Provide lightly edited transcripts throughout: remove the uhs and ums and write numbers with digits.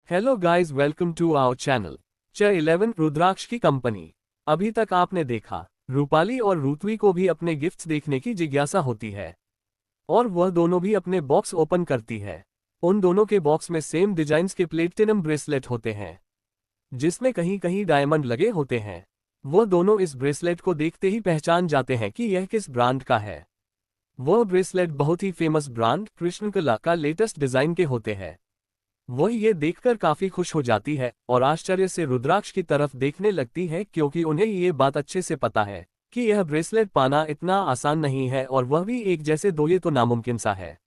Hello guys, welcome to our channel च11 रुद्राक्ष की company. अभी तक आपने देखा रूपाली और रुतवी को भी अपने गिफ्ट्स देखने की जिज्ञासा होती है और वह दोनों भी अपने बॉक्स ओपन करती है। उन दोनों के बॉक्स में सेम डिजाइन्स के प्लेटिनम ब्रेसलेट होते हैं जिसमें कहीं कहीं डायमंड लगे होते हैं। वह दोनों इस ब्रेसलेट को देखते ही पहचान जाते हैं कि यह किस ब्रांड का है। वह ब्रेसलेट बहुत ही फेमस ब्रांड कृष्णकला का लेटेस्ट डिजाइन के होते हैं। वह ये देखकर काफी खुश हो जाती है और आश्चर्य से रुद्राक्ष की तरफ देखने लगती है, क्योंकि उन्हें ये बात अच्छे से पता है कि यह ब्रेसलेट पाना इतना आसान नहीं है और वह भी एक जैसे दो, ये तो नामुमकिन सा है।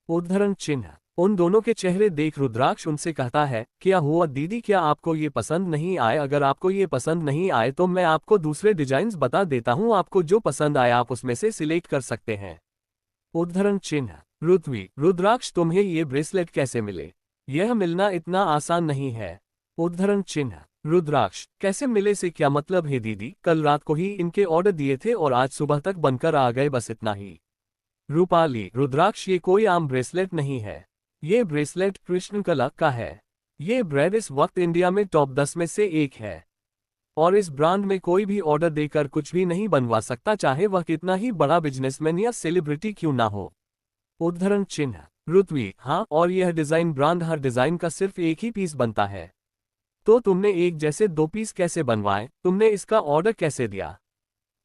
उद्धरण चिन्ह। उन दोनों के चेहरे देख रुद्राक्ष उनसे कहता है, क्या हुआ दीदी, क्या आपको ये पसंद नहीं आए? अगर आपको ये पसंद नहीं आए तो मैं आपको दूसरे डिजाइन बता देता हूँ, आपको जो पसंद आए आप उसमें से सिलेक्ट कर सकते हैं। उद्धरण चिन्ह। रुतवी। रुद्राक्ष, तुम्हें ये ब्रेसलेट कैसे मिले? यह मिलना इतना आसान नहीं है। उद्धरण चिन्ह। रुद्राक्ष, कैसे मिले से क्या मतलब है दीदी? कल रात को ही इनके ऑर्डर दिए थे और आज सुबह तक बनकर आ गए, बस इतना ही। रूपाली। रुद्राक्ष, ये कोई आम ब्रेसलेट नहीं है, ये ब्रेसलेट कृष्णकला का है। ये ब्रांड इस वक्त इंडिया में टॉप 10 में से एक है और इस ब्रांड में कोई भी ऑर्डर देकर कुछ भी नहीं बनवा सकता, चाहे वह कितना ही बड़ा बिजनेसमैन या सेलिब्रिटी क्यों ना हो। उद्धरण चिन्ह। रुतवी। हाँ, और यह डिजाइन ब्रांड हर डिजाइन का सिर्फ एक ही पीस बनता है, तो तुमने एक जैसे दो पीस कैसे बनवाए? तुमने इसका ऑर्डर कैसे दिया?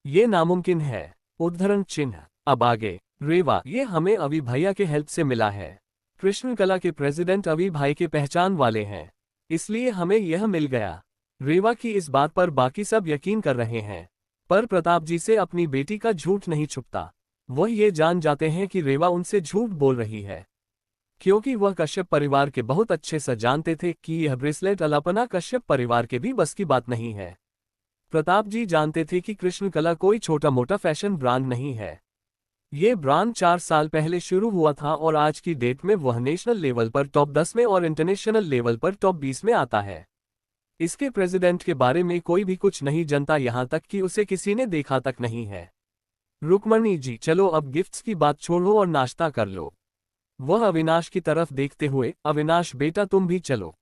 ये नामुमकिन है। उद्धरण चिन्ह। अब आगे। रेवा। ये हमें अभी भैया के हेल्प से मिला है। कृष्णकला के प्रेसिडेंट अभी भाई के पहचान वाले हैं, इसलिए हमें यह मिल गया। रेवा की इस बात पर बाकी सब यकीन कर रहे हैं, पर प्रताप जी से अपनी बेटी का झूठ नहीं छुपता। वह ये जान जाते हैं कि रेवा उनसे झूठ बोल रही है, क्योंकि वह कश्यप परिवार के बहुत अच्छे से जानते थे कि यह ब्रेसलेट अलापना कश्यप परिवार के भी बस की बात नहीं है। प्रताप जी जानते थे कि कृष्णकला कोई छोटा मोटा फैशन ब्रांड नहीं है। ये ब्रांड 4 साल पहले शुरू हुआ था और आज की डेट में वह नेशनल लेवल पर टॉप 10 में और इंटरनेशनल लेवल पर टॉप 20 में आता है। इसके प्रेसिडेंट के बारे में कोई भी कुछ नहीं जानता, यहाँ तक कि उसे किसी ने देखा तक नहीं है। रुक्मणी जी, चलो अब गिफ्ट्स की बात छोड़ो और नाश्ता कर लो। वह अविनाश की तरफ देखते हुए, अविनाश बेटा तुम भी चलो।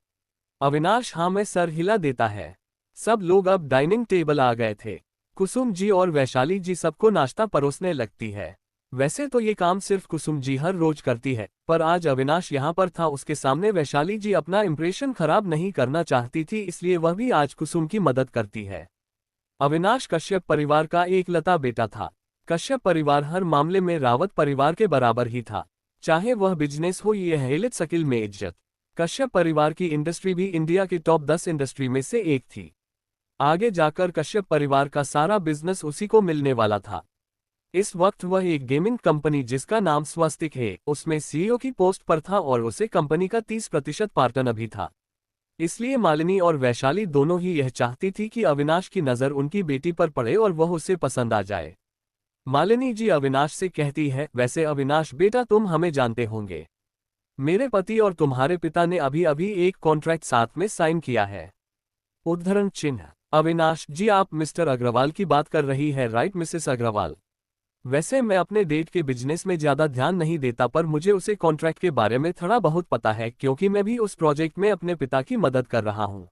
अविनाश हाँ में सर हिला देता है। सब लोग अब डाइनिंग टेबल आ गए थे। कुसुम जी और वैशाली जी सबको नाश्ता परोसने लगती है। वैसे तो ये काम सिर्फ कुसुम जी हर रोज करती है, पर आज अविनाश यहाँ पर था, उसके सामने वैशाली जी अपना इंप्रेशन खराब नहीं करना चाहती थी, इसलिए वह भी आज कुसुम की मदद करती है। अविनाश कश्यप परिवार का एक लता बेटा था। कश्यप परिवार हर मामले में रावत परिवार के बराबर ही था, चाहे वह बिजनेस हो या हेलित स्किल में इज्जत। कश्यप परिवार की इंडस्ट्री भी इंडिया के टॉप 10 इंडस्ट्री में से एक थी। आगे जाकर कश्यप परिवार का सारा बिजनेस उसी को मिलने वाला था। इस वक्त वह एक गेमिंग कंपनी जिसका नाम स्वस्तिक है, उसमें सीईओ की पोस्ट पर था और उसे कंपनी का 30% पार्टनर भी था। इसलिए मालिनी और वैशाली दोनों ही यह चाहती थी कि अविनाश की नज़र उनकी बेटी पर पड़े और वह उसे पसंद आ जाए। मालिनी जी अविनाश से कहती है, वैसे अविनाश बेटा तुम हमें जानते होंगे, मेरे पति और तुम्हारे पिता ने अभी अभी एक कॉन्ट्रैक्ट साथ में साइन किया है। उद्धरण चिन्ह। अविनाश जी, आप मिस्टर अग्रवाल की बात कर रही है राइट मिसेस अग्रवाल? वैसे मैं अपने डेट के बिजनेस में ज्यादा ध्यान नहीं देता, पर मुझे उसे कॉन्ट्रैक्ट के बारे में थोड़ा बहुत पता है, क्योंकि मैं भी उस प्रोजेक्ट में अपने पिता की मदद कर रहा हूँ।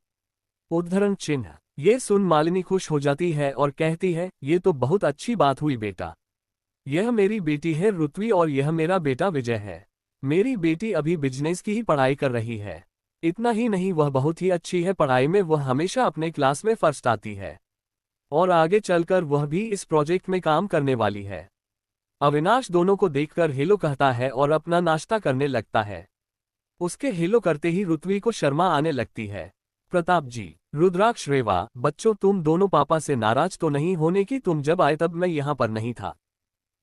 उद्धरण चिन्ह। ये सुन मालिनी खुश हो जाती है और कहती है, ये तो बहुत अच्छी बात हुई बेटा। यह मेरी बेटी है रुतवी और यह मेरा बेटा विजय है। मेरी बेटी अभी बिजनेस की ही पढ़ाई कर रही है। इतना ही नहीं, वह बहुत ही अच्छी है पढ़ाई में, वह हमेशा अपने क्लास में फर्स्ट आती है और आगे चलकर वह भी इस प्रोजेक्ट में काम करने वाली है। अविनाश दोनों को देखकर हेलो कहता है और अपना नाश्ता करने लगता है। उसके हेलो करते ही रुतवी को शर्मा आने लगती है। प्रताप जी। रुद्राक्ष। रेवा, बच्चों तुम दोनों पापा से नाराज तो नहीं होने की? तुम जब आए तब मैं यहाँ पर नहीं था।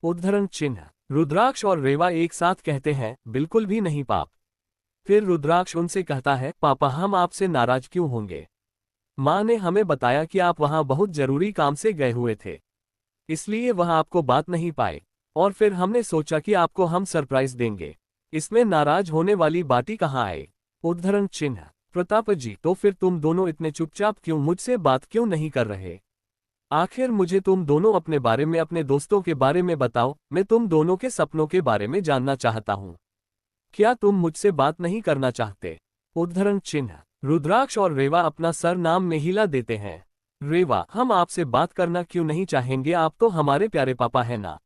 उद्धरण चिन्ह। रुद्राक्ष और रेवा एक साथ कहते हैं, बिल्कुल भी नहीं पाप। फिर रुद्राक्ष उनसे कहता है, पापा हम आपसे नाराज क्यों होंगे? माँ ने हमें बताया कि आप वहाँ बहुत जरूरी काम से गए हुए थे, इसलिए वह आपको बात नहीं पाए, और फिर हमने सोचा कि आपको हम सरप्राइज देंगे। इसमें नाराज होने वाली बात कहाँ आए? उद्धरण चिन्ह। प्रताप जी, तो फिर तुम दोनों इतने चुपचाप क्यों, मुझसे बात क्यों नहीं कर रहे? आखिर मुझे तुम दोनों अपने बारे में, अपने दोस्तों के बारे में बताओ, मैं तुम दोनों के सपनों के बारे में जानना चाहता हूँ। क्या तुम मुझसे बात नहीं करना चाहते? उद्धरण चिन्ह। रुद्राक्ष और रेवा अपना सर नाम में हिला देते हैं। रेवा, हम आपसे बात करना क्यों नहीं चाहेंगे, आप तो हमारे प्यारे पापा हैं ना।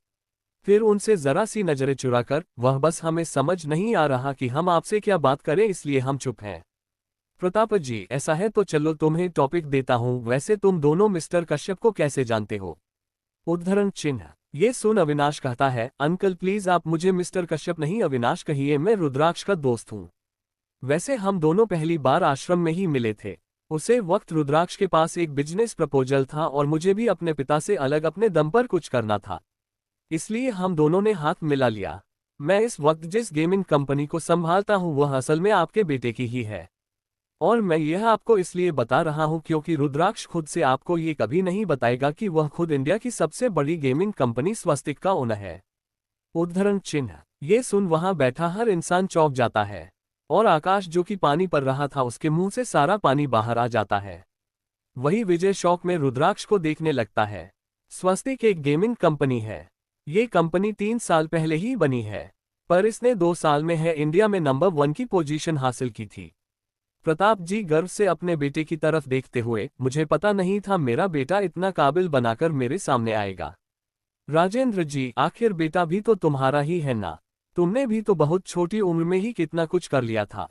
फिर उनसे जरा सी नजरें चुराकर, वह बस हमें समझ नहीं आ रहा कि हम आपसे क्या बात करें, इसलिए हम चुप हैं। प्रताप जी, ऐसा है तो चलो तुम्हें टॉपिक देता हूं, वैसे तुम दोनों मिस्टर कश्यप को कैसे जानते हो? उद्धरण चिन्ह। ये सुन अविनाश कहता है, अंकल प्लीज आप मुझे मिस्टर कश्यप नहीं अविनाश कहिए, मैं रुद्राक्ष का दोस्त हूँ। वैसे हम दोनों पहली बार आश्रम में ही मिले थे। उसे वक्त रुद्राक्ष के पास एक बिजनेस प्रपोजल था और मुझे भी अपने पिता से अलग अपने दम पर कुछ करना था, इसलिए हम दोनों ने हाथ मिला लिया। मैं इस वक्त जिस गेमिंग कंपनी को संभालता हूँ वह असल में आपके बेटे की ही है, और मैं यह आपको इसलिए बता रहा हूँ क्योंकि रुद्राक्ष खुद से आपको ये कभी नहीं बताएगा कि वह खुद इंडिया की सबसे बड़ी गेमिंग कंपनी स्वस्तिक का ओनर है। उद्धरण चिन्ह। ये सुन वहां बैठा हर इंसान चौंक जाता है, और आकाश जो कि पानी पर रहा था उसके मुंह से सारा पानी बाहर आ जाता है। वही विजय शौक में रुद्राक्ष को देखने लगता है। स्वस्तिक एक गेमिंग कंपनी है। ये कंपनी 3 साल पहले ही बनी है, पर इसने 2 साल में है इंडिया में नंबर 1 की पोजीशन हासिल की थी। प्रताप जी गर्व से अपने बेटे की तरफ देखते हुए, मुझे पता नहीं था मेरा बेटा इतना काबिल बनाकर मेरे सामने आएगा। राजेंद्र जी, आखिर बेटा भी तो तुम्हारा ही है ना, तुमने भी तो बहुत छोटी उम्र में ही कितना कुछ कर लिया था।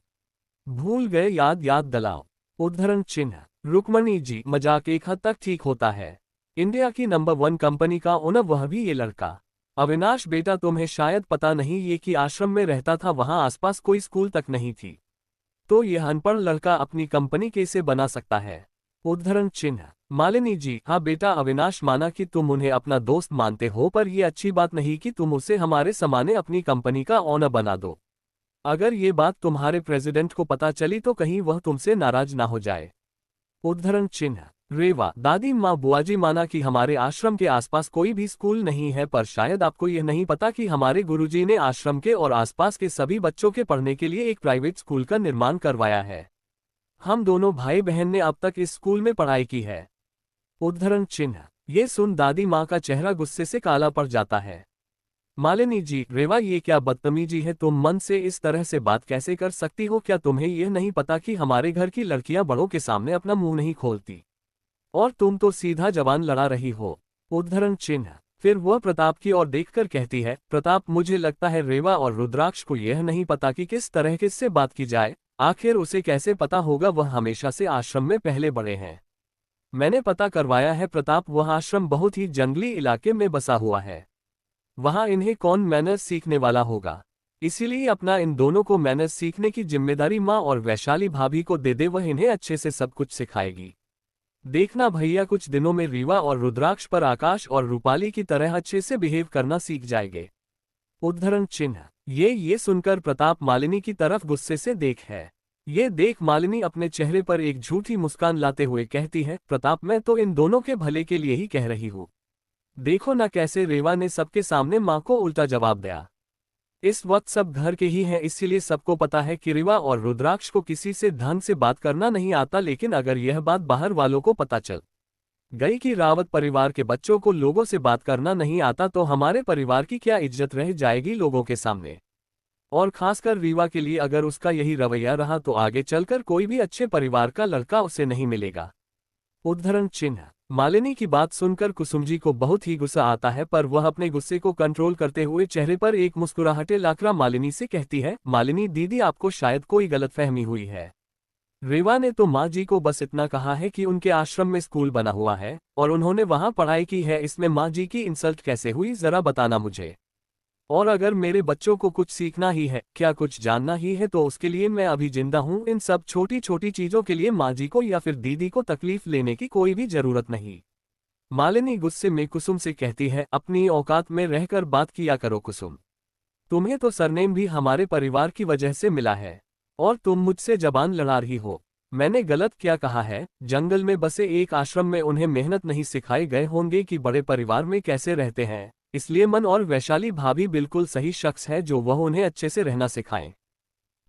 भूल गए, याद दिलाओ। उद्धरण चिन्ह। रुक्मणी जी, मजाक एक हद तक ठीक होता है। इंडिया की नंबर 1 कंपनी का ओनर, वह भी ये लड़का। अविनाश बेटा, तुम्हें शायद पता नहीं ये कि आश्रम में रहता था, वहां आसपास कोई स्कूल तक नहीं थी, तो यह अनपढ़ लड़का अपनी कंपनी कैसे बना सकता है? उद्धरण चिन्ह। मालिनी जी, हाँ बेटा, अविनाश माना कि तुम उन्हें अपना दोस्त मानते हो, पर यह अच्छी बात नहीं कि तुम उसे हमारे समाने अपनी कंपनी का ओनर बना दो। अगर ये बात तुम्हारे प्रेसिडेंट को पता चली तो कहीं वह तुमसे नाराज ना हो जाए। उद्धरण चिन्ह। रेवा, दादी माँ बुआजी, माना कि हमारे आश्रम के आसपास कोई भी स्कूल नहीं है, पर शायद आपको यह नहीं पता कि हमारे गुरुजी ने आश्रम के और आसपास के सभी बच्चों के पढ़ने के लिए एक प्राइवेट स्कूल का निर्माण करवाया है। हम दोनों भाई बहन ने अब तक इस स्कूल में पढ़ाई की है। उद्धरण चिन्ह। ये सुन दादी माँ का चेहरा गुस्से से काला पड़ जाता है। मालिनी जी, रेवा ये क्या बदतमीजी है, तुम मन से इस तरह से बात कैसे कर सकती हो? क्या तुम्हें यह नहीं पता कि हमारे घर की लड़कियां बड़ों के सामने अपना मुंह नहीं खोलती, और तुम तो सीधा जवान लड़ा रही हो। उद्धरण चिन्ह। फिर वह प्रताप की ओर देखकर कहती है, प्रताप, मुझे लगता है रेवा और रुद्राक्ष को यह नहीं पता कि किस तरह किससे बात की जाए। आखिर उसे कैसे पता होगा, वह हमेशा से आश्रम में पहले बड़े हैं। मैंने पता करवाया है प्रताप, वह आश्रम बहुत ही जंगली इलाके में बसा हुआ है। वहां इन्हें कौन मैनर्स सीखने वाला होगा? इसीलिए अपना इन दोनों को मैनर्स सीखने की जिम्मेदारी माँ और वैशाली भाभी को दे दे, वह इन्हें अच्छे से सब कुछ सिखाएगी। देखना भैया, कुछ दिनों में रीवा और रुद्राक्ष पर आकाश और रूपाली की तरह अच्छे से बिहेव करना सीख जाएंगे। उद्धरण चिन्ह। ये सुनकर प्रताप मालिनी की तरफ गुस्से से ये देख मालिनी अपने चेहरे पर एक झूठी मुस्कान लाते हुए कहती है, प्रताप, मैं तो इन दोनों के भले के लिए ही कह रही हूँ। देखो ना कैसे रेवा ने सबके सामने माँ को उल्टा जवाब दिया। इस वक्त सब घर के ही हैं, इसीलिए सबको पता है कि रेवा और रुद्राक्ष को किसी से ढंग से बात करना नहीं आता, लेकिन अगर यह बात बाहर वालों को पता चल गई कि रावत परिवार के बच्चों को लोगों से बात करना नहीं आता, तो हमारे परिवार की क्या इज्जत रह जाएगी लोगों के सामने। और खासकर रीवा के लिए अगर उसका यही रवैया रहा तो आगे चलकर कोई भी अच्छे परिवार का लड़का उसे नहीं मिलेगा। उद्धरण चिन्ह। मालिनी की बात सुनकर कुसुम जी को बहुत ही गुस्सा आता है, पर वह अपने गुस्से को कंट्रोल करते हुए चेहरे पर एक मुस्कुराहटे लाकर मालिनी से कहती है, मालिनी दीदी, आपको शायद कोई गलतफहमी हुई है। रेवा ने तो माँ जी को बस इतना कहा है कि उनके आश्रम में स्कूल बना हुआ है और उन्होंने वहां पढ़ाई की है, इसमें माँ जी की इंसल्ट कैसे हुई, जरा बताना मुझे। और अगर मेरे बच्चों को कुछ सीखना ही है, क्या कुछ जानना ही है, तो उसके लिए मैं अभी जिंदा हूँ। इन सब छोटी छोटी चीजों के लिए माँ जी को या फिर दीदी को तकलीफ लेने की कोई भी जरूरत नहीं। मालिनी गुस्से में कुसुम से कहती है, अपनी औकात में रहकर बात किया करो कुसुम। तुम्हें तो सरनेम भी हमारे परिवार की वजह से मिला है और तुम मुझसे जबान लड़ा रही हो। मैंने गलत क्या कहा है? जंगल में बसे एक आश्रम में उन्हें मेहनत नहीं सिखाए गए होंगे कि बड़े परिवार में कैसे रहते हैं, इसलिए मन और वैशाली भाभी बिल्कुल सही शख्स है जो वह उन्हें अच्छे से रहना सिखाएं।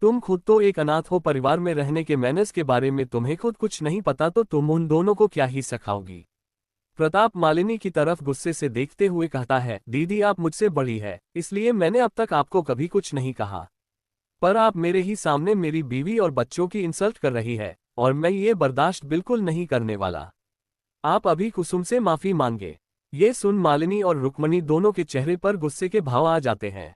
तुम खुद तो एक अनाथ हो, परिवार में रहने के मैनर्स के बारे में तुम्हें खुद कुछ नहीं पता, तो तुम उन दोनों को क्या ही सिखाओगी। प्रताप मालिनी की तरफ गुस्से से देखते हुए कहता है, दीदी आप मुझसे बड़ी है, इसलिए मैंने अब तक आपको कभी कुछ नहीं कहा। पर आप मेरे ही सामने मेरी बीवी और बच्चों की इंसल्ट कर रही है, और मैं ये बर्दाश्त बिल्कुल नहीं करने वाला। आप अभी कुसुम से माफी मांगे। ये सुन मालिनी और रुक्मणी दोनों के चेहरे पर गुस्से के भाव आ जाते हैं।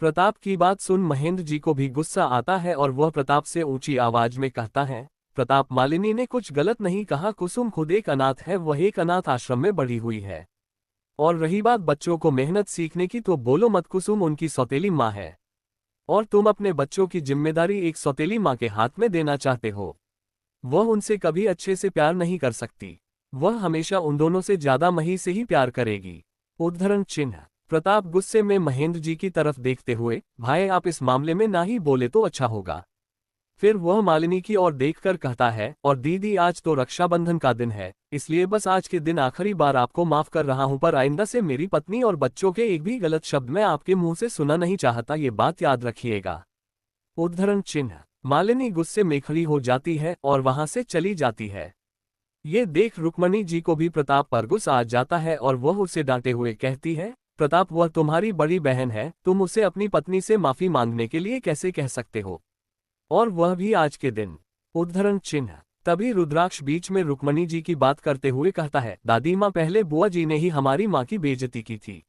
प्रताप की बात सुन महेंद्र जी को भी गुस्सा आता है और वह प्रताप से ऊंची आवाज में कहता है, प्रताप, मालिनी ने कुछ गलत नहीं कहा। कुसुम खुद एक अनाथ है, वह एक अनाथ आश्रम में बढ़ी हुई है। और रही बात बच्चों को मेहनत सीखने की, तो बोलो मत, कुसुम उनकी सौतेली माँ है और तुम अपने बच्चों की जिम्मेदारी एक सौतेली माँ के हाथ में देना चाहते हो। वह उनसे कभी अच्छे से प्यार नहीं कर सकती। वह हमेशा उन दोनों से ज्यादा मही से ही प्यार करेगी। उद्धरण चिन्ह। प्रताप गुस्से में महेंद्र जी की तरफ देखते हुए, भाई आप इस मामले में ना ही बोले तो अच्छा होगा। फिर वह मालिनी की ओर देखकर कहता है, और दीदी आज तो रक्षाबंधन का दिन है, इसलिए बस आज के दिन आखिरी बार आपको माफ कर रहा हूं, पर आइंदा से मेरी पत्नी और बच्चों के एक भी गलत शब्द मैं आपके मुंह से सुना नहीं चाहता, ये बात याद रखिएगा। उद्धरण चिन्ह। मालिनी गुस्से में खड़ी हो जाती है और वहां से चली जाती है। ये देख रुक्मणी जी को भी प्रताप पर गुस्सा आ जाता है और वह उसे डांटे हुए कहती है, प्रताप, वह तुम्हारी बड़ी बहन है, तुम उसे अपनी पत्नी से माफी मांगने के लिए कैसे कह सकते हो, और वह भी आज के दिन। उद्धरण चिन्ह। तभी रुद्राक्ष बीच में रुक्मणी जी की बात करते हुए कहता है, दादी माँ, पहले बुआ जी ने ही हमारी माँ की बेइज्जती की थी।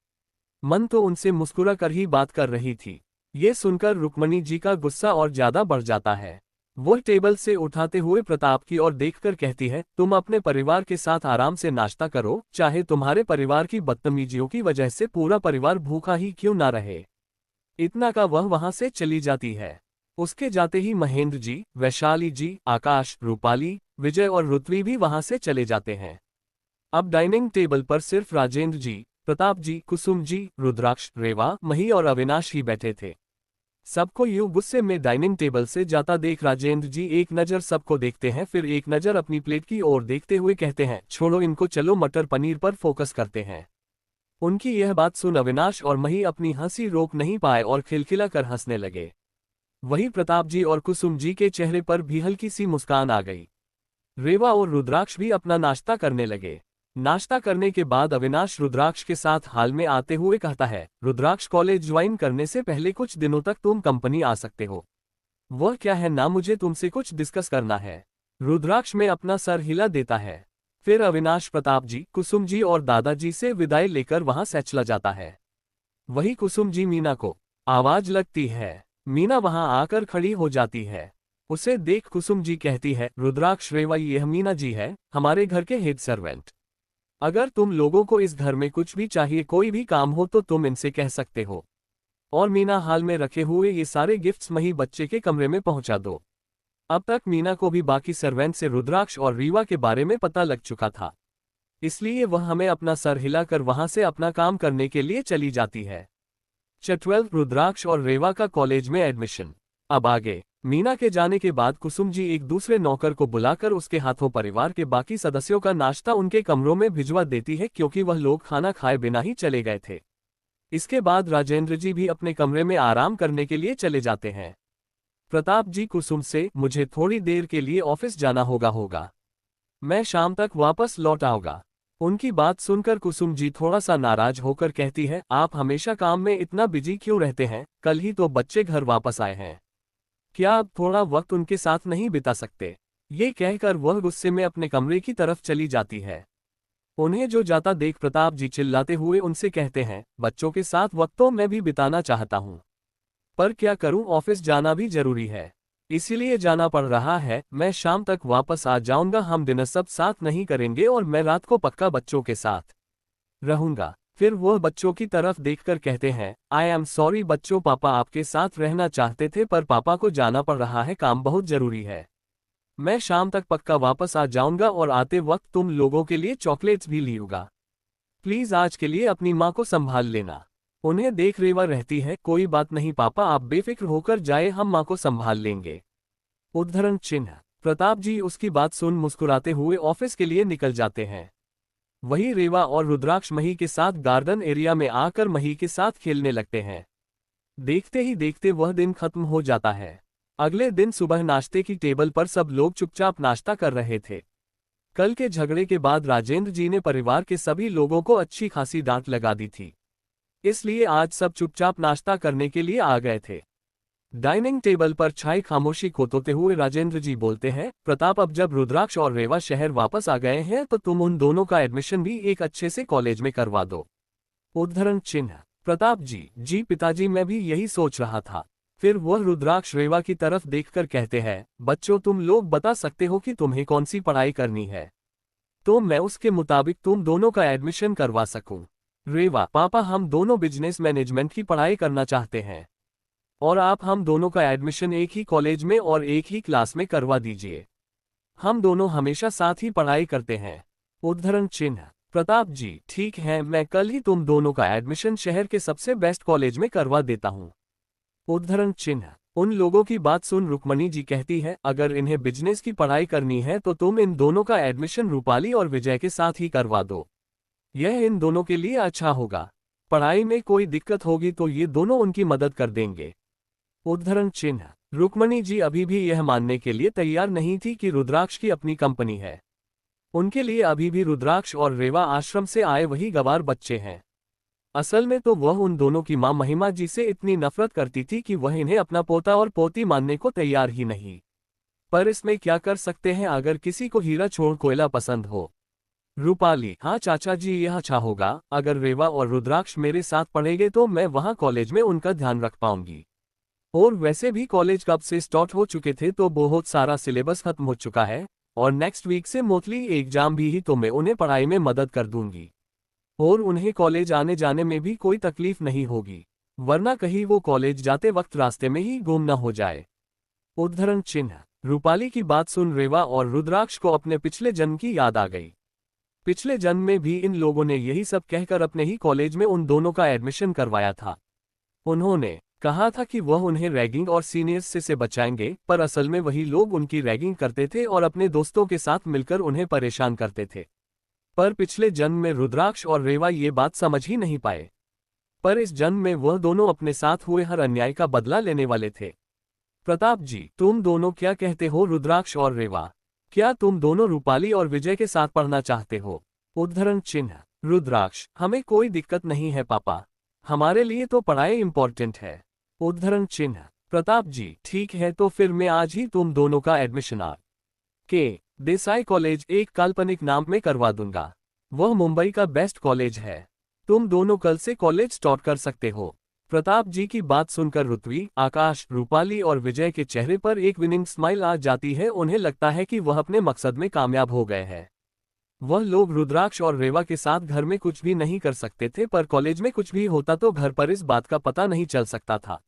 मन तो उनसे मुस्कुरा कर ही बात कर रही थी। ये सुनकर रुक्मणी जी का गुस्सा और ज्यादा बढ़ जाता है। वह टेबल से उठाते हुए प्रताप की ओर देखकर कहती है, तुम अपने परिवार के साथ आराम से नाश्ता करो, चाहे तुम्हारे परिवार की बदतमीजियों की वजह से पूरा परिवार भूखा ही क्यों ना रहे। इतना का वह वहां से चली जाती है। उसके जाते ही महेंद्र जी, वैशाली जी, आकाश, रूपाली, विजय और रुत्वी भी वहां से चले जाते हैं। अब डाइनिंग टेबल पर सिर्फ राजेंद्र जी, प्रताप जी, कुसुम जी, रुद्राक्ष, रेवा, मही और अविनाश ही बैठे थे। सबको यूं गुस्से में डाइनिंग टेबल से जाता देख राजेंद्र जी एक नज़र सबको देखते हैं, फिर एक नज़र अपनी प्लेट की ओर देखते हुए कहते हैं, छोड़ो इनको, चलो मटर पनीर पर फोकस करते हैं। उनकी यह बात सुन अविनाश और मही अपनी हंसी रोक नहीं पाए और खिलखिला कर हंसने लगे। वही प्रताप जी और कुसुम जी के चेहरे पर भी हल्की सी मुस्कान आ गई। रेवा और रुद्राक्ष भी अपना नाश्ता करने लगे। नाश्ता करने के बाद अविनाश रुद्राक्ष के साथ हाल में आते हुए कहता है, रुद्राक्ष, कॉलेज ज्वाइन करने से पहले कुछ दिनों तक तुम कंपनी आ सकते हो। वह क्या है ना, मुझे तुमसे कुछ डिस्कस करना है। रुद्राक्ष में अपना सर हिला देता है। फिर अविनाश प्रताप जी, कुसुम जी और दादाजी से विदाई लेकर वहां से चला जाता है। वही कुसुम जी मीना को आवाज लगती है। मीना वहां आकर खड़ी हो जाती है। उसे देख कुसुम जी कहती है, रुद्राक्ष, रेवा, यह मीना जी है, हमारे घर के हेड सर्वेंट। अगर तुम लोगों को इस घर में कुछ भी चाहिए, कोई भी काम हो, तो तुम इनसे कह सकते हो। और मीना, हाल में रखे हुए ये सारे गिफ्ट्स मही बच्चे के कमरे में पहुंचा दो। अब तक मीना को भी बाकी सर्वेंट से रुद्राक्ष और रीवा के बारे में पता लग चुका था, इसलिए वह हमें अपना सर हिलाकर वहां से अपना काम करने के लिए चली जाती है। 12 रुद्राक्ष और रेवा का कॉलेज में एडमिशन। अब आगे। मीना के जाने के बाद कुसुम जी एक दूसरे नौकर को बुलाकर उसके हाथों परिवार के बाकी सदस्यों का नाश्ता उनके कमरों में भिजवा देती है, क्योंकि वह लोग खाना खाए बिना ही चले गए थे। इसके बाद राजेंद्र जी भी अपने कमरे में आराम करने के लिए चले जाते हैं। प्रताप जी कुसुम से, मुझे थोड़ी देर के लिए ऑफिस जाना होगा, मैं शाम तक वापस लौट आऊंगा। उनकी बात सुनकर कुसुम जी थोड़ा सा नाराज होकर कहती है, आप हमेशा काम में इतना बिजी क्यों रहते हैं, कल ही तो बच्चे घर वापस आए हैं, क्या आप थोड़ा वक्त उनके साथ नहीं बिता सकते। ये कहकर वह गुस्से में अपने कमरे की तरफ चली जाती है। उन्हें जो जाता देख प्रताप जी चिल्लाते हुए उनसे कहते हैं, बच्चों के साथ वक्त तो मैं भी बिताना चाहता हूँ, पर क्या करूँ, ऑफिस जाना भी जरूरी है, इसीलिए जाना पड़ रहा है। मैं शाम तक वापस आ जाऊंगा, हम डिनर सब साथ नहीं करेंगे और मैं रात को पक्का बच्चों के साथ रहूंगा। फिर वह बच्चों की तरफ देखकर कहते हैं, आई एम सॉरी बच्चों, पापा आपके साथ रहना चाहते थे, पर पापा को जाना पड़ रहा है, काम बहुत जरूरी है। मैं शाम तक पक्का वापस आ जाऊंगा और आते वक्त तुम लोगों के लिए चॉकलेट्स भी लाऊंगा। प्लीज आज के लिए अपनी माँ को संभाल लेना। उन्हें देख रेवा रहती है, कोई बात नहीं पापा, आप बेफिक्र होकर जाए, हम माँ को संभाल लेंगे। उद्धरण चिन्ह। प्रताप जी उसकी बात सुन मुस्कुराते हुए ऑफिस के लिए निकल जाते हैं। वही रेवा और रुद्राक्ष मही के साथ गार्डन एरिया में आकर मही के साथ खेलने लगते हैं। देखते ही देखते वह दिन खत्म हो जाता है। अगले दिन सुबह नाश्ते की टेबल पर सब लोग चुपचाप नाश्ता कर रहे थे। कल के झगड़े के बाद राजेंद्र जी ने परिवार के सभी लोगों को अच्छी खासी डांट लगा दी थी, इसलिए आज सब चुपचाप नाश्ता करने के लिए आ गए थे। डाइनिंग टेबल पर छाई खामोशी को तोड़ते हुए राजेंद्र जी बोलते हैं, प्रताप अब जब रुद्राक्ष और रेवा शहर वापस आ गए हैं तो तुम उन दोनों का एडमिशन भी एक अच्छे से कॉलेज में करवा दो। उद्धरण चिन्ह। प्रताप जी पिताजी मैं भी यही सोच रहा था। फिर वह रुद्राक्ष रेवा की तरफ देखकर कहते हैं, बच्चों तुम लोग बता सकते हो कि तुम्हें कौन सी पढ़ाई करनी है, तो मैं उसके मुताबिक तुम दोनों का एडमिशन करवा सकूं। रेवा, पापा हम दोनों बिजनेस मैनेजमेंट की पढ़ाई करना चाहते हैं और आप हम दोनों का एडमिशन एक ही कॉलेज में और एक ही क्लास में करवा दीजिए। हम दोनों हमेशा साथ ही पढ़ाई करते हैं। उद्धरण चिन्ह। प्रताप जी ठीक है, मैं कल ही तुम दोनों का एडमिशन शहर के सबसे बेस्ट कॉलेज में करवा देता हूँ। उद्धरण चिन्ह। उन लोगों की बात सुन रुक्मणी जी कहती है, अगर इन्हें बिजनेस की पढ़ाई करनी है तो तुम इन दोनों का एडमिशन रूपाली और विजय के साथ ही करवा दो। यह इन दोनों के लिए अच्छा होगा। पढ़ाई में कोई दिक्कत होगी तो ये दोनों उनकी मदद कर देंगे। उद्धरण चिन्ह। रुक्मणी जी अभी भी यह मानने के लिए तैयार नहीं थी कि रुद्राक्ष की अपनी कंपनी है। उनके लिए अभी भी रुद्राक्ष और रेवा आश्रम से आए वही गवार बच्चे हैं। असल में तो वह उन दोनों की मां महिमा जी से इतनी नफरत करती थी कि वह इन्हें अपना पोता और पोती मानने को तैयार ही नहीं। पर इसमें क्या कर सकते हैं अगर किसी को हीरा छोड़ कोयला पसंद हो। रूपाली, हाँ चाचा जी यह अच्छा होगा, अगर रेवा और रुद्राक्ष मेरे साथ पढ़ेंगे तो मैं वहाँ कॉलेज में उनका ध्यान रख पाऊंगी। और वैसे भी कॉलेज कब से स्टार्ट हो चुके थे तो बहुत सारा सिलेबस खत्म हो चुका है और नेक्स्ट वीक से मोस्टली एग्जाम भी ही तो मैं उन्हें पढ़ाई में मदद कर दूंगी और उन्हें कॉलेज आने जाने में भी कोई तकलीफ नहीं होगी, वरना कहीं वो कॉलेज जाते वक्त रास्ते में ही गुम न हो जाए। उद्धरण चिन्ह। रूपाली की बात सुन रेवा और रुद्राक्ष को अपने पिछले जन्म की याद आ गई। पिछले जन्म में भी इन लोगों ने यही सब कहकर अपने ही कॉलेज में उन दोनों का एडमिशन करवाया था। उन्होंने कहा था कि वह उन्हें रैगिंग और सीनियर्स से बचाएंगे, पर असल में वही लोग उनकी रैगिंग करते थे और अपने दोस्तों के साथ मिलकर उन्हें परेशान करते थे। पर पिछले जन्म में रुद्राक्ष और रेवा ये बात समझ ही नहीं पाए। पर इस जन्म में वह दोनों अपने साथ हुए हर अन्याय का बदला लेने वाले थे। प्रताप जी तुम दोनों क्या कहते हो रुद्राक्ष और रेवा, क्या तुम दोनों रूपाली और विजय के साथ पढ़ना चाहते हो? उद्धरण चिन्ह। रुद्राक्ष, हमें कोई दिक्कत नहीं है पापा, हमारे लिए तो पढ़ाई इंपॉर्टेंट है। उद्धरण चिन्ह। प्रताप जी ठीक है, तो फिर मैं आज ही तुम दोनों का एडमिशन के देसाई कॉलेज, एक काल्पनिक नाम में करवा दूंगा। वह मुंबई का बेस्ट कॉलेज है। तुम दोनों कल से कॉलेज स्टार्ट कर सकते हो। प्रताप जी की बात सुनकर ऋत्वी, आकाश, रूपाली और विजय के चेहरे पर एक विनिंग स्माइल आ जाती है। उन्हें लगता है कि वह अपने मकसद में कामयाब हो गए हैं। वह लोग रुद्राक्ष और रेवा के साथ घर में कुछ भी नहीं कर सकते थे, पर कॉलेज में कुछ भी होता तो घर पर इस बात का पता नहीं चल सकता था।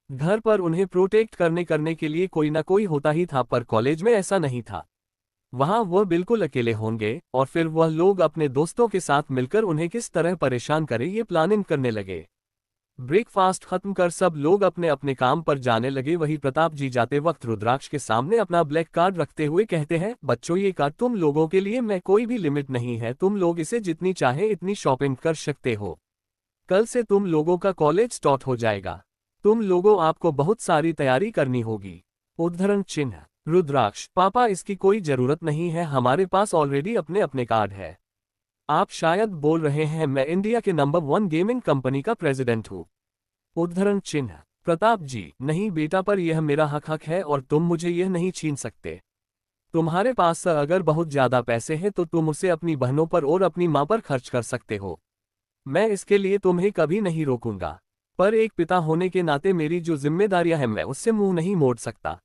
घर पर उन्हें प्रोटेक्ट करने के लिए कोई ना कोई होता ही था, पर कॉलेज में ऐसा नहीं था। वहां वह बिल्कुल अकेले होंगे और फिर वह लोग अपने दोस्तों के साथ मिलकर उन्हें किस तरह परेशान करें ये प्लानिंग करने लगे। ब्रेकफास्ट खत्म कर सब लोग अपने अपने काम पर जाने लगे। वही प्रताप जी जाते वक्त रुद्राक्ष के सामने अपना ब्लैक कार्ड रखते हुए कहते हैं, बच्चों ये कार्ड तुम लोगों के लिए, मैं कोई भी लिमिट नहीं है, तुम लोग इसे जितनी चाहे इतनी शॉपिंग कर सकते हो। कल से तुम लोगों का कॉलेज स्टार्ट हो जाएगा। तुम लोगों आपको बहुत सारी तैयारी करनी होगी। उद्धरण चिन्ह। रुद्राक्ष, पापा इसकी कोई जरूरत नहीं है, हमारे पास ऑलरेडी अपने अपने कार्ड है। आप शायद बोल रहे हैं मैं इंडिया के नंबर 1 गेमिंग कंपनी का प्रेसिडेंट हूँ। उद्धरण चिन्ह। प्रताप जी नहीं बेटा, पर यह मेरा हक है और तुम मुझे यह नहीं छीन सकते। तुम्हारे पास अगर बहुत ज्यादा पैसे हैं तो तुम उसे अपनी बहनों पर और अपनी माँ पर खर्च कर सकते हो। मैं इसके लिए तुम्हें कभी नहीं रोकूंगा, पर एक पिता होने के नाते मेरी जो जिम्मेदारियां हैं मैं उससे मुंह नहीं मोड़ सकता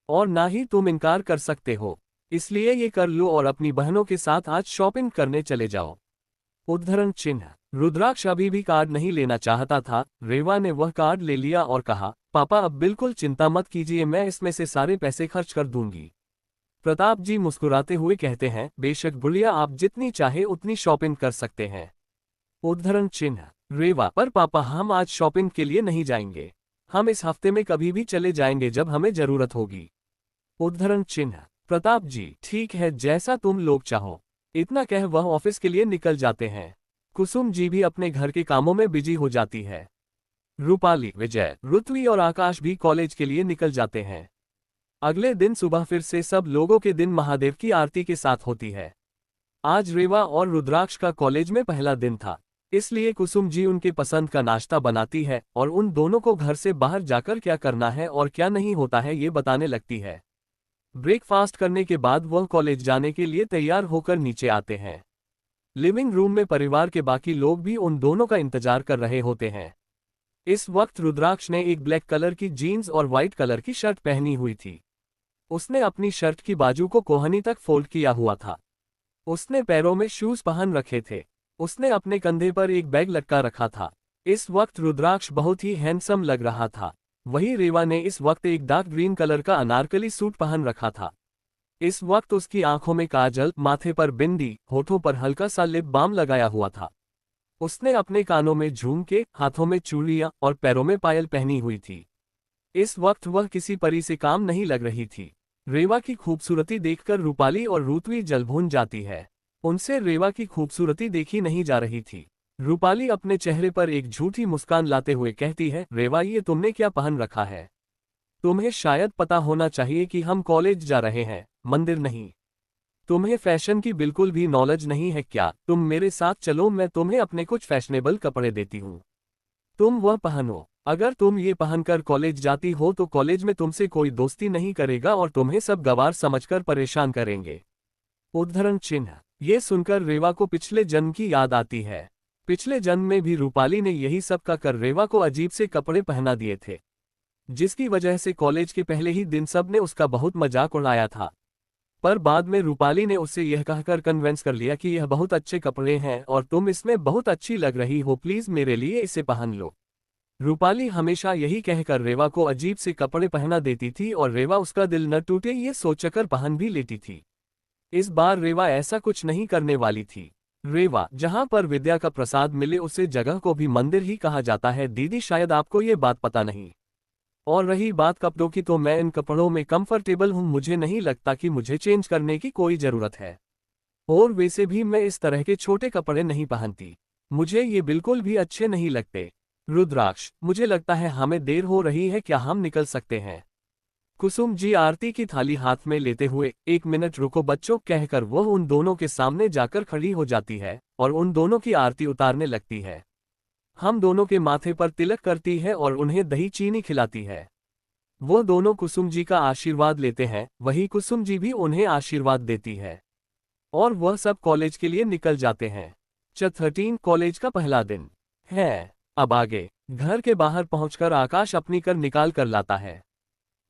और ना ही तुम इनकार कर सकते हो। इसलिए ये कर लो और अपनी बहनों के साथ आज शॉपिंग करने चले जाओ। उद्धरण चिन्ह। रुद्राक्ष अभी भी कार्ड नहीं लेना चाहता था। रेवा ने वह कार्ड ले लिया और कहा, पापा अब बिल्कुल चिंता मत कीजिए, मैं इसमें से सारे पैसे खर्च कर दूंगी। प्रताप जी मुस्कुराते हुए कहते हैं, बेशक बुढ़िया, आप जितनी चाहे उतनी शॉपिंग कर सकते हैं। उद्धरण चिन्ह। रेवा, पर पापा हम आज शॉपिंग के लिए नहीं जाएंगे, हम इस हफ्ते में कभी भी चले जाएंगे जब हमें जरूरत होगी। उद्धरण चिन्ह। प्रताप जी ठीक है, जैसा तुम लोग चाहो। इतना कह वह ऑफिस के लिए निकल जाते हैं। कुसुम जी भी अपने घर के कामों में बिजी हो जाती है। रूपाली, विजय, ऋत्वी और आकाश भी कॉलेज के लिए निकल जाते हैं। अगले दिन सुबह फिर से सब लोगों के दिन महादेव की आरती के साथ होती है। आज रेवा और रुद्राक्ष का कॉलेज में पहला दिन था। इसलिए कुसुम जी उनके पसंद का नाश्ता बनाती है और उन दोनों को घर से बाहर जाकर क्या करना है और क्या नहीं होता है ये बताने लगती है। ब्रेकफास्ट करने के बाद वह कॉलेज जाने के लिए तैयार होकर नीचे आते हैं। लिविंग रूम में परिवार के बाकी लोग भी उन दोनों का इंतजार कर रहे होते हैं। इस वक्त रुद्राक्ष ने एक ब्लैक कलर की जीन्स और व्हाइट कलर की शर्ट पहनी हुई थी। उसने अपनी शर्ट की बाजू को कोहनी तक फोल्ड किया हुआ था। उसने पैरों में शूज पहन रखे थे। उसने अपने कंधे पर एक बैग लटका रखा था। इस वक्त रुद्राक्ष बहुत ही हैंडसम लग रहा था। वहीं रेवा ने इस वक्त एक डार्क ग्रीन कलर का अनारकली सूट पहन रखा था। इस वक्त उसकी आंखों में काजल, माथे पर बिंदी, होठों पर हल्का सा लिप बाम लगाया हुआ था। उसने अपने कानों में झुमके, हाथों में चूड़ियां और पैरों में पायल पहनी हुई थी। इस वक्त वह किसी परी से काम नहीं लग रही थी। रेवा की खूबसूरती देखकर रूपाली और रुतवी जल भून जाती है। उनसे रेवा की खूबसूरती देखी नहीं जा रही थी। रूपाली अपने चेहरे पर एक झूठी मुस्कान लाते हुए कहती है, रेवा ये तुमने क्या पहन रखा है? तुम्हें शायद पता होना चाहिए कि हम कॉलेज जा रहे हैं, मंदिर नहीं। तुम्हें फैशन की बिल्कुल भी नॉलेज नहीं है क्या? तुम मेरे साथ चलो, मैं तुम्हें अपने कुछ फैशनेबल कपड़े देती हूँ। तुम वह पहनो। अगर तुम ये पहनकर कॉलेज जाती हो तो कॉलेज में तुमसे कोई दोस्ती नहीं करेगा और तुम्हें सब गवार समझकर परेशान करेंगे। उद्धरण चिन्ह। ये सुनकर रेवा को पिछले जन्म की याद आती है। पिछले जन्म में भी रूपाली ने यही सब कर रेवा को अजीब से कपड़े पहना दिए थे, जिसकी वजह से कॉलेज के पहले ही दिन सबने उसका बहुत मजाक उड़ाया था। पर बाद में रूपाली ने उससे यह कहकर कन्विंस कर लिया कि यह बहुत अच्छे कपड़े हैं और तुम इसमें बहुत अच्छी लग रही हो, प्लीज मेरे लिए इसे पहन लो। रूपाली हमेशा यही कहकर रेवा को अजीब से कपड़े पहना देती थी और रेवा उसका दिल न टूटे ये सोचकर पहन भी लेती थी। इस बार रेवा ऐसा कुछ नहीं करने वाली थी। रेवा, जहां पर विद्या का प्रसाद मिले उसे जगह को भी मंदिर ही कहा जाता है। दीदी शायद आपको ये बात पता नहीं। और रही बात कपड़ों की, तो मैं इन कपड़ों में कंफर्टेबल हूं, मुझे नहीं लगता कि मुझे चेंज करने की कोई जरूरत है। और वैसे भी मैं इस तरह के छोटे कपड़े नहीं पहनती, मुझे ये बिल्कुल भी अच्छे नहीं लगते। रुद्राक्ष, मुझे लगता है हमें देर हो रही है, क्या हम निकल सकते हैं? कुसुम जी आरती की थाली हाथ में लेते हुए, एक मिनट रुको बच्चों कहकर वह उन दोनों के सामने जाकर खड़ी हो जाती है और उन दोनों की आरती उतारने लगती है। हम दोनों के माथे पर तिलक करती है और उन्हें दही चीनी खिलाती है। वो दोनों कुसुम जी का आशीर्वाद लेते हैं, वही कुसुम जी भी उन्हें आशीर्वाद देती है और वह सब कॉलेज के लिए निकल जाते हैं। 13 कॉलेज का पहला दिन है। अब आगे घर के बाहर पहुंचकर आकाश अपनी कर निकाल कर लाता है।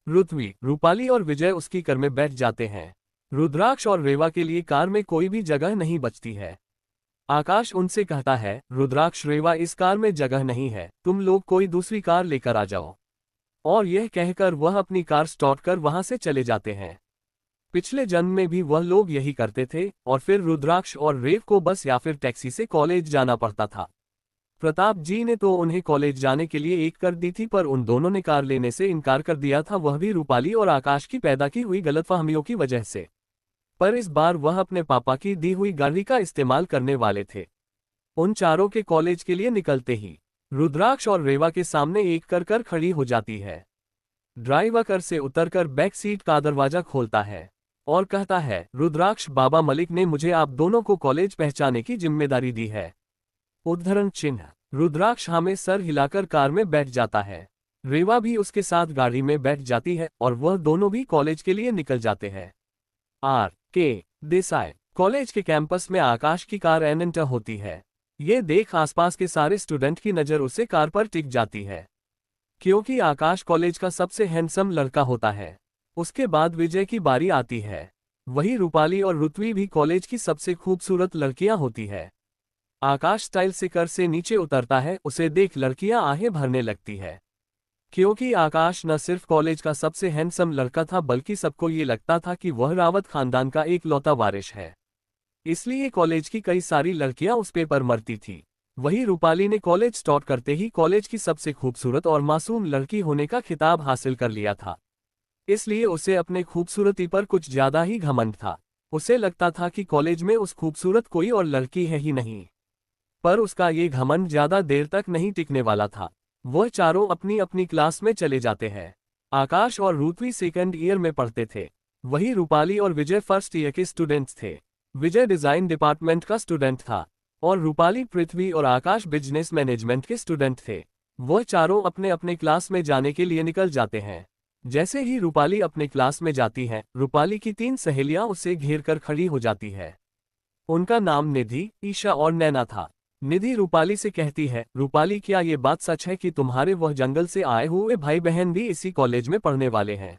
रुतवी, रूपाली और विजय उसकी कार में बैठ जाते हैं। रुद्राक्ष और रेवा के लिए कार में कोई भी जगह नहीं बचती है। आकाश उनसे कहता है, रुद्राक्ष, रेवा, इस कार में जगह नहीं है, तुम लोग कोई दूसरी कार लेकर आ जाओ। और यह कहकर वह अपनी कार स्टार्ट कर वहां से चले जाते हैं। पिछले जन्म में भी वह लोग यही करते थे और फिर रुद्राक्ष और रेव को बस या फिर टैक्सी से कॉलेज जाना पड़ता था। प्रताप जी ने तो उन्हें कॉलेज जाने के लिए एक कर दी थी, पर उन दोनों ने कार लेने से इनकार कर दिया था, वह भी रूपाली और आकाश की पैदा की हुई गलतफहमियों की वजह से। पर इस बार वह अपने पापा की दी हुई गाड़ी का इस्तेमाल करने वाले थे। उन चारों के कॉलेज के लिए निकलते ही रुद्राक्ष और रेवा के सामने एक कर खड़ी हो जाती है। ड्राइवर कार से उतरकर बैक सीट का दरवाजा खोलता है और कहता है, रुद्राक्ष, बाबा मलिक ने मुझे आप दोनों को कॉलेज पहुंचाने की जिम्मेदारी दी है। उद्धरण चिन्ह। रुद्राक्ष हमें सर हिलाकर कार में बैठ जाता है। रेवा भी उसके साथ गाड़ी में बैठ जाती है और वह दोनों भी कॉलेज के लिए निकल जाते हैं। R.K. देसाई कॉलेज के कैंपस में आकाश की कार एंटर होती है। ये देख आसपास के सारे स्टूडेंट की नज़र उसे कार पर टिक जाती है, क्योंकि आकाश कॉलेज का सबसे हैंडसम लड़का होता है। उसके बाद विजय की बारी आती है। वही रूपाली और रुतवी भी कॉलेज की सबसे खूबसूरत लड़कियां होती है। आकाश स्टाइल से कार से नीचे उतरता है, उसे देख लड़कियां आहें भरने लगती है, क्योंकि आकाश न सिर्फ कॉलेज का सबसे हैंडसम लड़का था बल्कि सबको ये लगता था कि वह रावत खानदान का एक लौता वारिस है। इसलिए कॉलेज की कई सारी लड़कियां उस पर मरती थी। वही रूपाली ने कॉलेज स्टार्ट करते ही कॉलेज की सबसे खूबसूरत और मासूम लड़की होने का खिताब हासिल कर लिया था। इसलिए उसे अपने खूबसूरती पर कुछ ज्यादा ही घमंड था। उसे लगता था कि कॉलेज में उस खूबसूरत कोई और लड़की है ही नहीं। पर उसका ये घमंड ज्यादा देर तक नहीं टिकने वाला था। वह चारों अपनी अपनी क्लास में चले जाते हैं। आकाश और रुतवी सेकंड ईयर में पढ़ते थे। वही रूपाली और विजय फर्स्ट ईयर के स्टूडेंट्स थे। विजय डिजाइन डिपार्टमेंट का स्टूडेंट था। और रूपाली पृथ्वी और आकाश बिजनेस मैनेजमेंट के स्टूडेंट थे। वह चारों अपने अपने क्लास में जाने के लिए निकल जाते हैं। जैसे ही रूपाली अपने क्लास में जाती है, रूपाली की 3 सहेलियां उसे घेर कर खड़ी हो जाती है। उनका नाम निधि, ईशा और नैना था। निधि रूपाली से कहती है, रूपाली क्या ये बात सच है कि तुम्हारे वह जंगल से आए हुए भाई बहन भी इसी कॉलेज में पढ़ने वाले हैं?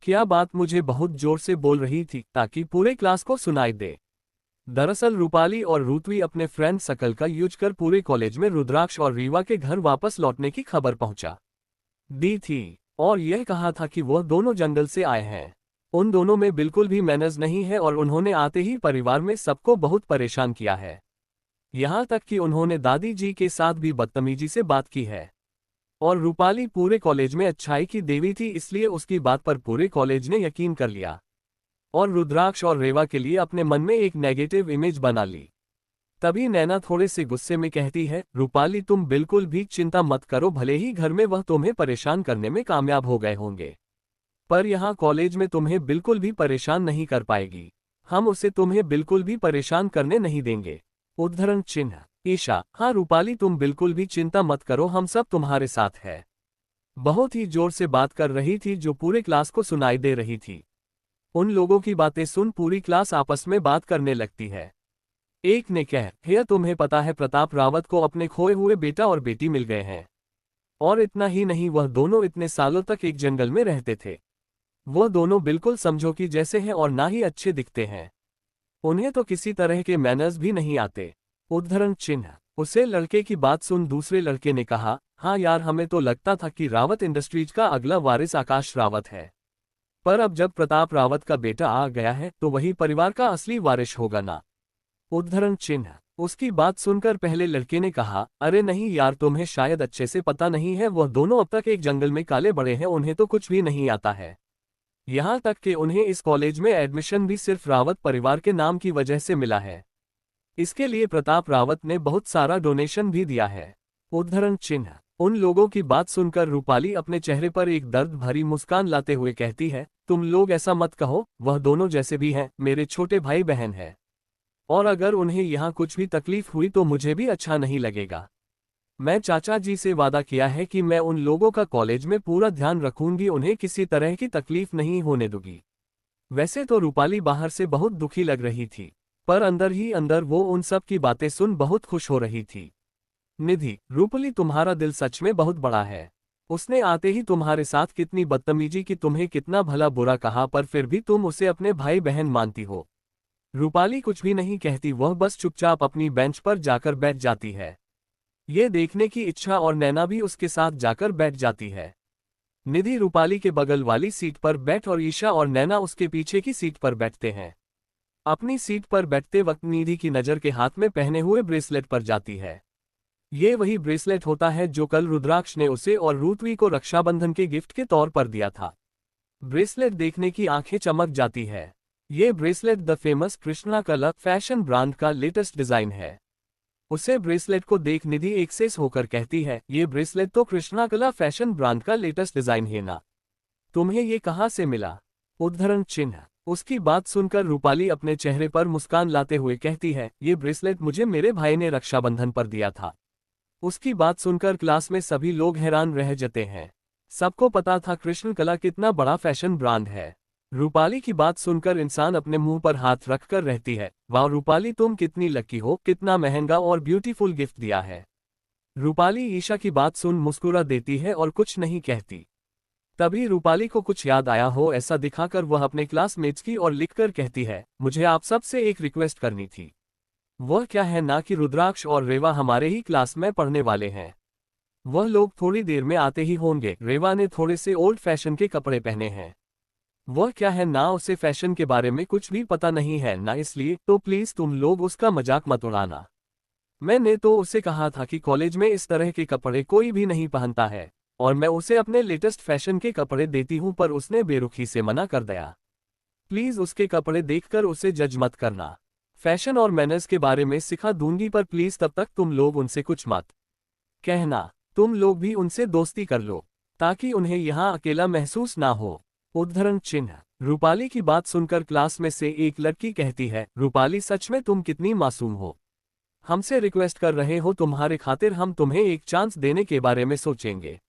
क्या बात मुझे बहुत जोर से बोल रही थी ताकि पूरे क्लास को सुनाई दे। दरअसल रूपाली और रुतवी अपने फ्रेंड सकल का यूज कर पूरे कॉलेज में रुद्राक्ष और रीवा के घर वापस लौटने की खबर पहुंचा दी थी और यह कहा था कि वह दोनों जंगल से आए हैं। उन दोनों में बिल्कुल भी मैनर्स नहीं है और उन्होंने आते ही परिवार में सबको बहुत परेशान किया है। यहाँ तक कि उन्होंने दादी जी के साथ भी बदतमीजी से बात की है। और रूपाली पूरे कॉलेज में अच्छाई की देवी थी, इसलिए उसकी बात पर पूरे कॉलेज ने यकीन कर लिया और रुद्राक्ष और रेवा के लिए अपने मन में एक नेगेटिव इमेज बना ली। तभी नैना थोड़े से गुस्से में कहती है, रूपाली तुम बिल्कुल भी चिंता मत करो, भले ही घर में वह तुम्हें परेशान करने में कामयाब हो गए होंगे, पर यहाँ कॉलेज में तुम्हें बिल्कुल भी परेशान नहीं कर पाएगी। हम उसे तुम्हें बिल्कुल भी परेशान करने नहीं देंगे। उद्धरण चिन्ह ईशा, हाँ रूपाली तुम बिल्कुल भी चिंता मत करो, हम सब तुम्हारे साथ है। बहुत ही जोर से बात कर रही थी जो पूरे क्लास को सुनाई दे रही थी। उन लोगों की बातें सुन पूरी क्लास आपस में बात करने लगती है। एक ने कहा, भैया तुम्हें पता है प्रताप रावत को अपने खोए हुए बेटा और बेटी मिल गए हैं। और इतना ही नहीं, वह दोनों इतने सालों तक एक जंगल में रहते थे। वह दोनों बिल्कुल समझो कि जैसे हैं और ना ही अच्छे दिखते हैं। उन्हें तो किसी तरह के मैनर्स भी नहीं आते। उद्धरण चिन्ह उसे लड़के की बात सुन दूसरे लड़के ने कहा, हाँ यार हमें तो लगता था कि रावत इंडस्ट्रीज का अगला वारिस आकाश रावत है, पर अब जब प्रताप रावत का बेटा आ गया है तो वही परिवार का असली वारिस होगा ना। उद्धरण चिन्ह उसकी बात सुनकर पहले लड़के ने कहा, अरे नहीं यार तुम्हें शायद अच्छे से पता नहीं है, वह दोनों अब तक एक जंगल में काले बड़े हैं, उन्हें तो कुछ भी नहीं आता है। यहाँ तक कि उन्हें इस कॉलेज में एडमिशन भी सिर्फ रावत परिवार के नाम की वजह से मिला है। इसके लिए प्रताप रावत ने बहुत सारा डोनेशन भी दिया है। उद्धरण चिन्ह उन लोगों की बात सुनकर रूपाली अपने चेहरे पर एक दर्द भरी मुस्कान लाते हुए कहती है, तुम लोग ऐसा मत कहो, वह दोनों जैसे भी हैं मेरे छोटे भाई बहन हैं, और अगर उन्हें यहाँ कुछ भी तकलीफ हुई तो मुझे भी अच्छा नहीं लगेगा। मैं चाचा जी से वादा किया है कि मैं उन लोगों का कॉलेज में पूरा ध्यान रखूंगी, उन्हें किसी तरह की तकलीफ नहीं होने दूंगी। वैसे तो रूपाली बाहर से बहुत दुखी लग रही थी, पर अंदर ही अंदर वो उन सब की बातें सुन बहुत खुश हो रही थी। निधि, रूपाली तुम्हारा दिल सच में बहुत बड़ा है। उसने आते ही तुम्हारे साथ कितनी बदतमीजी की, तुम्हें कितना भला बुरा कहा, पर फिर भी तुम उसे अपने भाई बहन मानती हो। रूपाली कुछ भी नहीं कहती, वह बस चुपचाप अपनी बेंच पर जाकर बैठ जाती है। ये देखने की इच्छा और नैना भी उसके साथ जाकर बैठ जाती है। निधि रूपाली के बगल वाली सीट पर बैठ और ईशा और नैना उसके पीछे की सीट पर बैठते हैं। अपनी सीट पर बैठते वक्त निधि की नज़र के हाथ में पहने हुए ब्रेसलेट पर जाती है। ये वही ब्रेसलेट होता है जो कल रुद्राक्ष ने उसे और रुतवी को रक्षाबंधन के गिफ्ट के तौर पर दिया था। ब्रेसलेट देखने की आंखें चमक जाती है। ये ब्रेसलेट द फेमस कृष्णा कला फैशन ब्रांड का लेटेस्ट डिजाइन है। उसे ब्रेसलेट को देख निधि एक्सेस होकर कहती है, ये ब्रेसलेट तो कृष्णा कला फैशन ब्रांड का लेटेस्ट डिजाइन है ना, तुम्हें ये कहाँ से मिला? उद्धरण चिन्ह उसकी बात सुनकर रूपाली अपने चेहरे पर मुस्कान लाते हुए कहती है, ये ब्रेसलेट मुझे मेरे भाई ने रक्षाबंधन पर दिया था। उसकी बात सुनकर क्लास में सभी लोग हैरान रह जाते हैं। सबको पता था कृष्ण कला कितना बड़ा फैशन ब्रांड है। रूपाली की बात सुनकर इंसान अपने मुंह पर हाथ रखकर रहती है, वाह रूपाली तुम कितनी लकी हो, कितना महंगा और ब्यूटीफुल गिफ्ट दिया है। रूपाली ईशा की बात सुन मुस्कुरा देती है और कुछ नहीं कहती। तभी रूपाली को कुछ याद आया हो ऐसा दिखाकर वह अपने क्लासमेट्स की ओर लिखकर कहती है, मुझे आप सबसे एक रिक्वेस्ट करनी थी। वह क्या है ना कि रुद्राक्ष और रेवा हमारे ही क्लास में पढ़ने वाले हैं। वह लोग थोड़ी देर में आते ही होंगे। रेवा ने थोड़े से ओल्ड फैशन के कपड़े पहने हैं। वह क्या है ना उसे फैशन के बारे में कुछ भी पता नहीं है ना, इसलिए तो प्लीज तुम लोग उसका मजाक मत उड़ाना। मैंने तो उसे कहा था कि कॉलेज में इस तरह के कपड़े कोई भी नहीं पहनता है और मैं उसे अपने लेटेस्ट फैशन के कपड़े देती हूं, पर उसने बेरुखी से मना कर दिया। प्लीज उसके कपड़े देखकर उसे जज मत करना। फैशन और मैनर्स के बारे में सिखा दूंगी, पर प्लीज तब तक तुम लोग उनसे कुछ मत कहना। तुम लोग भी उनसे दोस्ती कर लो ताकि उन्हें यहाँ अकेला महसूस ना हो। उद्धरण चिन्ह रूपाली की बात सुनकर क्लास में से एक लड़की कहती है, रूपाली सच में तुम कितनी मासूम हो। हमसे रिक्वेस्ट कर रहे हो, तुम्हारे खातिर हम तुम्हें एक चांस देने के बारे में सोचेंगे,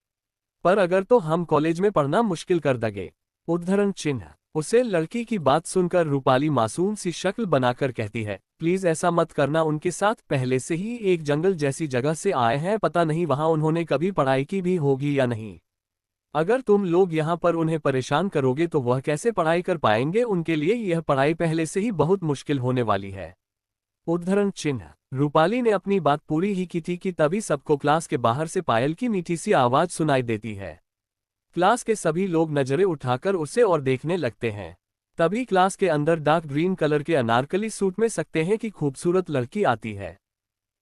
पर अगर तो हम कॉलेज में पढ़ना मुश्किल कर देंगे। उद्धरण चिन्ह। उसे लड़की की बात सुनकर रूपाली मासूम सी शक्ल बनाकर कहती है, प्लीज ऐसा मत करना, उनके साथ पहले से ही एक जंगल जैसी जगह से आए हैं, पता नहीं वहां उन्होंने कभी पढ़ाई की भी होगी या नहीं। अगर तुम लोग यहाँ पर उन्हें परेशान करोगे तो वह कैसे पढ़ाई कर पाएंगे, उनके लिए यह पढ़ाई पहले से ही बहुत मुश्किल होने वाली है। उद्धरण चिन्ह। रूपाली ने अपनी बात पूरी ही की थी कि तभी सबको क्लास के बाहर से पायल की मीठी सी आवाज सुनाई देती है। क्लास के सभी लोग नजरें उठाकर उसे और देखने लगते हैं। तभी क्लास के अंदर डार्क ग्रीन कलर के अनारकली सूट में सकते हैं कि खूबसूरत लड़की आती है।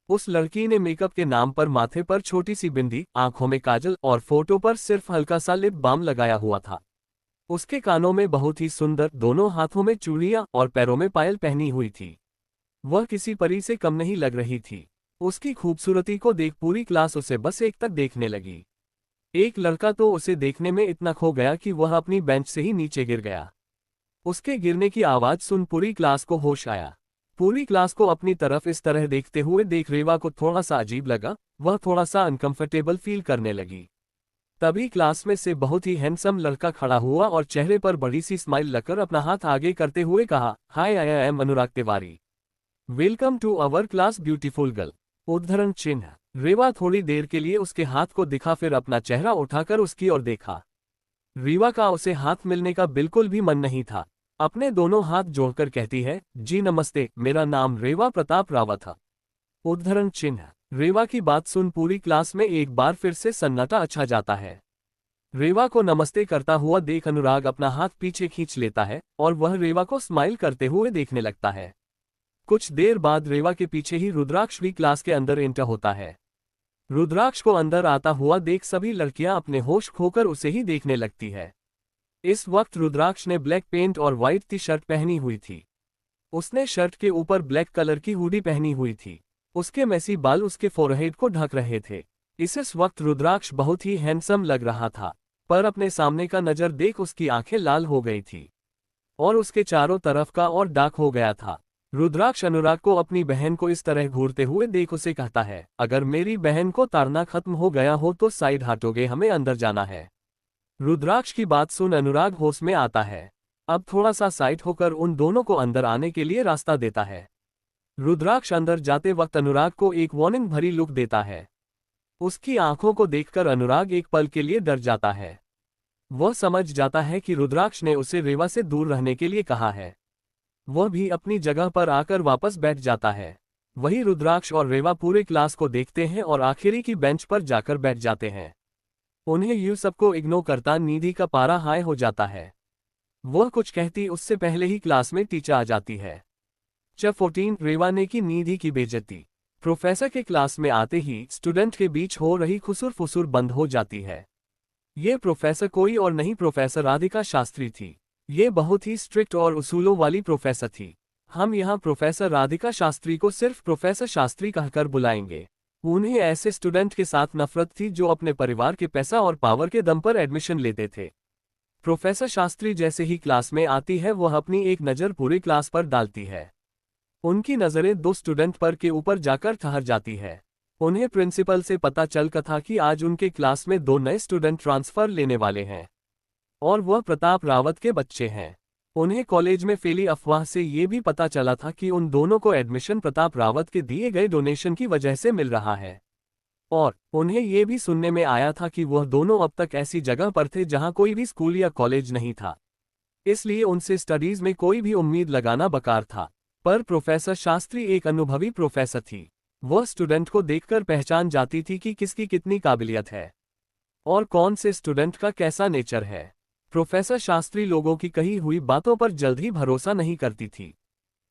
उस लड़की ने मेकअप के नाम पर माथे पर छोटी सी बिंदी, आंखों में काजल और फोटो पर सिर्फ हल्का सा लिप बाम लगाया हुआ था। उसके कानों में बहुत ही सुंदर, दोनों हाथों में चूड़ियां और पैरों में पायल पहनी हुई थी। वह किसी परी से कम नहीं लग रही थी। उसकी खूबसूरती को देख पूरी क्लास उसे बस एक तक देखने लगी। एक लड़का तो उसे देखने में इतना खो गया कि वह अपनी बेंच से ही नीचे गिर गया। उसके गिरने की आवाज सुन पूरी क्लास को होश आया। पूरी क्लास को अपनी तरफ इस तरह देखते हुए देख रेवा को थोड़ा सा अजीब लगा, वह थोड़ा सा अनकंफर्टेबल फील करने लगी। तभी क्लास में से बहुत ही हैंडसम लड़का खड़ा हुआ और चेहरे पर बड़ी सी स्माइल लगाकर अपना हाथ आगे करते हुए कहा, hi, I am Anurag Tiwari, welcome to our class beautiful girl. उद्धरण चिन्ह। रेवा थोड़ी देर के लिए उसके हाथ को दिखा, फिर अपना चेहरा उठाकर उसकी ओर देखा। रेवा का उसे हाथ मिलने का बिल्कुल भी मन नहीं था। अपने दोनों हाथ जोड़कर कहती है, जी नमस्ते, मेरा नाम रेवा प्रताप रावत है। उद्धरण चिन्ह। रेवा की बात सुन पूरी क्लास में एक बार फिर से सन्नाटा अच्छा जाता है। रेवा को नमस्ते करता हुआ देख अनुराग अपना हाथ पीछे खींच लेता है और वह रेवा को स्माइल करते हुए देखने लगता है। कुछ देर बाद रेवा के पीछे ही रुद्राक्ष भी क्लास के अंदर एंटर होता है। रुद्राक्ष को अंदर आता हुआ देख सभी लड़कियां अपने होश खोकर उसे ही देखने लगती है। इस वक्त रुद्राक्ष ने ब्लैक पेंट और व्हाइट टी शर्ट पहनी हुई थी। उसने शर्ट के ऊपर ब्लैक कलर की हुडी पहनी हुई थी। उसके मैसी बाल उसके फोरहेड को ढक रहे थे। इस वक्त रुद्राक्ष बहुत ही हैंडसम लग रहा था, पर अपने सामने का नजर देख उसकी आंखें लाल हो गई थी और उसके चारों तरफ का और डार्क हो गया था। रुद्राक्ष अनुराग को अपनी बहन को इस तरह घूरते हुए देख उसे कहता है, अगर मेरी बहन को तारना खत्म हो गया हो तो साइड हटोगे, हमें अंदर जाना है। रुद्राक्ष की बात सुन अनुराग होश में आता है। अब थोड़ा सा साइड होकर उन दोनों को अंदर आने के लिए रास्ता देता है। रुद्राक्ष अंदर जाते वक्त अनुराग को एक वार्निंग भरी लुक देता है। उसकी आंखों को देखकर अनुराग एक पल के लिए डर जाता है। वह समझ जाता है कि रुद्राक्ष ने उसे रेवा से दूर रहने के लिए कहा है। वह भी अपनी जगह पर आकर वापस बैठ जाता है। वही रुद्राक्ष और रेवा पूरे क्लास को देखते हैं और आखिरी की बेंच पर जाकर बैठ जाते हैं। उन्हें यूं सबको इग्नोर करता निधि का पारा हाई हो जाता है। वह कुछ कहती उससे पहले ही क्लास में टीचर आ जाती है। चैप्टर 14 रेवा ने की निधि की बेइज्जती। प्रोफेसर के क्लास में आते ही स्टूडेंट के बीच हो रही खुसुर फुसुर बंद हो जाती है। ये प्रोफेसर कोई और नहीं, प्रोफेसर राधिका शास्त्री थी। ये बहुत ही स्ट्रिक्ट और उसूलों वाली प्रोफेसर थी। हम यहाँ प्रोफेसर राधिका शास्त्री को सिर्फ प्रोफेसर शास्त्री कहकर बुलाएंगे। उन्हें ऐसे स्टूडेंट के साथ नफरत थी जो अपने परिवार के पैसा और पावर के दम पर एडमिशन लेते थे। प्रोफेसर शास्त्री जैसे ही क्लास में आती है वह अपनी एक नज़र पूरी क्लास पर डालती है। उनकी नज़रें दो स्टूडेंट पर के ऊपर जाकर ठहर जाती है। उन्हें प्रिंसिपल से पता चल था कि आज उनके क्लास में 2 नए स्टूडेंट ट्रांसफर लेने वाले हैं और वह प्रताप रावत के बच्चे हैं। उन्हें कॉलेज में फैली अफवाह से ये भी पता चला था कि उन दोनों को एडमिशन प्रताप रावत के दिए गए डोनेशन की वजह से मिल रहा है। और उन्हें ये भी सुनने में आया था कि वह दोनों अब तक ऐसी जगह पर थे जहां कोई भी स्कूल या कॉलेज नहीं था, इसलिए उनसे स्टडीज में कोई भी उम्मीद लगाना बेकार था। पर प्रोफेसर शास्त्री एक अनुभवी प्रोफेसर थी। वह स्टूडेंट को देखकर पहचान जाती थी कि किसकी कितनी काबिलियत है और कौन से स्टूडेंट का कैसा नेचर है। प्रोफेसर शास्त्री लोगों की कही हुई बातों पर जल्द ही भरोसा नहीं करती थी।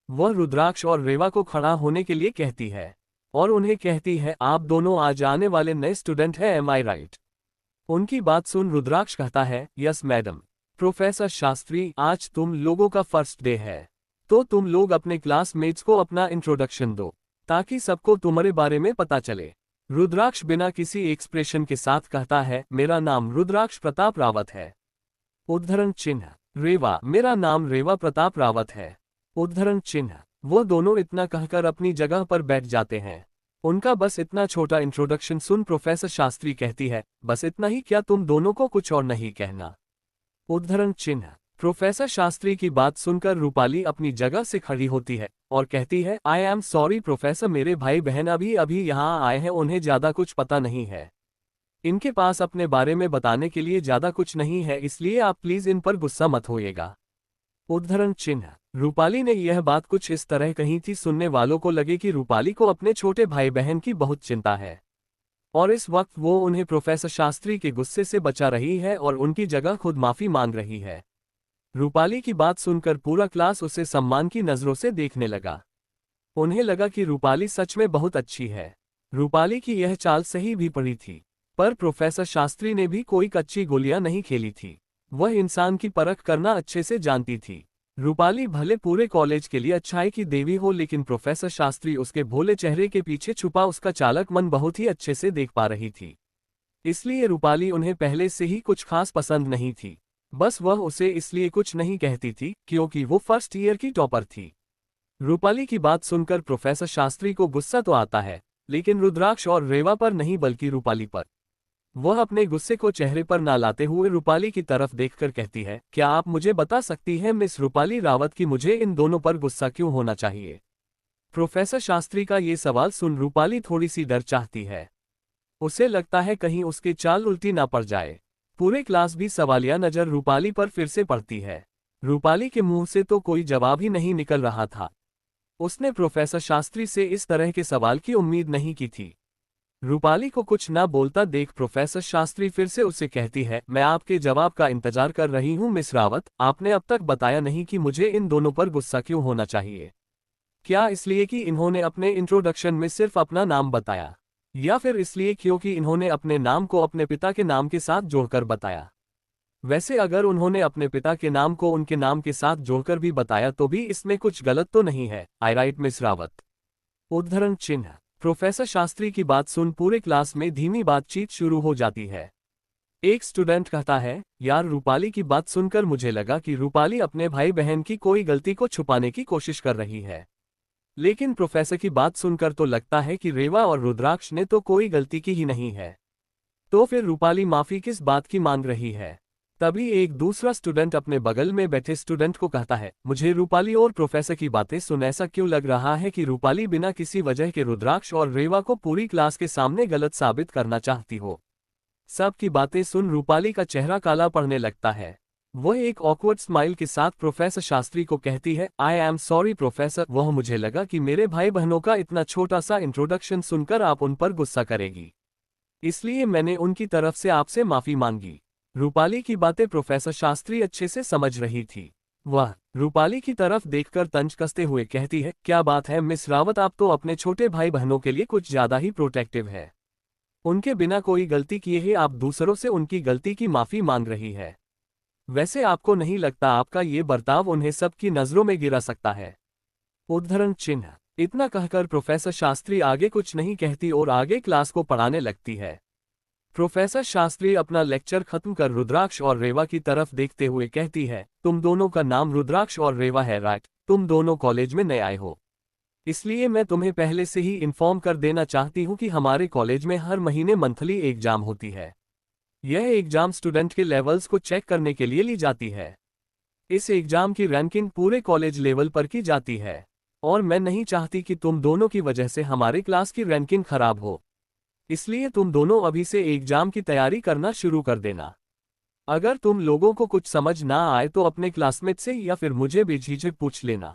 वह रुद्राक्ष और रेवा को खड़ा होने के लिए कहती है और उन्हें कहती है, आप दोनों आज आने वाले नए स्टूडेंट हैं, एम आई राइट? उनकी बात सुन रुद्राक्ष कहता है, यस मैडम। प्रोफेसर शास्त्री, आज तुम लोगों का फर्स्ट डे है, तो तुम लोग अपने क्लासमेट्स को अपना इंट्रोडक्शन दो ताकि सबको तुम्हारे बारे में पता चले। रुद्राक्ष बिना किसी एक्सप्रेशन के साथ कहता है, मेरा नाम रुद्राक्ष प्रताप रावत है। उद्धरण चिन्ह। रेवा, मेरा नाम रेवा प्रताप रावत है। उद्धरण चिन्ह। वो दोनों इतना कहकर अपनी जगह पर बैठ जाते हैं। उनका बस इतना छोटा इंट्रोडक्शन सुन प्रोफेसर शास्त्री कहती है, बस इतना ही क्या, तुम दोनों को कुछ और नहीं कहना? उद्धरण चिन्ह। प्रोफेसर शास्त्री की बात सुनकर रूपाली अपनी जगह से खड़ी होती है और कहती है, आई एम सॉरी प्रोफेसर, मेरे भाई बहन अभी अभी यहाँ आए हैं, उन्हें ज्यादा कुछ पता नहीं है। इनके पास अपने बारे में बताने के लिए ज्यादा कुछ नहीं है, इसलिए आप प्लीज इन पर गुस्सा मत होइएगा। उद्धरण चिन्ह। रूपाली ने यह बात कुछ इस तरह कही थी, सुनने वालों को लगे कि रूपाली को अपने छोटे भाई बहन की बहुत चिंता है और इस वक्त वो उन्हें प्रोफेसर शास्त्री के गुस्से से बचा रही है और उनकी जगह खुद माफी मांग रही है। रूपाली की बात सुनकर पूरा क्लास उसे सम्मान की नजरों से देखने लगा। उन्हें लगा कि रूपाली सच में बहुत अच्छी है। रूपाली की यह चाल सही भी पड़ी थी, पर प्रोफेसर शास्त्री ने भी कोई कच्ची गोलियां नहीं खेली थी। वह इंसान की परख करना अच्छे से जानती थी। रूपाली भले पूरे कॉलेज के लिए अच्छाई की देवी हो, लेकिन प्रोफेसर शास्त्री उसके भोले चेहरे के पीछे छुपा उसका चालक मन बहुत ही अच्छे से देख पा रही थी। इसलिए रूपाली उन्हें पहले से ही कुछ खास पसंद नहीं थी। बस वह उसे इसलिए कुछ नहीं कहती थी क्योंकि वो फर्स्ट ईयर की टॉपर थी। रूपाली की बात सुनकर प्रोफेसर शास्त्री को गुस्सा तो आता है, लेकिन रुद्राक्ष और रेवा पर नहीं बल्कि रूपाली पर। वह अपने गुस्से को चेहरे पर ना लाते हुए रूपाली की तरफ देखकर कहती है, क्या आप मुझे बता सकती हैं मिस रूपाली रावत कि मुझे इन दोनों पर गुस्सा क्यों होना चाहिए? प्रोफेसर शास्त्री का ये सवाल सुन रूपाली थोड़ी सी डर चाहती है। उसे लगता है कहीं उसकी चाल उल्टी ना पड़ जाए। पूरे क्लास भी सवालिया नजर रूपाली पर फिर से पड़ती है। रूपाली के मुंह से तो कोई जवाब ही नहीं निकल रहा था। उसने प्रोफेसर शास्त्री से इस तरह के सवाल की उम्मीद नहीं की थी। रूपाली को कुछ ना बोलता देख प्रोफेसर शास्त्री फिर से उसे कहती है, मैं आपके जवाब का इंतजार कर रही हूं मिस रावत। आपने अब तक बताया नहीं कि मुझे इन दोनों पर गुस्सा क्यों होना चाहिए। क्या इसलिए कि इन्होंने अपने इंट्रोडक्शन में सिर्फ अपना नाम बताया, या फिर इसलिए क्योंकि इन्होंने अपने नाम को अपने पिता के नाम के साथ जोड़कर बताया? वैसे अगर उन्होंने अपने पिता के नाम को उनके नाम के साथ जोड़कर भी बताया तो भी इसमें कुछ गलत तो नहीं है, आई राइट मिस रावत? उद्धरण चिन्ह। प्रोफेसर शास्त्री की बात सुन पूरे क्लास में धीमी बातचीत शुरू हो जाती है। एक स्टूडेंट कहता है, यार रूपाली की बात सुनकर मुझे लगा कि रूपाली अपने भाई बहन की कोई गलती को छुपाने की कोशिश कर रही है, लेकिन प्रोफेसर की बात सुनकर तो लगता है कि रेवा और रुद्राक्ष ने तो कोई गलती की ही नहीं है। तो फिर रूपाली माफी किस बात की मांग रही है? तभी एक दूसरा स्टूडेंट अपने बगल में बैठे स्टूडेंट को कहता है, मुझे रूपाली और प्रोफेसर की बातें सुन ऐसा क्यों लग रहा है कि रूपाली बिना किसी वजह के रुद्राक्ष और रेवा को पूरी क्लास के सामने गलत साबित करना चाहती हो। सबकी बातें सुन रूपाली का चेहरा काला पड़ने लगता है। वह एक ऑकवर्ड स्माइल के साथ प्रोफेसर शास्त्री को कहती है, आई एम सॉरी प्रोफेसर, वह मुझे लगा कि मेरे भाई बहनों का इतना छोटा सा इंट्रोडक्शन सुनकर आप उन पर गुस्सा करेगी, इसलिए मैंने उनकी तरफ से आपसे माफी मांगी। रूपाली की बातें प्रोफेसर शास्त्री अच्छे से समझ रही थी। वह रूपाली की तरफ देखकर तंज कसते हुए कहती है, क्या बात है मिस रावत, आप तो अपने छोटे भाई बहनों के लिए कुछ ज्यादा ही प्रोटेक्टिव है। उनके बिना कोई गलती किए ही आप दूसरों से उनकी गलती की माफी मांग रही है। वैसे आपको नहीं लगता आपका ये बर्ताव उन्हें सबकी नजरों में गिरा सकता है? उद्धरण चिन्ह। इतना कहकर प्रोफेसर शास्त्री आगे कुछ नहीं कहती और आगे क्लास को पढ़ाने लगती है। प्रोफेसर शास्त्री अपना लेक्चर खत्म कर रुद्राक्ष और रेवा की तरफ देखते हुए कहती है, तुम दोनों का नाम रुद्राक्ष और रेवा है राइट? तुम दोनों कॉलेज में नए आए हो, इसलिए मैं तुम्हें पहले से ही इन्फॉर्म कर देना चाहती हूँ कि हमारे कॉलेज में हर महीने मंथली एग्जाम होती है। यह एग्जाम स्टूडेंट के लेवल्स को चेक करने के लिए ली जाती है। इस एग्जाम की रैंकिंग पूरे कॉलेज लेवल पर की जाती है और मैं नहीं चाहती कि तुम दोनों की वजह से हमारे क्लास की रैंकिंग खराब हो, इसलिए तुम दोनों अभी से एग्जाम की तैयारी करना शुरू कर देना। अगर तुम लोगों को कुछ समझ ना आए तो अपने क्लासमेट से या फिर मुझे बेझिझक पूछ लेना।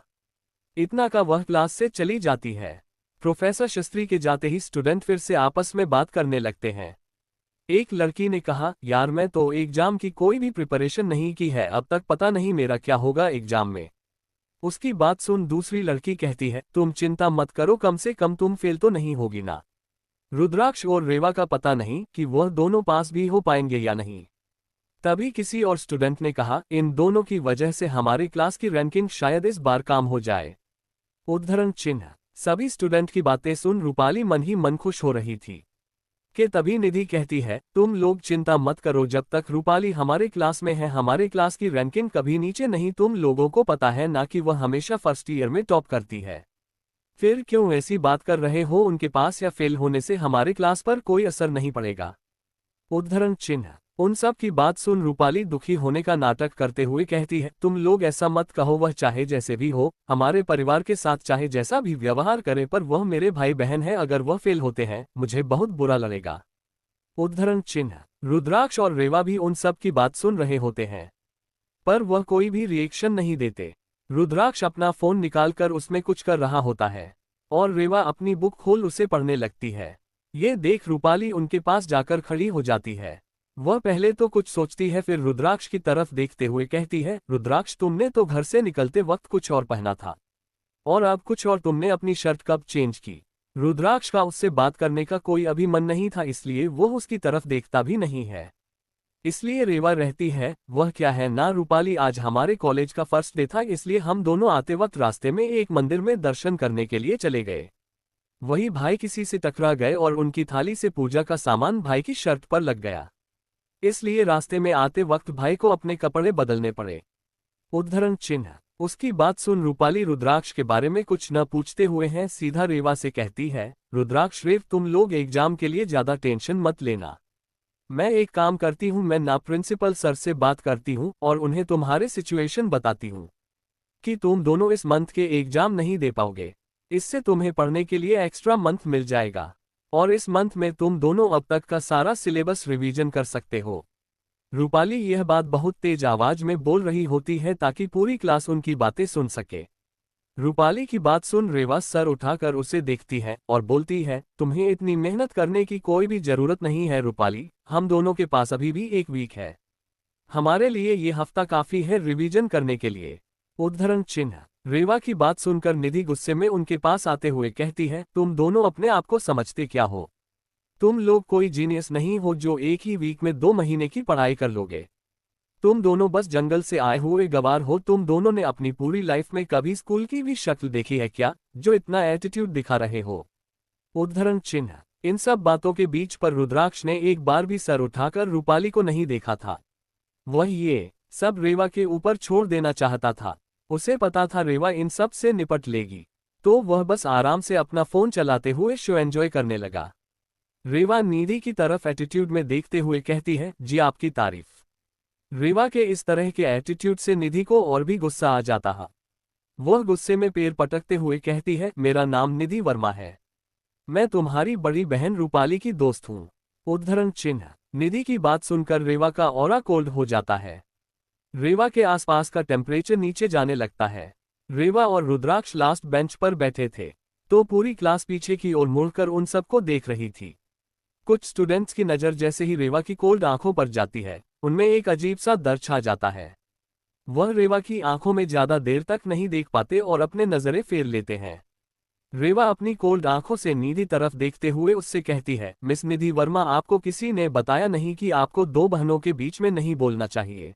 इतना का वह क्लास से चली जाती है। प्रोफेसर शास्त्री के जाते ही स्टूडेंट फिर से आपस में बात करने लगते हैं। एक लड़की ने कहा, यार मैं तो एग्जाम की कोई भी प्रिपरेशन नहीं की है, अब तक पता नहीं मेरा क्या होगा एग्जाम में। उसकी बात सुन दूसरी लड़की कहती है, तुम चिंता मत करो, कम से कम तुम फेल तो नहीं होगी ना। रुद्राक्ष और रेवा का पता नहीं कि वह दोनों पास भी हो पाएंगे या नहीं। तभी किसी और स्टूडेंट ने कहा, इन दोनों की वजह से हमारी क्लास की रैंकिंग शायद इस बार काम हो जाए। उद्धरण चिन्ह। सभी स्टूडेंट की बातें सुन रूपाली मन ही मन खुश हो रही थी। के तभी निधि कहती है, तुम लोग चिंता मत करो, जब तक रूपाली हमारे क्लास में है हमारे क्लास की रैंकिंग कभी नीचे नहीं, तुम लोगों को पता है ना कि वह हमेशा फर्स्ट ईयर में टॉप करती है। फिर क्यों ऐसी बात कर रहे हो, उनके पास या फेल होने से हमारे क्लास पर कोई असर नहीं पड़ेगा। उद्धरण चिन्ह। उन सब की बात सुन रूपाली दुखी होने का नाटक करते हुए कहती है, तुम लोग ऐसा मत कहो, वह चाहे जैसे भी हो, हमारे परिवार के साथ चाहे जैसा भी व्यवहार करे, पर वह मेरे भाई बहन है, अगर वह फेल होते हैं मुझे बहुत बुरा लगेगा। उद्धरण चिन्ह। रुद्राक्ष और रेवा भी उन सब की बात सुन रहे होते हैं, पर वह कोई भी रिएक्शन नहीं देते। रुद्राक्ष अपना फोन निकालकर उसमें कुछ कर रहा होता है और रेवा अपनी बुक खोल उसे पढ़ने लगती है। ये देख रूपाली उनके पास जाकर खड़ी हो जाती है। वह पहले तो कुछ सोचती है, फिर रुद्राक्ष की तरफ देखते हुए कहती है, रुद्राक्ष तुमने तो घर से निकलते वक्त कुछ और पहना था और अब कुछ और, तुमने अपनी शर्ट कब चेंज की। रुद्राक्ष का उससे बात करने का कोई अभी मन नहीं था, इसलिए वो उसकी तरफ देखता भी नहीं है। इसलिए रेवा रहती है, वह क्या है ना रूपाली, आज हमारे कॉलेज का फर्स्ट डे था, इसलिए हम दोनों आते वक्त रास्ते में एक मंदिर में दर्शन करने के लिए चले गए। वही भाई किसी से टकरा गए और उनकी थाली से पूजा का सामान भाई की शर्ट पर लग गया, इसलिए रास्ते में आते वक्त भाई को अपने कपड़े बदलने पड़े। उद्धरण चिन्ह। उसकी बात सुन रूपाली रुद्राक्ष के बारे में कुछ न पूछते हुए हैं सीधा रेवा से कहती है, रुद्राक्ष रेव, तुम लोग एग्जाम के लिए ज्यादा टेंशन मत लेना। मैं एक काम करती हूँ, मैं ना प्रिंसिपल सर से बात करती हूँ और उन्हें तुम्हारे सिचुएशन बताती हूँ कि तुम दोनों इस मंथ के एग्जाम नहीं दे पाओगे। इससे तुम्हें पढ़ने के लिए एक्स्ट्रा मंथ मिल जाएगा और इस मंथ में तुम दोनों अब तक का सारा सिलेबस रिवीजन कर सकते हो। रूपाली यह बात बहुत तेज आवाज में बोल रही होती है ताकि पूरी क्लास उनकी बातें सुन सके। रूपाली की बात सुन रेवा सर उठाकर उसे देखती है और बोलती है, तुम्हें इतनी मेहनत करने की कोई भी जरूरत नहीं है रूपाली, हम दोनों के पास अभी भी एक वीक है, हमारे लिए ये हफ्ता काफी है रिवीजन करने के लिए। उद्धरण चिन्ह। रेवा की बात सुनकर निधि गुस्से में उनके पास आते हुए कहती है, तुम दोनों अपने आप को समझते क्या हो, तुम लोग कोई जीनियस नहीं हो जो एक ही वीक में 2 महीने की पढ़ाई कर लोगे। तुम दोनों बस जंगल से आए हुए गवार हो, तुम दोनों ने अपनी पूरी लाइफ में कभी स्कूल की भी शक्ल देखी है क्या, जो इतना एटीट्यूड दिखा रहे हो। उद्धरण चिन्ह। इन सब बातों के बीच पर रुद्राक्ष ने एक बार भी सर उठाकर रूपाली को नहीं देखा था। वह ये सब रेवा के ऊपर छोड़ देना चाहता था। उसे पता था रेवा इन सब से निपट लेगी, तो वह बस आराम से अपना फोन चलाते हुए शो एंजॉय करने लगा। रेवा निधि की तरफ एटीट्यूड में देखते हुए कहती है, जी आपकी तारीफ। रेवा के इस तरह के एटीट्यूड से निधि को और भी गुस्सा आ जाता है। वह गुस्से में पैर पटकते हुए कहती है, मेरा नाम निधि वर्मा है, मैं तुम्हारी बड़ी बहन रूपाली की दोस्त हूँ। उद्धरण चिन्ह। निधि की बात सुनकर रेवा का ऑरा कोल्ड हो जाता है। रेवा के आसपास का टेम्परेचर नीचे जाने लगता है। रेवा और रुद्राक्ष लास्ट बेंच पर बैठे थे, तो पूरी क्लास पीछे की ओर मुड़कर उन सबको देख रही थी। कुछ स्टूडेंट्स की नज़र जैसे ही रेवा की कोल्ड आंखों पर जाती है, उनमें एक अजीब सा डर छा जाता है। वह रेवा की आंखों में ज्यादा देर तक नहीं देख पाते और अपने नजरें फेर लेते हैं। रेवा अपनी कोल्ड आंखों से निधि तरफ देखते हुए उससे कहती है, मिस निधि वर्मा, आपको किसी ने बताया नहीं कि आपको 2 बहनों के बीच में नहीं बोलना चाहिए,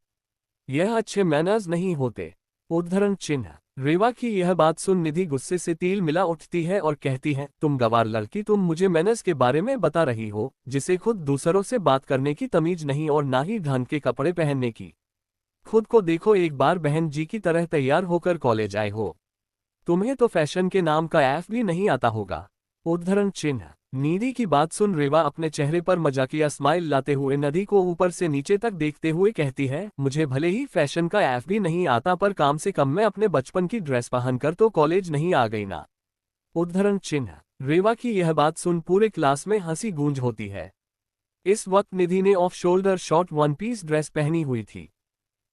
यह अच्छे मैनर्स नहीं होते। उद्धरण चिन्ह। रेवा की यह बात सुन निधि गुस्से से तिल मिला उठती है और कहती है, तुम गवार लड़की, तुम मुझे मैनर्स के बारे में बता रही हो, जिसे खुद दूसरों से बात करने की तमीज नहीं और ना ही ढंग के कपड़े पहनने की। खुद को देखो, एक बार बहन जी की तरह तैयार होकर कॉलेज आए हो, तुम्हें तो फैशन के नाम का एफ भी नहीं आता होगा। उद्धरण चिन्ह। निधि की बात सुन रेवा अपने चेहरे पर मजाकिया स्माइल लाते हुए नदी को ऊपर से नीचे तक देखते हुए कहती है, मुझे भले ही फैशन का एफ भी नहीं आता, पर काम से कम मैं अपने बचपन की ड्रेस पहनकर तो कॉलेज नहीं आ गई ना। उद्धरण चिन्ह। रेवा की यह बात सुन पूरे क्लास में हंसी गूंज होती है। इस वक्त निधि ने off shoulder short 1 piece dress पहनी हुई थी,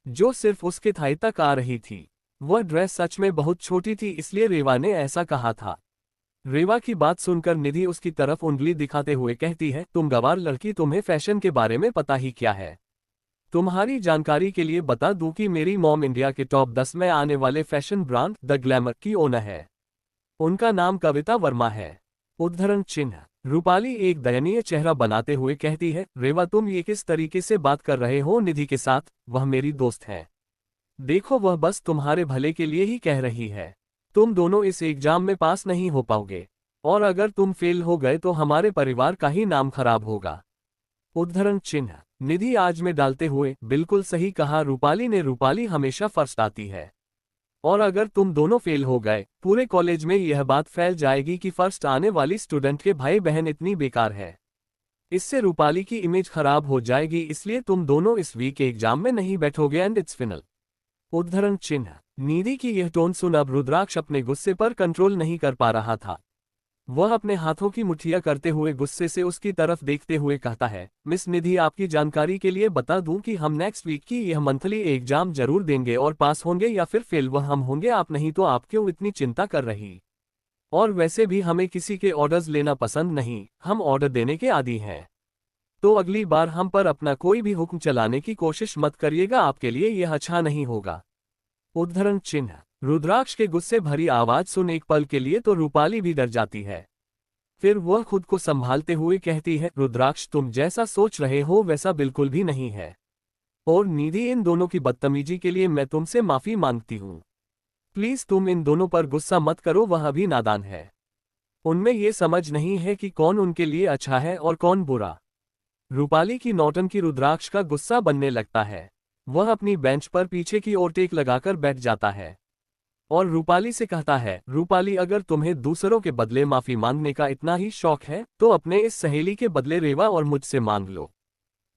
जो सिर्फ उसके थाई तक आ रही थी। वह ड्रेस सच में बहुत छोटी थी, इसलिए रेवा ने ऐसा कहा था। रेवा की बात सुनकर निधि उसकी तरफ उंगली दिखाते हुए कहती है, तुम गवार लड़की, तुम्हें फैशन के बारे में पता ही क्या है। तुम्हारी जानकारी के लिए बता दूं कि मेरी मॉम इंडिया के टॉप 10 में आने वाले फैशन ब्रांड द ग्लैमर की ओनर है। उनका नाम कविता वर्मा है। उद्धरण चिन्ह। रूपाली एक दयनीय चेहरा बनाते हुए कहती है, रेवा तुम ये किस तरीके से बात कर रहे हो निधि के साथ, वह मेरी दोस्त है। देखो, वह बस तुम्हारे भले के लिए ही कह रही है। तुम दोनों इस एग्जाम में पास नहीं हो पाओगे। और अगर तुम फेल हो गए तो हमारे परिवार का ही नाम खराब होगा। उद्धरण चिन्ह। निधि आज में डालते हुए, बिल्कुल सही कहा रूपाली ने, रूपाली हमेशा फर्स्ट आती है। और अगर तुम दोनों फेल हो गए, पूरे कॉलेज में यह बात फैल जाएगी कि फर्स्ट आने वाली स्टूडेंट के भाई बहन इतनी बेकार है। इससे रूपाली की इमेज खराब हो जाएगी, इसलिए तुम दोनों इस वीक के एग्जाम में नहीं बैठोगे एंड इट्स फाइनल। उद्धरण चिन्ह। निधि की यह टोन सुन अब रुद्राक्ष अपने गुस्से पर कंट्रोल नहीं कर पा रहा था। वह अपने हाथों की मुठ्ठियां करते हुए गुस्से से उसकी तरफ देखते हुए कहता है, मिस निधि, आपकी जानकारी के लिए बता दूं कि हम नेक्स्ट वीक की यह मंथली एग्जाम जरूर देंगे और पास होंगे या फिर फेल वह हम होंगे, आप नहीं तो आप क्यों इतनी चिंता कर रही। और वैसे भी हमें किसी के ऑर्डर्स लेना पसंद नहीं, हम ऑर्डर देने के आदी हैं। तो अगली बार हम पर अपना कोई भी हुक्म चलाने की कोशिश मत करिएगा, आपके लिए यह अच्छा नहीं होगा। उद्धरण चिन्ह। रुद्राक्ष के गुस्से भरी आवाज सुन एक पल के लिए तो रूपाली भी डर जाती है। फिर वह खुद को संभालते हुए कहती है, रुद्राक्ष तुम जैसा सोच रहे हो वैसा बिल्कुल भी नहीं है। और निधि, इन दोनों की बदतमीजी के लिए मैं तुमसे माफी मांगती हूँ। प्लीज तुम इन दोनों पर गुस्सा मत करो, वह अभी नादान है। उनमें ये समझ नहीं है कि कौन उनके लिए अच्छा है और कौन बुरा। रूपाली की नौटंकी रुद्राक्ष का गुस्सा बनने लगता है। वह अपनी बेंच पर पीछे की ओर टेक लगाकर बैठ जाता है और रूपाली से कहता है, रूपाली अगर तुम्हें दूसरों के बदले माफी मांगने का इतना ही शौक है तो अपने इस सहेली के बदले रेवा और मुझसे मांग लो,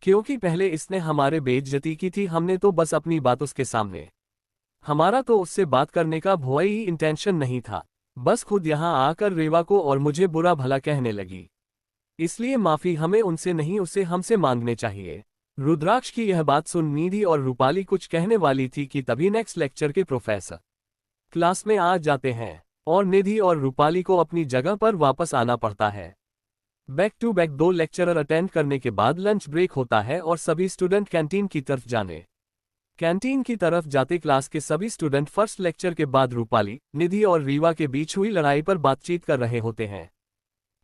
क्योंकि पहले इसने हमारे बेइज्जती की थी, हमने तो बस अपनी बात उसके सामने, हमारा तो उससे बात करने का भोई ही इंटेंशन नहीं था, बस खुद यहाँ आकर रेवा को और मुझे बुरा भला कहने लगी, इसलिए माफी हमें उनसे नहीं उसे हमसे मांगने चाहिए। रुद्राक्ष की यह बात सुन निधि और रूपाली कुछ कहने वाली थी कि तभी नेक्स्ट लेक्चर के प्रोफेसर क्लास में आ जाते हैं और निधि और रूपाली को अपनी जगह पर वापस आना पड़ता है। Back to back 2 lecturer attend करने के बाद लंच ब्रेक होता है और सभी स्टूडेंट कैंटीन की तरफ जाते क्लास के सभी स्टूडेंट फर्स्ट लेक्चर के बाद रूपाली, निधि और रीवा के बीच हुई लड़ाई पर बातचीत कर रहे होते हैं।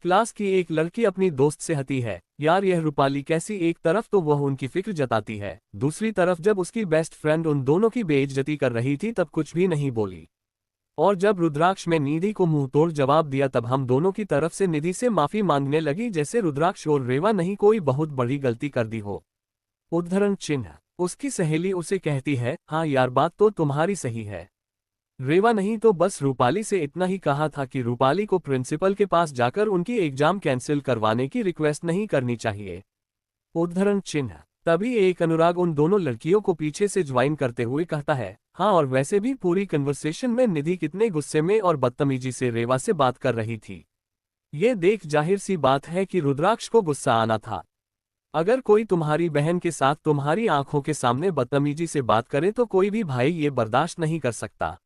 क्लास की एक लड़की अपनी दोस्त से हती है, यार यह रूपाली कैसी, एक तरफ तो वह उनकी फिक्र जताती है, दूसरी तरफ जब उसकी बेस्ट फ्रेंड उन दोनों की बेइज्जती कर रही थी तब कुछ भी नहीं बोली। और जब रुद्राक्ष में निधि को मुंहतोड़ जवाब दिया तब हम दोनों की तरफ से निधि से माफी मांगने लगी, जैसे रुद्राक्ष और रेवा नहीं कोई बहुत बड़ी गलती कर दी हो। उद्धरण चिन्ह। उसकी सहेली उसे कहती है, हाँ यार बात तो तुम्हारी सही है। रेवा नहीं तो बस रूपाली से इतना ही कहा था कि रूपाली को प्रिंसिपल के पास जाकर उनकी एग्जाम कैंसिल करवाने की रिक्वेस्ट नहीं करनी चाहिए। उद्धरण चिन्ह। तभी एक अनुराग उन दोनों लड़कियों को पीछे से ज्वाइन करते हुए कहता है, हाँ और वैसे भी पूरी कन्वर्सेशन में निधि कितने गुस्से में और बदतमीजी से रेवा से बात कर रही थी। ये देख जाहिर सी बात है कि रुद्राक्ष को गुस्सा आना था। अगर कोई तुम्हारी बहन के साथ तुम्हारी आंखों के सामने बदतमीजी से बात करे तो कोई भी भाई ये बर्दाश्त नहीं कर सकता।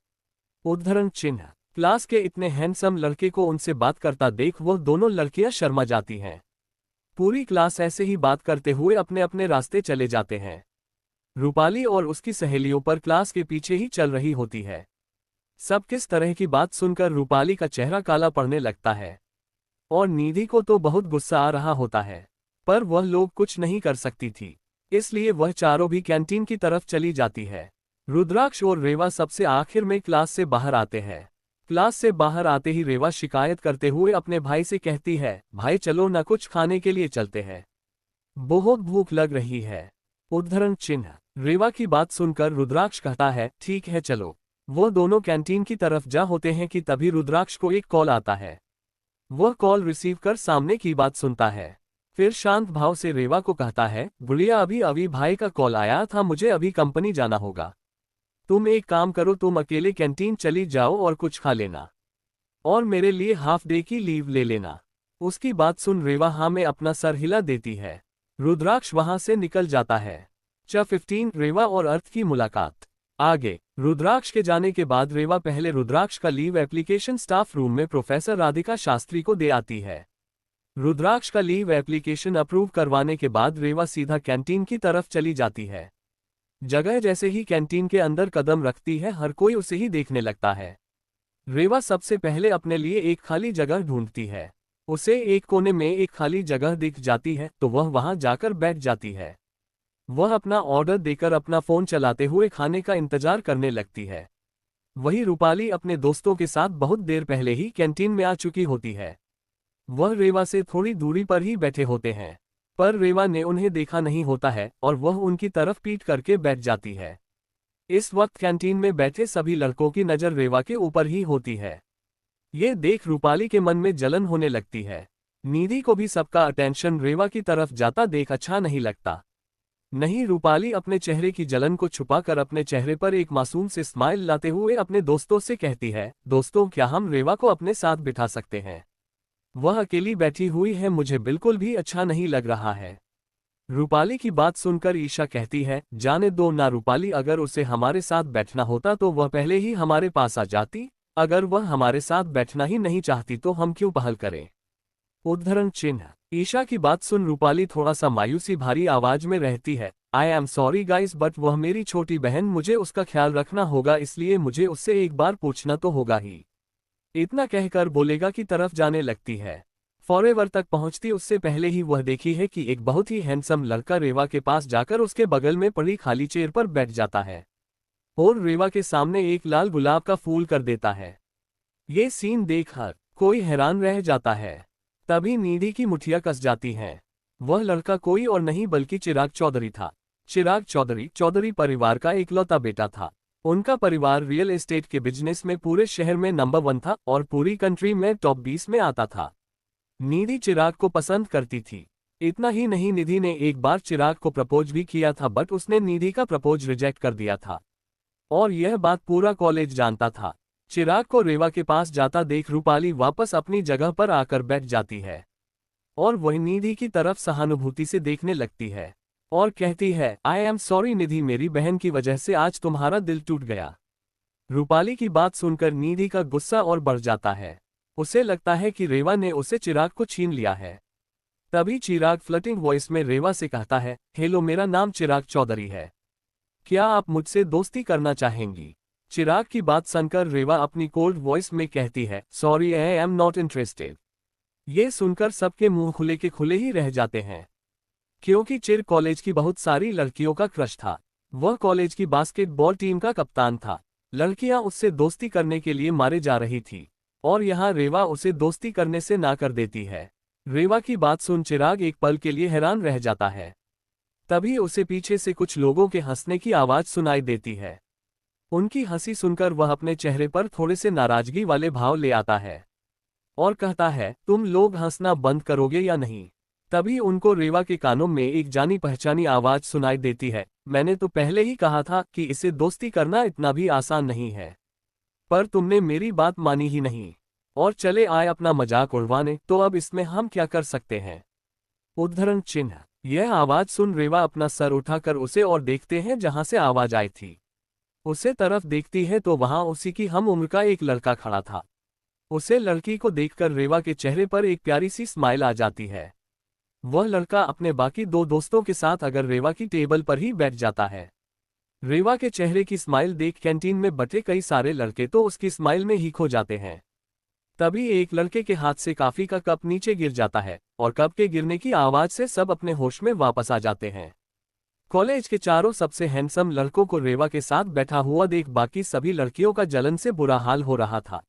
उद्धरण चिन्ह। क्लास के इतने हैंडसम लड़के को उनसे बात करता देख वह दोनों लड़कियां शर्मा जाती हैं। पूरी क्लास ऐसे ही बात करते हुए अपने अपने रास्ते चले जाते हैं। रूपाली और उसकी सहेलियों पर क्लास के पीछे ही चल रही होती है। सब किस तरह की बात सुनकर रूपाली का चेहरा काला पड़ने लगता है और निधि को तो बहुत गुस्सा आ रहा होता है, पर वह लोग कुछ नहीं कर सकती थी, इसलिए वह चारों भी कैंटीन की तरफ चली जाती है। रुद्राक्ष और रेवा सबसे आखिर में क्लास से बाहर आते हैं। क्लास से बाहर आते ही रेवा शिकायत करते हुए अपने भाई से कहती है, भाई चलो ना कुछ खाने के लिए चलते हैं, बहुत भूख लग रही है। उद्धरण चिन्ह। रेवा की बात सुनकर रुद्राक्ष कहता है, ठीक है चलो। वो दोनों कैंटीन की तरफ जा होते हैं कि तभी रुद्राक्ष को एक कॉल आता है। वह कॉल रिसीव कर सामने की बात सुनता है, फिर शांत भाव से रेवा को कहता है, गुड़िया अभी भाई का कॉल आया था, मुझे अभी कंपनी जाना होगा। तुम एक काम करो, तुम अकेले कैंटीन चली जाओ और कुछ खा लेना और मेरे लिए हाफ डे की लीव ले लेना। उसकी बात सुन रेवा हाँ में अपना सर हिला देती है। रुद्राक्ष वहां से निकल जाता है। चैप्टर 15 रेवा और अर्थ की मुलाकात। आगे रुद्राक्ष के जाने के बाद रेवा पहले रुद्राक्ष का लीव एप्लीकेशन स्टाफ रूम में प्रोफेसर राधिका शास्त्री को दे आती है। रुद्राक्ष का लीव एप्लीकेशन अप्रूव करवाने के बाद रेवा सीधा कैंटीन की तरफ चली जाती है। जगह जैसे ही कैंटीन के अंदर कदम रखती है हर कोई उसे ही देखने लगता है। रेवा सबसे पहले अपने लिए एक खाली जगह ढूंढती है। उसे एक कोने में एक खाली जगह दिख जाती है तो वह वहां जाकर बैठ जाती है। वह अपना ऑर्डर देकर अपना फोन चलाते हुए खाने का इंतजार करने लगती है। वही रूपाली अपने दोस्तों के साथ बहुत देर पहले ही कैंटीन में आ चुकी होती है। वह रेवा से थोड़ी दूरी पर ही बैठे होते हैं, पर रेवा ने उन्हें देखा नहीं होता है और वह उनकी तरफ पीठ करके बैठ जाती है। इस वक्त कैंटीन में बैठे सभी लड़कों की नज़र रेवा के ऊपर ही होती है। ये देख रूपाली के मन में जलन होने लगती है। निधि को भी सबका अटेंशन रेवा की तरफ जाता देख अच्छा नहीं लगता। नहीं, रूपाली अपने चेहरे की जलन को छुपाकर अपने चेहरे पर एक मासूम से स्माइल लाते हुए अपने दोस्तों से कहती है, दोस्तों क्या हम रेवा को अपने साथ बिठा सकते हैं? वह अकेली बैठी हुई है, मुझे बिल्कुल भी अच्छा नहीं लग रहा है। रूपाली की बात सुनकर ईशा कहती है, जाने दो ना रूपाली, अगर उसे हमारे साथ बैठना होता तो वह पहले ही हमारे पास आ जाती। अगर वह हमारे साथ बैठना ही नहीं चाहती तो हम क्यों पहल करें? उद्धरण चिन्ह। ईशा की बात सुन रूपाली थोड़ा सा मायूसी भारी आवाज में रहती है, आई एम सॉरी गाइस, बट वह मेरी छोटी बहन, मुझे उसका ख्याल रखना होगा, इसलिए मुझे उससे एक बार पूछना तो होगा ही। इतना कहकर बोलेगा की तरफ जाने लगती है। फॉरेवर तक पहुंचती उससे पहले ही वह देखी है कि एक बहुत ही हैंडसम लड़का रेवा के पास जाकर उसके बगल में पड़ी खाली चेयर पर बैठ जाता है और रेवा के सामने एक लाल गुलाब का फूल कर देता है। ये सीन देख हर कोई हैरान रह जाता है। तभी निधि की मुठिया कस जाती हैं। वह लड़का कोई और नहीं बल्कि चिराग चौधरी था। चिराग चौधरी परिवार का इकलौता बेटा था। उनका परिवार रियल एस्टेट के बिजनेस में पूरे शहर में नंबर 1 था और पूरी कंट्री में टॉप 20 में आता था। निधि चिराग को पसंद करती थी। इतना ही नहीं, निधि ने एक बार चिराग को प्रपोज भी किया था, बट उसने निधि का प्रपोज रिजेक्ट कर दिया था और यह बात पूरा कॉलेज जानता था। चिराग को रेवा के पास जाता देख रूपाली वापस अपनी जगह पर आकर बैठ जाती है और वही निधि की तरफ सहानुभूति से देखने लगती है और कहती है, आई एम सॉरी निधि, मेरी बहन की वजह से आज तुम्हारा दिल टूट गया। रूपाली की बात सुनकर निधि का गुस्सा और बढ़ जाता है। उसे लगता है कि रेवा ने उसे चिराग को छीन लिया है। तभी चिराग फ्लटिंग वॉइस में रेवा से कहता है, हेलो, मेरा नाम चिराग चौधरी है, क्या आप मुझसे दोस्ती करना चाहेंगी? चिराग की बात सुनकर रेवा अपनी कोल्ड वॉइस में कहती है, sorry, I am not interested. ये सुनकर सबके मुंह खुले के खुले ही रह जाते हैं, क्योंकि चिर कॉलेज की बहुत सारी लड़कियों का क्रश था। वह कॉलेज की बास्केटबॉल टीम का कप्तान था। लड़कियां उससे दोस्ती करने के लिए मारे जा रही थी और यहाँ रेवा उसे दोस्ती करने से ना कर देती है। रेवा की बात सुन चिराग एक पल के लिए हैरान रह जाता है। तभी उसे पीछे से कुछ लोगों के हंसने की आवाज सुनाई देती है। उनकी हंसी सुनकर वह अपने चेहरे पर थोड़े से नाराजगी वाले भाव ले आता है और कहता है, तुम लोग हंसना बंद करोगे या नहीं? तभी उनको रेवा के कानों में एक जानी पहचानी आवाज सुनाई देती है, मैंने तो पहले ही कहा था कि इसे दोस्ती करना इतना भी आसान नहीं है, पर तुमने मेरी बात मानी ही नहीं और चले आए अपना मजाक उड़वाने, तो अब इसमें हम क्या कर सकते हैं? उद्धरण चिन्ह। यह आवाज सुन रेवा अपना सर उठाकर उसे और देखते हैं जहां से आवाज आई थी। उसे तरफ देखती है तो वहां उसी की हम उम्र का एक लड़का खड़ा था। उसे लड़की को देखकर रेवा के चेहरे पर एक प्यारी सी स्माइल आ जाती है। वह लड़का अपने बाकी 2 दोस्तों के साथ अगर रेवा की टेबल पर ही बैठ जाता है। रेवा के चेहरे की स्माइल देख कैंटीन में बटे कई सारे लड़के तो उसकी स्माइल में ही खो जाते हैं। तभी एक लड़के के हाथ से कॉफी का कप नीचे गिर जाता है और कप के गिरने की आवाज से सब अपने होश में वापस आ जाते हैं। कॉलेज के चारों सबसे हैंडसम लड़कों को रेवा के साथ बैठा हुआ देख बाकी सभी लड़कियों का जलन से बुरा हाल हो रहा था,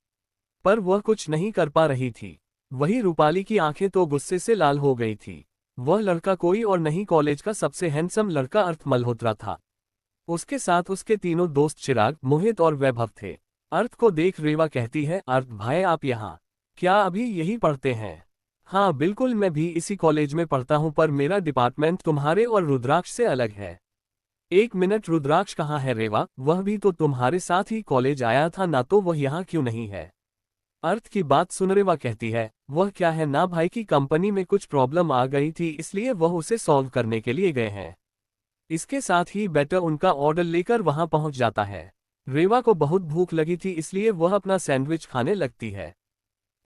पर वह कुछ नहीं कर पा रही थी। वही रूपाली की आंखें तो गुस्से से लाल हो गई थी। वह लड़का कोई और नहीं, कॉलेज का सबसे हैंडसम लड़का अर्थ मल्होत्रा था। उसके साथ उसके तीनों दोस्त चिराग, मोहित और वैभव थे। अर्थ को देख रेवा कहती है, अर्थ भाई आप यहाँ क्या अभी यही पढ़ते हैं? हाँ बिल्कुल, मैं भी इसी कॉलेज में पढ़ता हूँ, पर मेरा डिपार्टमेंट तुम्हारे और रुद्राक्ष से अलग है। एक मिनट, रुद्राक्ष कहाँ है रेवा? वह भी तो तुम्हारे साथ ही कॉलेज आया था ना, तो वह यहाँ क्यों नहीं है? अर्थ की बात सुन रेवा कहती है, वह क्या है ना भाई की कंपनी में कुछ प्रॉब्लम आ गई थी, इसलिए वह उसे सॉल्व करने के लिए गए हैं। इसके साथ ही बेटर उनका ऑर्डर लेकर वहां पहुंच जाता है। रेवा को बहुत भूख लगी थी, इसलिए वह अपना सैंडविच खाने लगती है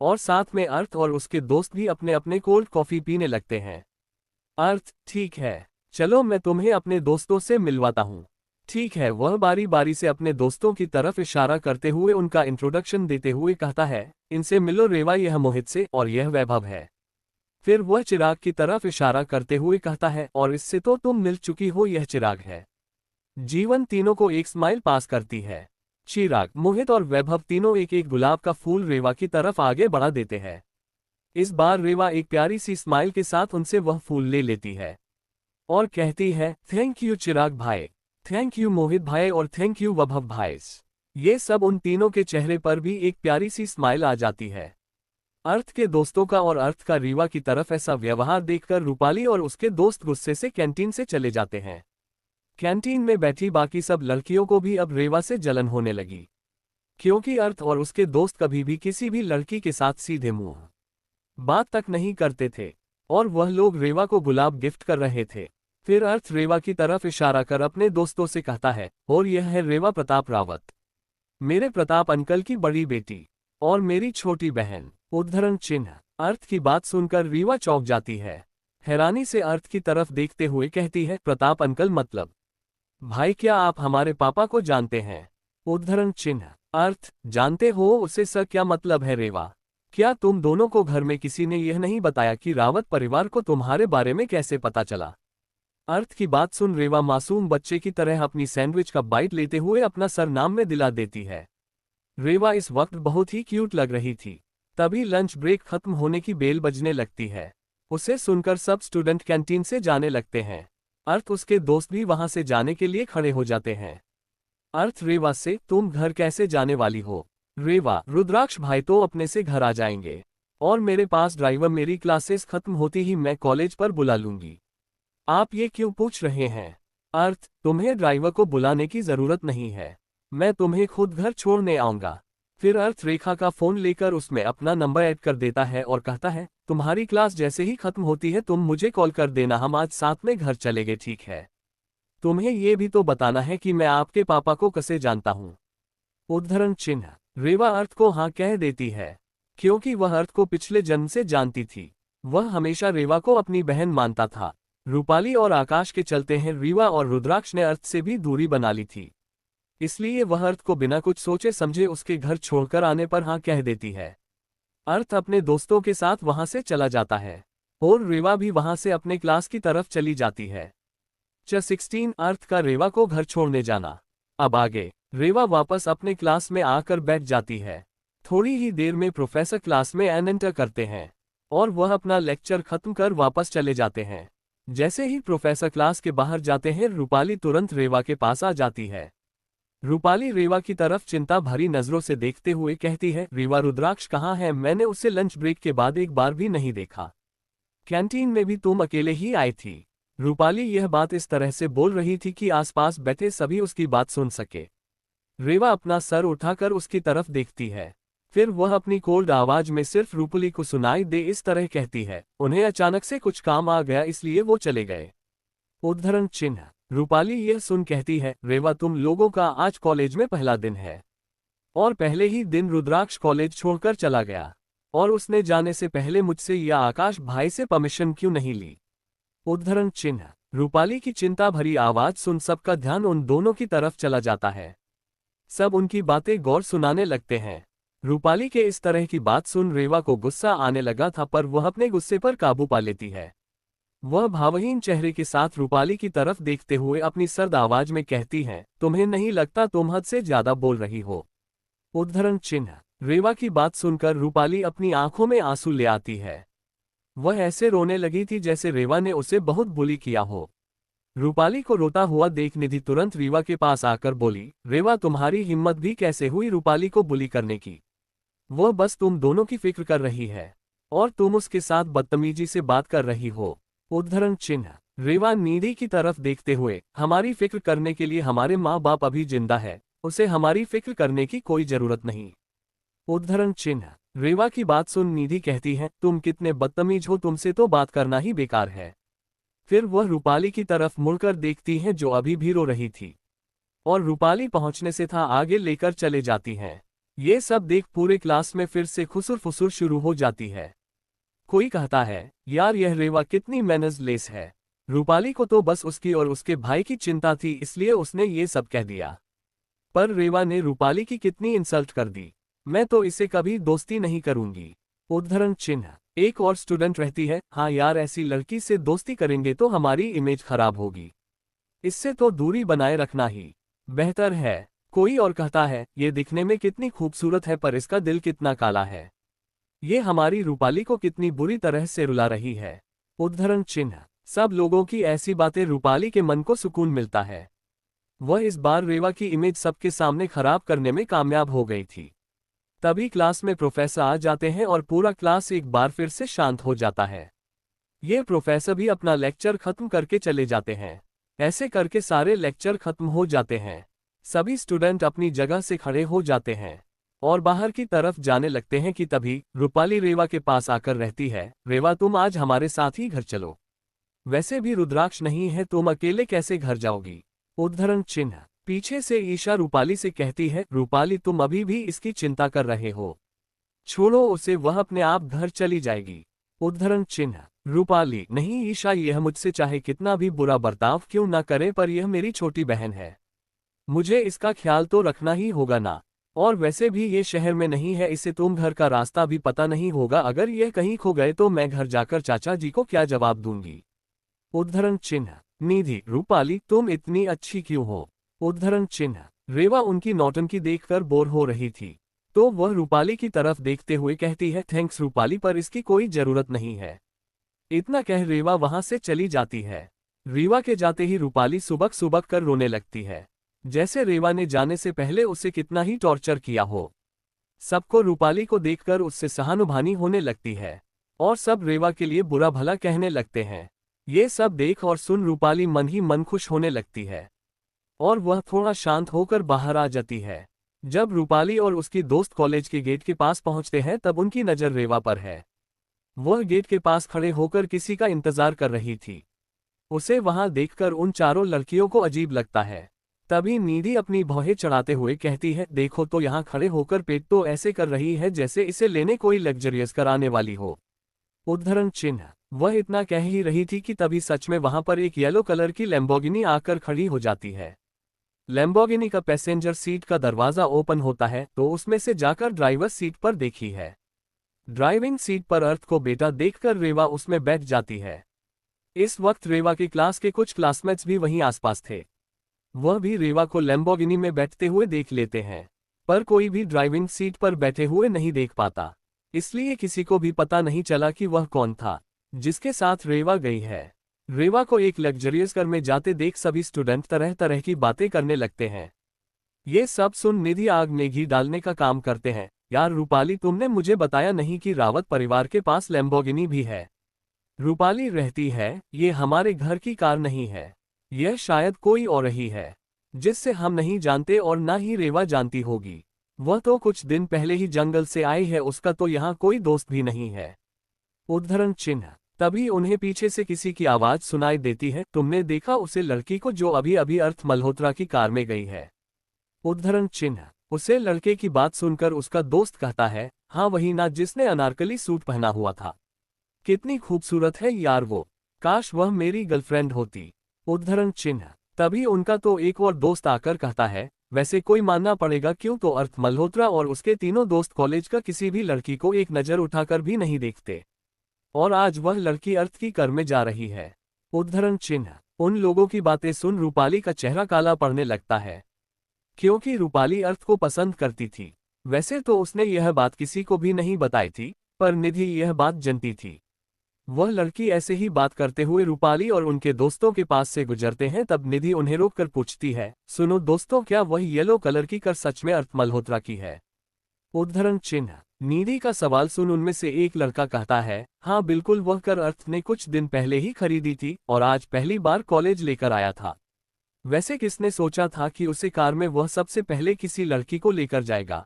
और साथ में अर्थ और उसके दोस्त भी अपने अपने कोल्ड कॉफी पीने लगते हैं। अर्थ, ठीक है, चलो मैं तुम्हें अपने दोस्तों से मिलवाता हूँ। ठीक है, वह बारी बारी से अपने दोस्तों की तरफ इशारा करते हुए उनका इंट्रोडक्शन देते हुए कहता है, इनसे मिलो रेवा, यह मोहित से और यह वैभव है। फिर वह चिराग की तरफ इशारा करते हुए कहता है, और इससे तो तुम मिल चुकी हो, यह चिराग है। जीवन तीनों को एक स्माइल पास करती है। चिराग, मोहित और वैभव तीनों एक एक गुलाब का फूल रेवा की तरफ आगे बढ़ा देते हैं। इस बार रेवा एक प्यारी सी स्माइल के साथ उनसे वह फूल ले लेती है और कहती है, थैंक यू चिराग भाई, थैंक यू मोहित भाई और थैंक यू वैभव भाई। ये सब उन तीनों के चेहरे पर भी एक प्यारी सी स्माइल आ जाती है। अर्थ के दोस्तों का और अर्थ का रीवा की तरफ ऐसा व्यवहार देखकर रूपाली और उसके दोस्त गुस्से से कैंटीन से चले जाते हैं। कैंटीन में बैठी बाकी सब लड़कियों को भी अब रेवा से जलन होने लगी, क्योंकि अर्थ और उसके दोस्त कभी भी किसी भी लड़की के साथ सीधे मुंह बात तक नहीं करते थे और वह लोग रेवा को गुलाब गिफ्ट कर रहे थे। फिर अर्थ रेवा की तरफ इशारा कर अपने दोस्तों से कहता है, और यह है रेवा प्रताप रावत, मेरे प्रताप अंकल की बड़ी बेटी और मेरी छोटी बहन। उद्धरण चिन्ह। अर्थ की बात सुनकर रीवा चौंक जाती है। हैरानी से अर्थ की तरफ देखते हुए कहती है, प्रताप अंकल मतलब? भाई क्या आप हमारे पापा को जानते हैं? उद्धरण चिन्ह। अर्थ, जानते हो उसे सर क्या मतलब है रेवा? क्या तुम दोनों को घर में किसी ने यह नहीं बताया कि रावत परिवार को तुम्हारे बारे में कैसे पता चला? अर्थ की बात सुन रेवा मासूम बच्चे की तरह अपनी सैंडविच का बाइट लेते हुए अपना सर नाम में दिला देती है। रेवा इस वक्त बहुत ही क्यूट लग रही थी। तभी लंच ब्रेक खत्म होने की बेल बजने लगती है। उसे सुनकर सब स्टूडेंट कैंटीन से जाने लगते हैं। अर्थ उसके दोस्त भी वहां से जाने के लिए खड़े हो जाते हैं। अर्थ रेवा से, तुम घर कैसे जाने वाली हो? रेवा, रुद्राक्ष भाई तो अपने से घर आ जाएंगे और मेरे पास ड्राइवर, मेरी क्लासेस खत्म होती ही मैं कॉलेज पर बुला लूंगी। आप ये क्यों पूछ रहे हैं? अर्थ, तुम्हें ड्राइवर को बुलाने की जरूरत नहीं है, मैं तुम्हें खुद घर छोड़ने आऊंगा। फिर अर्थ रेखा का फोन लेकर उसमें अपना नंबर ऐड कर देता है और कहता है, तुम्हारी क्लास जैसे ही खत्म होती है तुम मुझे कॉल कर देना, हम आज साथ में घर चलेंगे, ठीक है? तुम्हें ये भी तो बताना है कि मैं आपके पापा को कैसे जानता हूँ। उद्धरण चिन्ह। रेवा अर्थ को हाँ कह देती है, क्योंकि वह अर्थ को पिछले जन्म से जानती थी। वह हमेशा रेवा को अपनी बहन मानता था। रूपाली और आकाश के चलते हैं रीवा और रुद्राक्ष ने अर्थ से भी दूरी बना ली थी, इसलिए वह अर्थ को बिना कुछ सोचे समझे उसके घर छोड़कर आने पर हाँ कह देती है। अर्थ अपने दोस्तों के साथ वहां से चला जाता है और रेवा भी वहां से अपने क्लास की तरफ चली जाती है। 16 अर्थ का रेवा को घर छोड़ने जाना। अब आगे रेवा वापस अपने क्लास में आकर बैठ जाती है। थोड़ी ही देर में प्रोफेसर क्लास में एंटर करते हैं और वह अपना लेक्चर खत्म कर वापस चले जाते हैं। जैसे ही प्रोफेसर क्लास के बाहर जाते हैं रूपाली तुरंत रेवा के पास आ जाती है। रूपाली रेवा की तरफ चिंता भरी नजरों से देखते हुए कहती है, रेवा रुद्राक्ष कहाँ है? मैंने उसे लंच ब्रेक के बाद एक बार भी नहीं देखा। कैंटीन में भी तुम अकेले ही आई थी। रूपाली यह बात इस तरह से बोल रही थी कि आसपास बैठे सभी उसकी बात सुन सके। रेवा अपना सर उठाकर उसकी तरफ देखती है, फिर वह अपनी कोल्ड आवाज में सिर्फ रूपाली को सुनाई दे इस तरह कहती है, उन्हें अचानक से कुछ काम आ गया इसलिए वो चले गए। उद्धरण चिन्ह। रूपाली यह सुन कहती है, रेवा तुम लोगों का आज कॉलेज में पहला दिन है और पहले ही दिन रुद्राक्ष कॉलेज छोड़कर चला गया और उसने जाने से पहले मुझसे या आकाश भाई से परमिशन क्यों नहीं ली? उद्धरण चिन्ह। रूपाली की चिंता भरी आवाज सुन सबका ध्यान उन दोनों की तरफ चला जाता है। सब उनकी बातें गौर सुनाने लगते हैं। रूपाली के इस तरह की बात सुन रेवा को गुस्सा आने लगा था, पर वह अपने गुस्से पर काबू पा लेती है। वह भावहीन चेहरे के साथ रूपाली की तरफ देखते हुए अपनी सर्द आवाज में कहती है, तुम्हें नहीं लगता तुम हद से ज्यादा बोल रही हो? उद्धरण चिन्ह। रेवा की बात सुनकर रूपाली अपनी आंखों में आंसू ले आती है। वह ऐसे रोने लगी थी जैसे रेवा ने उसे बहुत बुली किया हो। रूपाली को रोता हुआ देख निधि तुरंत रेवा के पास आकर बोली, रेवा तुम्हारी हिम्मत भी कैसे हुई रूपाली को बुली करने की? वह बस तुम दोनों की फिक्र कर रही है और तुम उसके साथ बदतमीजी से बात कर रही हो। उद्धरण चिन्ह। रेवा निधि की तरफ देखते हुए, हमारी फिक्र करने के लिए हमारे माँ बाप अभी जिंदा है, उसे हमारी फिक्र करने की कोई जरूरत नहीं। उद्धरण चिन्ह। रेवा की बात सुन निधि कहती है, तुम कितने बदतमीज हो, तुमसे तो बात करना ही बेकार है। फिर वह रूपाली की तरफ मुड़कर देखती है जो अभी भी रो रही थी और रूपाली पहुंचने से था आगे लेकर चले जाती हैं। ये सब देख पूरे क्लास में फिर से खुसुर फुसुर शुरू हो जाती है। कोई कहता है, यार यह रेवा कितनी मैनर्सलेस है, रूपाली को तो बस उसकी और उसके भाई की चिंता थी इसलिए उसने ये सब कह दिया। पर रेवा ने रूपाली की कितनी इंसल्ट कर दी, मैं तो इसे कभी दोस्ती नहीं करूंगी। उद्धरण चिन्ह। एक और स्टूडेंट रहती है, हाँ यार ऐसी लड़की से दोस्ती करेंगे तो हमारी इमेज खराब होगी, इससे तो दूरी बनाए रखना ही बेहतर है। कोई और कहता है, ये दिखने में कितनी खूबसूरत है पर इसका दिल कितना काला है। ये हमारी रूपाली को कितनी बुरी तरह से रुला रही है। उद्धरण चिन्ह। सब लोगों की ऐसी बातें रूपाली के मन को सुकून मिलता है। वह इस बार रेवा की इमेज सबके सामने खराब करने में कामयाब हो गई थी। तभी क्लास में प्रोफेसर आ जाते हैं और पूरा क्लास एक बार फिर से शांत हो जाता है। ये प्रोफेसर भी अपना लेक्चर खत्म करके चले जाते हैं। ऐसे करके सारे लेक्चर खत्म हो जाते हैं। सभी स्टूडेंट अपनी जगह से खड़े हो जाते हैं और बाहर की तरफ जाने लगते हैं कि तभी रूपाली रेवा के पास आकर रहती है, रेवा तुम आज हमारे साथ ही घर चलो। वैसे भी रुद्राक्ष नहीं है, तुम अकेले कैसे घर जाओगी। उद्धरण चिन्ह। पीछे से ईशा रूपाली से कहती है, रूपाली तुम अभी भी इसकी चिंता कर रहे हो, छोड़ो उसे, वह अपने आप घर चली जाएगी। उद्धरण चिन्ह। रूपाली, नहीं ईशा, यह मुझसे चाहे कितना भी बुरा बर्ताव क्यों ना करे, पर यह मेरी छोटी बहन है, मुझे इसका ख्याल तो रखना ही होगा ना। और वैसे भी ये शहर में नहीं है, इसे तुम घर का रास्ता भी पता नहीं होगा, अगर यह कहीं खो गए तो मैं घर जाकर चाचा जी को क्या जवाब दूंगी। उद्धरण चिन्ह। निधि, रूपाली तुम इतनी अच्छी क्यों हो। उद्धरण चिन्ह। रेवा उनकी नौटंकी देखकर बोर हो रही थी, तो वह रूपाली की तरफ देखते हुए कहती है, थैंक्स रूपाली, पर इसकी कोई जरूरत नहीं है। इतना कह रेवा वहां से चली जाती है। रीवा के जाते ही रूपाली सुबक सुबक कर रोने लगती है, जैसे रेवा ने जाने से पहले उसे कितना ही टॉर्चर किया हो। सबको रूपाली को देखकर उससे सहानुभूति होने लगती है और सब रेवा के लिए बुरा भला कहने लगते हैं। ये सब देख और सुन रूपाली मन ही मन खुश होने लगती है और वह थोड़ा शांत होकर बाहर आ जाती है। जब रूपाली और उसकी दोस्त कॉलेज के गेट के पास पहुंचते हैं तब उनकी नज़र रेवा पर है। वह गेट के पास खड़े होकर किसी का इंतजार कर रही थी। उसे वहां देखकर उन चारों लड़कियों को अजीब लगता है। तभी निधि अपनी भौहें चढ़ाते हुए कहती है, देखो तो यहाँ खड़े होकर पेट तो ऐसे कर रही है जैसे इसे लेने कोई लग्जरियस कराने वाली हो। उद्धरण चिन्ह। वह इतना कह ही रही थी कि तभी सच में वहां पर एक येलो कलर की लैम्बोर्गिनी आकर खड़ी हो जाती है। लैम्बोर्गिनी का पैसेंजर सीट का दरवाजा ओपन होता है तो उसमें से जाकर ड्राइवर सीट पर देखी है। ड्राइविंग सीट पर अर्थ को बेटा देखकर रेवा उसमें बैठ जाती है। इस वक्त रेवा के क्लास के कुछ क्लासमेट्स भी वहीं आसपास थे। वह भी रेवा को लैम्बोर्गिनी में बैठते हुए देख लेते हैं, पर कोई भी ड्राइविंग सीट पर बैठे हुए नहीं देख पाता, इसलिए किसी को भी पता नहीं चला कि वह कौन था जिसके साथ रेवा गई है। रेवा को एक लग्जरियस कार में जाते देख सभी स्टूडेंट तरह तरह की बातें करने लगते हैं। ये सब सुन निधि आग में घी डालने का काम करते हैं, यार रूपाली तुमने मुझे बताया नहीं कि रावत परिवार के पास लैम्बोर्गिनी भी है। रूपाली रहती है, ये हमारे घर की कार नहीं है, यह शायद कोई और ही है जिससे हम नहीं जानते और ना ही रेवा जानती होगी। वह तो कुछ दिन पहले ही जंगल से आई है, उसका तो यहाँ कोई दोस्त भी नहीं है। उद्धरण चिन्ह। तभी उन्हें पीछे से किसी की आवाज सुनाई देती है, तुमने देखा उसे लड़की को जो अभी अभी अर्थ मल्होत्रा की कार में गई है। उद्धरण चिन्ह। उसे लड़के की बात सुनकर उसका दोस्त कहता है, हाँ वही ना जिसने अनारकली सूट पहना हुआ था, कितनी खूबसूरत है यार वो, काश वह मेरी गर्लफ्रेंड होती। उद्धरण चिन्ह। तभी उनका तो एक और दोस्त आकर कहता है, वैसे कोई मानना पड़ेगा क्यों तो अर्थ मल्होत्रा और उसके तीनों दोस्त कॉलेज का किसी भी लड़की को एक नज़र उठाकर भी नहीं देखते, और आज वह लड़की अर्थ की कार में जा रही है। उद्धरण चिन्ह। उन लोगों की बातें सुन रूपाली का चेहरा काला पड़ने लगता है, क्योंकि रूपाली अर्थ को पसंद करती थी। वैसे तो उसने यह बात किसी को भी नहीं बताई थी, पर निधि यह बात जानती थी। वह लड़की ऐसे ही बात करते हुए रूपाली और उनके दोस्तों के पास से गुजरते हैं, तब निधि उन्हें रोककर पूछती है, सुनो दोस्तों, क्या वह येलो कलर की कार सच में अर्थ मल्होत्रा की है। उद्धरण चिन्ह। निधि का सवाल सुन उनमें से एक लड़का कहता है, हाँ बिल्कुल, वह कार अर्थ ने कुछ दिन पहले ही खरीदी थी और आज पहली बार कॉलेज लेकर आया था। वैसे किसने सोचा था कि उसे कार में वह सबसे पहले किसी लड़की को लेकर जाएगा।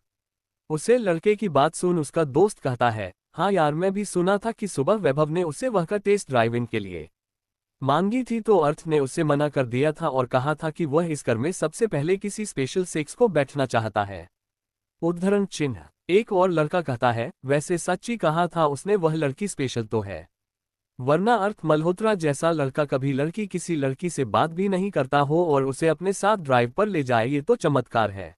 उसे लड़के की बात सुन उसका दोस्त कहता है, हाँ यार, मैं भी सुना था कि सुबह वैभव ने उसे वह का टेस्ट ड्राइविंग के लिए मांगी थी तो अर्थ ने उसे मना कर दिया था और कहा था कि वह इस कार में सबसे पहले किसी स्पेशल सेक्स को बैठना चाहता है। उद्धरण चिन्ह। एक और लड़का कहता है, वैसे सच्ची कहा था उसने, वह लड़की स्पेशल तो है, वरना अर्थ मल्होत्रा जैसा लड़का कभी लड़की किसी लड़की से बात भी नहीं करता हो और उसे अपने साथ ड्राइव पर ले जाए, ये तो चमत्कार है।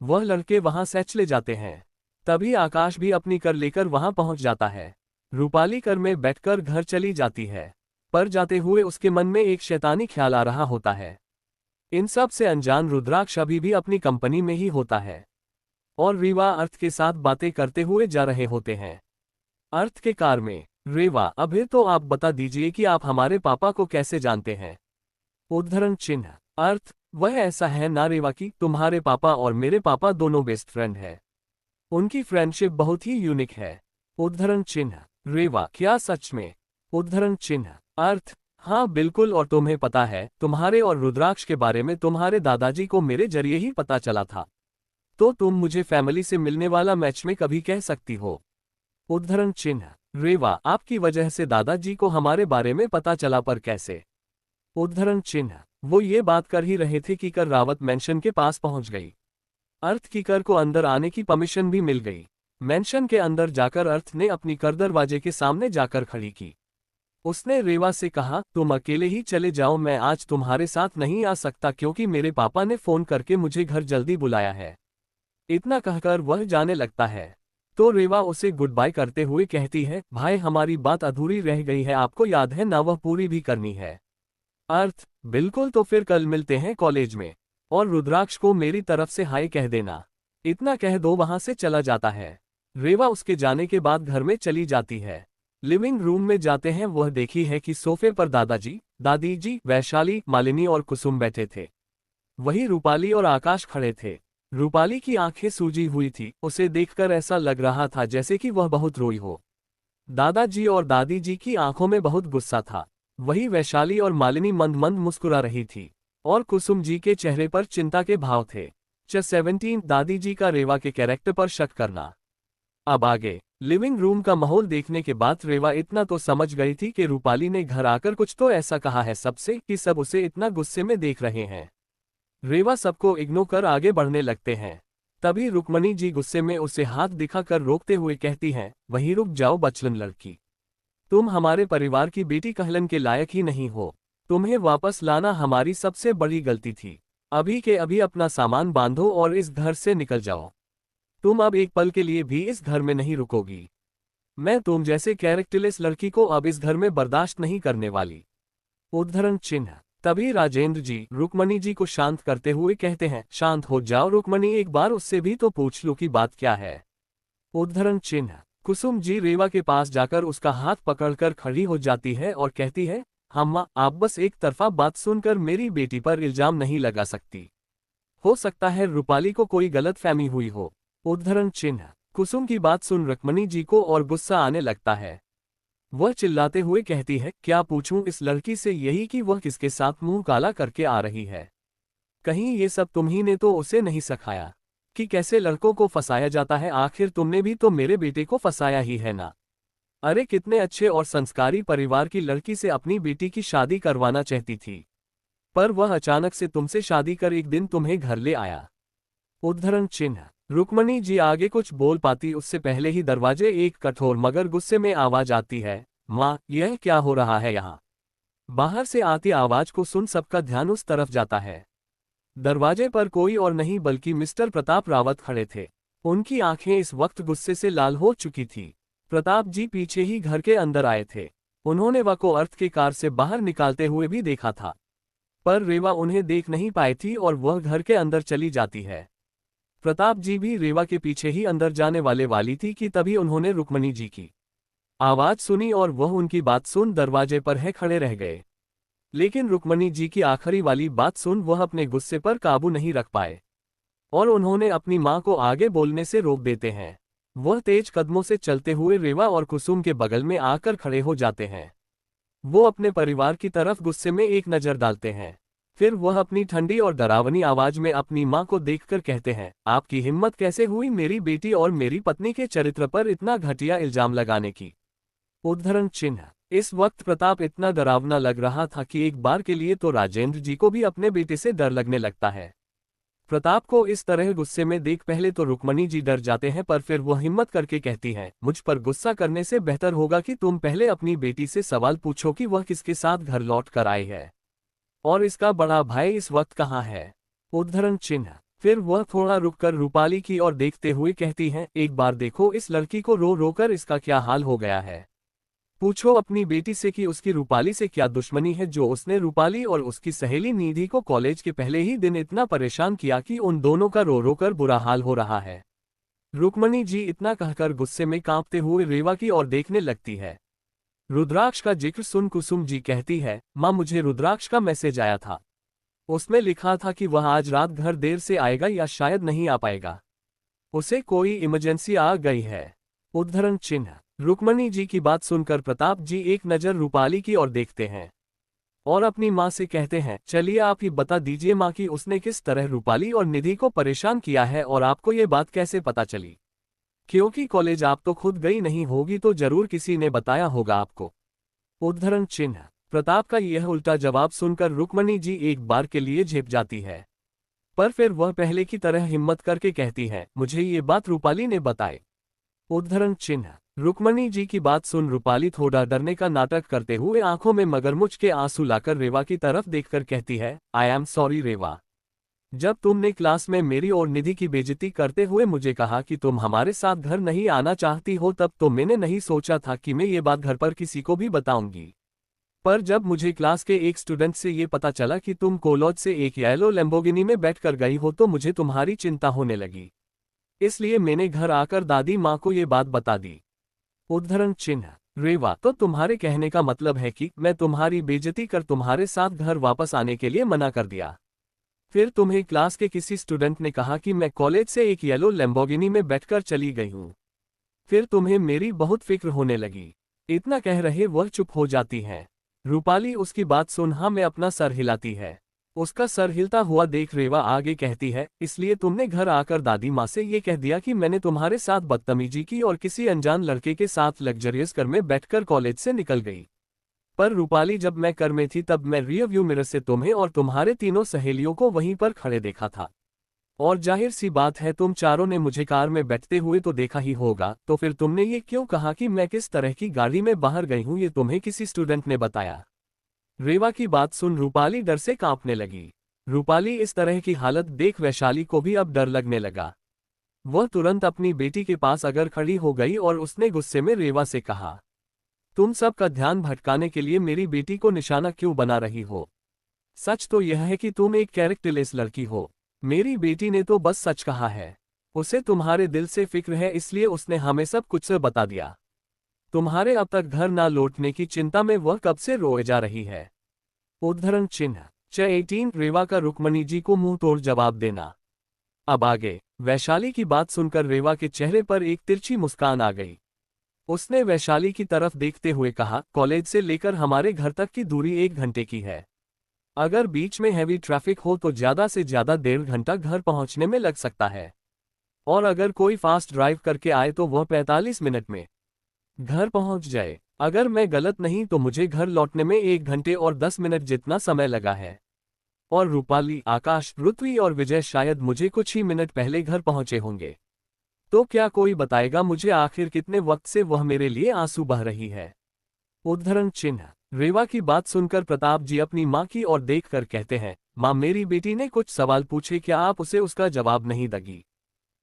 वह लड़के वहां से चले जाते हैं। तभी आकाश भी अपनी कार लेकर वहां पहुंच जाता है। रूपाली कार में बैठकर घर चली जाती है, पर जाते हुए उसके मन में एक शैतानी ख्याल आ रहा होता है। इन सब से अनजान रुद्राक्ष अभी भी अपनी कंपनी में ही होता है और रीवा अर्थ के साथ बातें करते हुए जा रहे होते हैं। अर्थ के कार में। रेवा, अभी तो आप बता दीजिए कि आप हमारे पापा को कैसे जानते हैं। उद्धरण चिन्ह। अर्थ, वह ऐसा है ना रेवा कि तुम्हारे पापा और मेरे पापा दोनों बेस्ट फ्रेंड हैं। उनकी फ्रेंडशिप बहुत ही यूनिक है। उद्धरण चिन्ह। रेवा, क्या सच में? उद्धरण चिन्ह। अर्थ, हाँ बिल्कुल, और तुम्हें पता है, तुम्हारे और रुद्राक्ष के बारे में तुम्हारे दादाजी को मेरे जरिए ही पता चला था। तो तुम मुझे फैमिली से मिलने वाला मैच में कभी कह सकती हो। उद्धरण चिन्ह। रेवा, आपकी वजह से दादाजी को हमारे बारे में पता चला, पर कैसे? उद्धरण चिन्ह। वो ये बात कर ही रहे थे कि कर रावत मेंशन के पास पहुंच गई। अर्थ की कर को अंदर आने की परमिशन भी मिल गई। मेंशन के अंदर जाकर अर्थ ने अपनी कर दरवाजे के सामने जाकर खड़ी की। उसने रेवा से कहा, तुम अकेले ही चले जाओ, मैं आज तुम्हारे साथ नहीं आ सकता क्योंकि मेरे पापा ने फोन करके मुझे घर जल्दी बुलाया है। इतना कहकर वह जाने लगता है। तो रेवा उसे गुड बाय करते हुए कहती है, भाई हमारी बात अधूरी रह गई है, आपको याद है ना, वह पूरी भी करनी है। अर्थ, बिल्कुल, तो फिर कल मिलते हैं कॉलेज में, और रुद्राक्ष को मेरी तरफ से हाय कह देना। इतना कह दो वहां से चला जाता है। रेवा उसके जाने के बाद घर में चली जाती है। लिविंग रूम में जाते हैं, वह देखी है कि सोफे पर दादाजी, दादी जी, वैशाली, मालिनी और कुसुम बैठे थे। वही रूपाली और आकाश खड़े थे। रूपाली की आंखें सूजी हुई थी, उसे देखकर ऐसा लग रहा था जैसे कि वह बहुत रोई हो। दादाजी और दादी जी की आंखों में बहुत गुस्सा था। वही वैशाली और मालिनी मंद मंद मुस्कुरा रही थी, और कुसुम जी के चेहरे पर चिंता के भाव थे। 17 दादी जी का रेवा के कैरेक्टर पर शक करना। अब आगे। लिविंग रूम का माहौल देखने के बाद रेवा इतना तो समझ गई थी कि रूपाली ने घर आकर कुछ तो ऐसा कहा है सबसे कि सब उसे इतना गुस्से में देख रहे हैं। रेवा सबको इग्नोर कर आगे बढ़ने लगते हैं। तभी रुक्मणी जी गुस्से में उसे हाथ दिखाकर रोकते हुए कहती हैं, वहीं रुक जाओ बचलन लड़की, तुम हमारे परिवार की बेटी कहलन के लायक ही नहीं हो। तुम्हें वापस लाना हमारी सबसे बड़ी गलती थी। अभी के अभी अपना सामान बांधो और इस घर से निकल जाओ। तुम अब एक पल के लिए भी इस घर में नहीं रुकोगी। मैं तुम जैसे कैरेक्टरलेस लड़की को अब इस घर में बर्दाश्त नहीं करने वाली। उद्धरण चिन्ह। तभी राजेंद्र जी रुक्मणी जी को शांत करते हुए कहते हैं, शांत हो जाओ रुक्मणी, एक बार उससे भी तो पूछ लो कि बात क्या है। उद्धरण चिन्ह। कुसुम जी रेवा के पास जाकर उसका हाथ पकड़कर खड़ी हो जाती है और कहती है, अम्मा आप बस एक तरफा बात सुनकर मेरी बेटी पर इल्जाम नहीं लगा सकती। हो सकता है रूपाली को कोई गलतफहमी हुई हो। उद्धरण चिन्ह। कुसुम की बात सुन रुक्मणी जी को और गुस्सा आने लगता है। वह चिल्लाते हुए कहती है, क्या पूछूं इस लड़की से यही कि वह किसके साथ मुंह काला करके आ रही है। कहीं ये सब तुम्ही ने तो उसे नहीं सिखाया कि कैसे लड़कों को फंसाया जाता है। आखिर तुमने भी तो मेरे बेटे को फंसाया ही है ना। अरे कितने अच्छे और संस्कारी परिवार की लड़की से अपनी बेटी की शादी करवाना चाहती थी, पर वह अचानक से तुमसे शादी कर एक दिन तुम्हें घर ले आया। उद्धरण चिन्ह। रुक्मणी जी आगे कुछ बोल पाती उससे पहले ही दरवाजे एक कठोर मगर गुस्से में आवाज आती है, माँ यह क्या हो रहा है यहाँ। बाहर से आती आवाज को सुन सबका ध्यान उस तरफ जाता है। दरवाजे पर कोई और नहीं बल्कि मिस्टर प्रताप रावत खड़े थे। उनकी आंखें इस वक्त गुस्से से लाल हो चुकी थी। प्रताप जी पीछे ही घर के अंदर आए थे। उन्होंने वा को अर्थ के कार से बाहर निकालते हुए भी देखा था, पर रेवा उन्हें देख नहीं पाई थी और वह घर के अंदर चली जाती है। प्रताप जी भी रेवा के पीछे ही अंदर जाने वाली थी कि तभी उन्होंने रुक्मणी जी की आवाज सुनी और वह उनकी बात सुन दरवाजे पर है खड़े रह गए। लेकिन रुक्मणी जी की आखिरी वाली बात सुन वह अपने गुस्से पर काबू नहीं रख पाए और उन्होंने अपनी मां को आगे बोलने से रोक देते हैं। वह तेज कदमों से चलते हुए रेवा और कुसुम के बगल में आकर खड़े हो जाते हैं। वो अपने परिवार की तरफ गुस्से में एक नजर डालते हैं। फिर वह अपनी ठंडी और डरावनी आवाज में अपनी मां को देखकर कहते हैं, आपकी हिम्मत कैसे हुई मेरी बेटी और मेरी पत्नी के चरित्र पर इतना घटिया इल्जाम लगाने की। उद्धरण चिन्ह। इस वक्त प्रताप इतना डरावना लग रहा था कि एक बार के लिए तो राजेंद्र जी को भी अपने बेटे से डर लगने लगता है। प्रताप को इस तरह गुस्से में देख पहले तो रुक्मणी जी डर जाते हैं, पर फिर वह हिम्मत करके कहती हैं, मुझ पर गुस्सा करने से बेहतर होगा कि तुम पहले अपनी बेटी से सवाल पूछो कि वह किसके साथ घर लौट कर आई है और इसका बड़ा भाई इस वक्त कहाँ है। उद्धरण चिन्ह। फिर वह थोड़ा रुककर रूपाली की ओर देखते हुए कहती हैं, एक बार देखो इस लड़की को रो रो कर इसका क्या हाल हो गया है। पूछो अपनी बेटी से कि उसकी रूपाली से क्या दुश्मनी है जो उसने रूपाली और उसकी सहेली निधि को कॉलेज के पहले ही दिन इतना परेशान किया कि उन दोनों का रो रो कर बुरा हाल हो रहा है। रुक्मणी जी इतना कहकर गुस्से में कांपते हुए रेवा की ओर देखने लगती है। रुद्राक्ष का जिक्र सुन कुसुम जी कहती है, माँ मुझे रुद्राक्ष का मैसेज आया था। उसमें लिखा था कि वह आज रात घर देर से आएगा या शायद नहीं आ पाएगा। उसे कोई इमरजेंसी आ गई है। उद्धरण चिन्ह। रुक्मणी जी की बात सुनकर प्रताप जी एक नज़र रूपाली की ओर देखते हैं और अपनी माँ से कहते हैं, चलिए आप ही बता दीजिए माँ कि उसने किस तरह रूपाली और निधि को परेशान किया है और आपको ये बात कैसे पता चली। क्योंकि कॉलेज आप तो खुद गई नहीं होगी तो जरूर किसी ने बताया होगा आपको। उद्धरण चिन्ह। प्रताप का यह उल्टा जवाब सुनकर रुक्मणी जी एक बार के लिए झेप जाती है, पर फिर वह पहले की तरह हिम्मत करके कहती है, मुझे ये बात रूपाली ने बताई। उद्धरण चिन्ह। रुक्मणी जी की बात सुन रूपाली थोड़ा डरने का नाटक करते हुए आंखों में मगरमुच्छ के आंसू लाकर रेवा की तरफ देखकर कहती है, आई एम सॉरी रेवा। जब तुमने क्लास में मेरी और निधि की बेइज्जती करते हुए मुझे कहा कि तुम हमारे साथ घर नहीं आना चाहती हो, तब तो मैंने नहीं सोचा था कि मैं ये बात घर पर किसी को भी बताऊंगी। पर जब मुझे क्लास के एक स्टूडेंट से ये पता चला कि तुम कॉलेज से एक येलो लैम्बोर्गिनी में बैठकर गई हो तो मुझे तुम्हारी चिंता होने लगी। इसलिए मैंने घर आकर दादी माँ को ये बात बता दी। उद्धरण चिन्ह। रेवा, तो तुम्हारे कहने का मतलब है कि मैं तुम्हारी बेइज्जती कर तुम्हारे साथ घर वापस आने के लिए मना कर दिया। फिर तुम्हें क्लास के किसी स्टूडेंट ने कहा कि मैं कॉलेज से एक येलो लैम्बोर्गिनी में बैठकर चली गई हूँ। फिर तुम्हें मेरी बहुत फिक्र होने लगी। इतना कह रहे वह चुप हो जाती हैं। रूपाली उसकी बात सुन हाँ में अपना सर हिलाती है। उसका सर हिलता हुआ देख रेवा आगे कहती है, इसलिए तुमने घर आकर दादी माँ से ये कह दिया कि मैंने तुम्हारे साथ बदतमीजी की और किसी अनजान लड़के के साथ लग्जरियस कार में बैठकर कॉलेज से निकल गई। पर रूपाली, जब मैं कार में थी तब मैं रियर व्यू मिरर से तुम्हें और तुम्हारे तीनों सहेलियों को वहीं पर खड़े देखा था। और जाहिर सी बात है तुम चारों ने मुझे कार में बैठते हुए तो देखा ही होगा, तो फिर तुमने ये क्यों कहा कि मैं किस तरह की गाड़ी में बाहर गई हूँ ये तुम्हें किसी स्टूडेंट ने बताया। रेवा की बात सुन रूपाली डर से कांपने लगी। रूपाली इस तरह की हालत देख वैशाली को भी अब डर लगने लगा। वह तुरंत अपनी बेटी के पास अगर खड़ी हो गई और उसने गुस्से में रेवा से कहा, तुम सबका ध्यान भटकाने के लिए मेरी बेटी को निशाना क्यों बना रही हो? सच तो यह है कि तुम एक कैरेक्टरलेस लड़की हो। मेरी बेटी ने तो बस सच कहा है। उसे तुम्हारे दिल से फिक्र है इसलिए उसने हमें सब कुछ बता दिया। तुम्हारे अब तक घर ना लौटने की चिंता में वह कब से रोए जा रही है। उद्धरण चिन्ह। 18 रेवा का रुक्मणी जी को मुंह तोड़ जवाब देना। अब आगे। वैशाली की बात सुनकर रेवा के चेहरे पर एक तिरछी मुस्कान आ गई। उसने वैशाली की तरफ देखते हुए कहा, कॉलेज से लेकर हमारे घर तक की दूरी 1 घंटे की है। अगर बीच में हैवी ट्रैफिक हो तो ज्यादा से ज्यादा 1.5 घंटा घर पहुंचने में लग सकता है। और अगर कोई फास्ट ड्राइव करके आए तो वह 45 मिनट में घर पहुंच जाए। अगर मैं गलत नहीं तो मुझे घर लौटने में 1 घंटे और 10 मिनट जितना समय लगा है। और रूपाली, आकाश, ऋत्वी और विजय शायद मुझे कुछ ही मिनट पहले घर पहुंचे होंगे। तो क्या कोई बताएगा मुझे आखिर कितने वक्त से वह मेरे लिए आंसू बह रही है। उद्धरण चिन्ह। रेवा की बात सुनकर प्रताप जी अपनी माँ की ओर देखकर कहते हैं, माँ मेरी बेटी ने कुछ सवाल पूछे, क्या आप उसे उसका जवाब नहीं दोगी?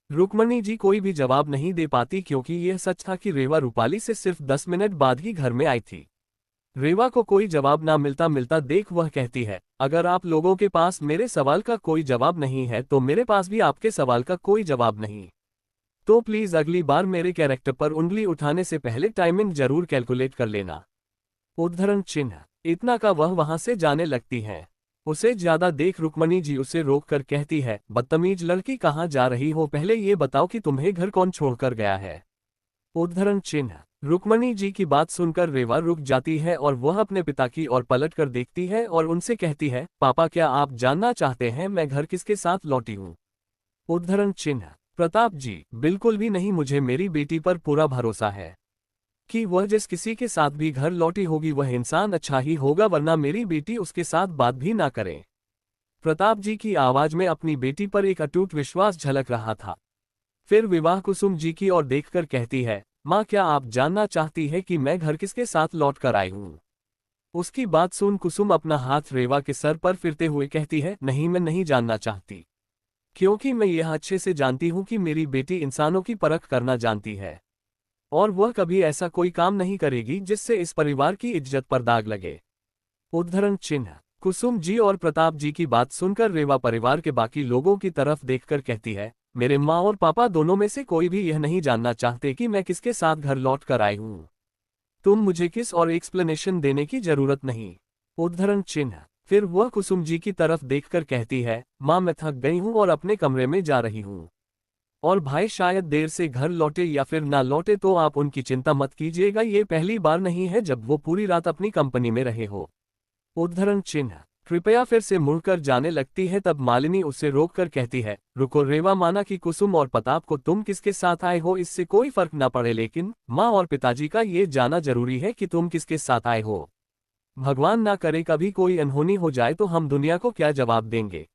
रुक्मणी जी कोई भी जवाब नहीं दे पाती क्योंकि यह सच था कि रेवा रूपाली से सिर्फ 10 मिनट बाद ही घर में आई थी। रेवा को कोई जवाब ना मिलता मिलता देख वह कहती है, अगर आप लोगों के पास मेरे सवाल का कोई जवाब नहीं है तो मेरे पास भी आपके सवाल का कोई जवाब नहीं। तो प्लीज अगली बार मेरे कैरेक्टर पर उंगली उठाने से पहले टाइमिंग जरूर कैलकुलेट कर लेना। उद्धरण चिन्ह। इतना का वह वहां से जाने लगती हैं। उसे ज्यादा देख रुक्मणी जी उसे रोक कर कहती है, बदतमीज लड़की कहाँ जा रही हो, पहले ये बताओ कि तुम्हें घर कौन छोड़कर गया है। उद्धरण चिन्ह। रुक्मणी जी की बात सुनकर रेवा रुक जाती है और वह अपने पिता की ओर पलट कर देखती है और उनसे कहती है, पापा क्या आप जानना चाहते हैं मैं घर किसके साथ लौटी हूँ? उद्धरण चिन्ह। प्रताप जी, बिल्कुल भी नहीं, मुझे मेरी बेटी पर पूरा भरोसा है कि वह जिस किसी के साथ भी घर लौटी होगी वह इंसान अच्छा ही होगा, वरना मेरी बेटी उसके साथ बात भी ना करे। प्रताप जी की आवाज में अपनी बेटी पर एक अटूट विश्वास झलक रहा था। फिर विवाह कुसुम जी की ओर देखकर कहती है, माँ क्या आप जानना चाहती है कि मैं घर किसके साथ लौट कर आई हूँ? उसकी बात सुन कुसुम अपना हाथ रेवा के सर पर फिरते हुए कहती है, नहीं मैं नहीं जानना चाहती, क्योंकि मैं यह अच्छे से जानती हूँ कि मेरी बेटी इंसानों की परख करना जानती है और वह कभी ऐसा कोई काम नहीं करेगी जिससे इस परिवार की इज्जत पर दाग लगे। उद्धरण चिन्ह। कुसुम जी और प्रताप जी की बात सुनकर रेवा परिवार के बाकी लोगों की तरफ देखकर कहती है, मेरे माँ और पापा दोनों में से कोई भी यह नहीं जानना चाहते कि मैं किसके साथ घर लौट कर आई हूँ। तुम मुझे किस और एक्सप्लेनेशन देने की जरूरत नहीं। उद्धरण चिन्ह। फिर वह कुसुम जी की तरफ देखकर कहती है, माँ मैं थक गई हूँ और अपने कमरे में जा रही हूँ। और भाई शायद देर से घर लौटे या फिर ना लौटे तो आप उनकी चिंता मत कीजिएगा, ये पहली बार नहीं है जब वो पूरी रात अपनी कंपनी में रहे हो। उद्धरण चिन्ह। कृपया फिर से मुड़कर जाने लगती है, तब मालिनी उसे रोककर कहती है, रुको रेवा, माना कि कुसुम और प्रताप को तुम किसके साथ आए हो इससे कोई फर्क ना पड़े, लेकिन माँ और पिताजी का ये जानना जरूरी है कि तुम किसके साथ आए हो। भगवान ना करे कभी कोई अनहोनी हो जाए तो हम दुनिया को क्या जवाब देंगे।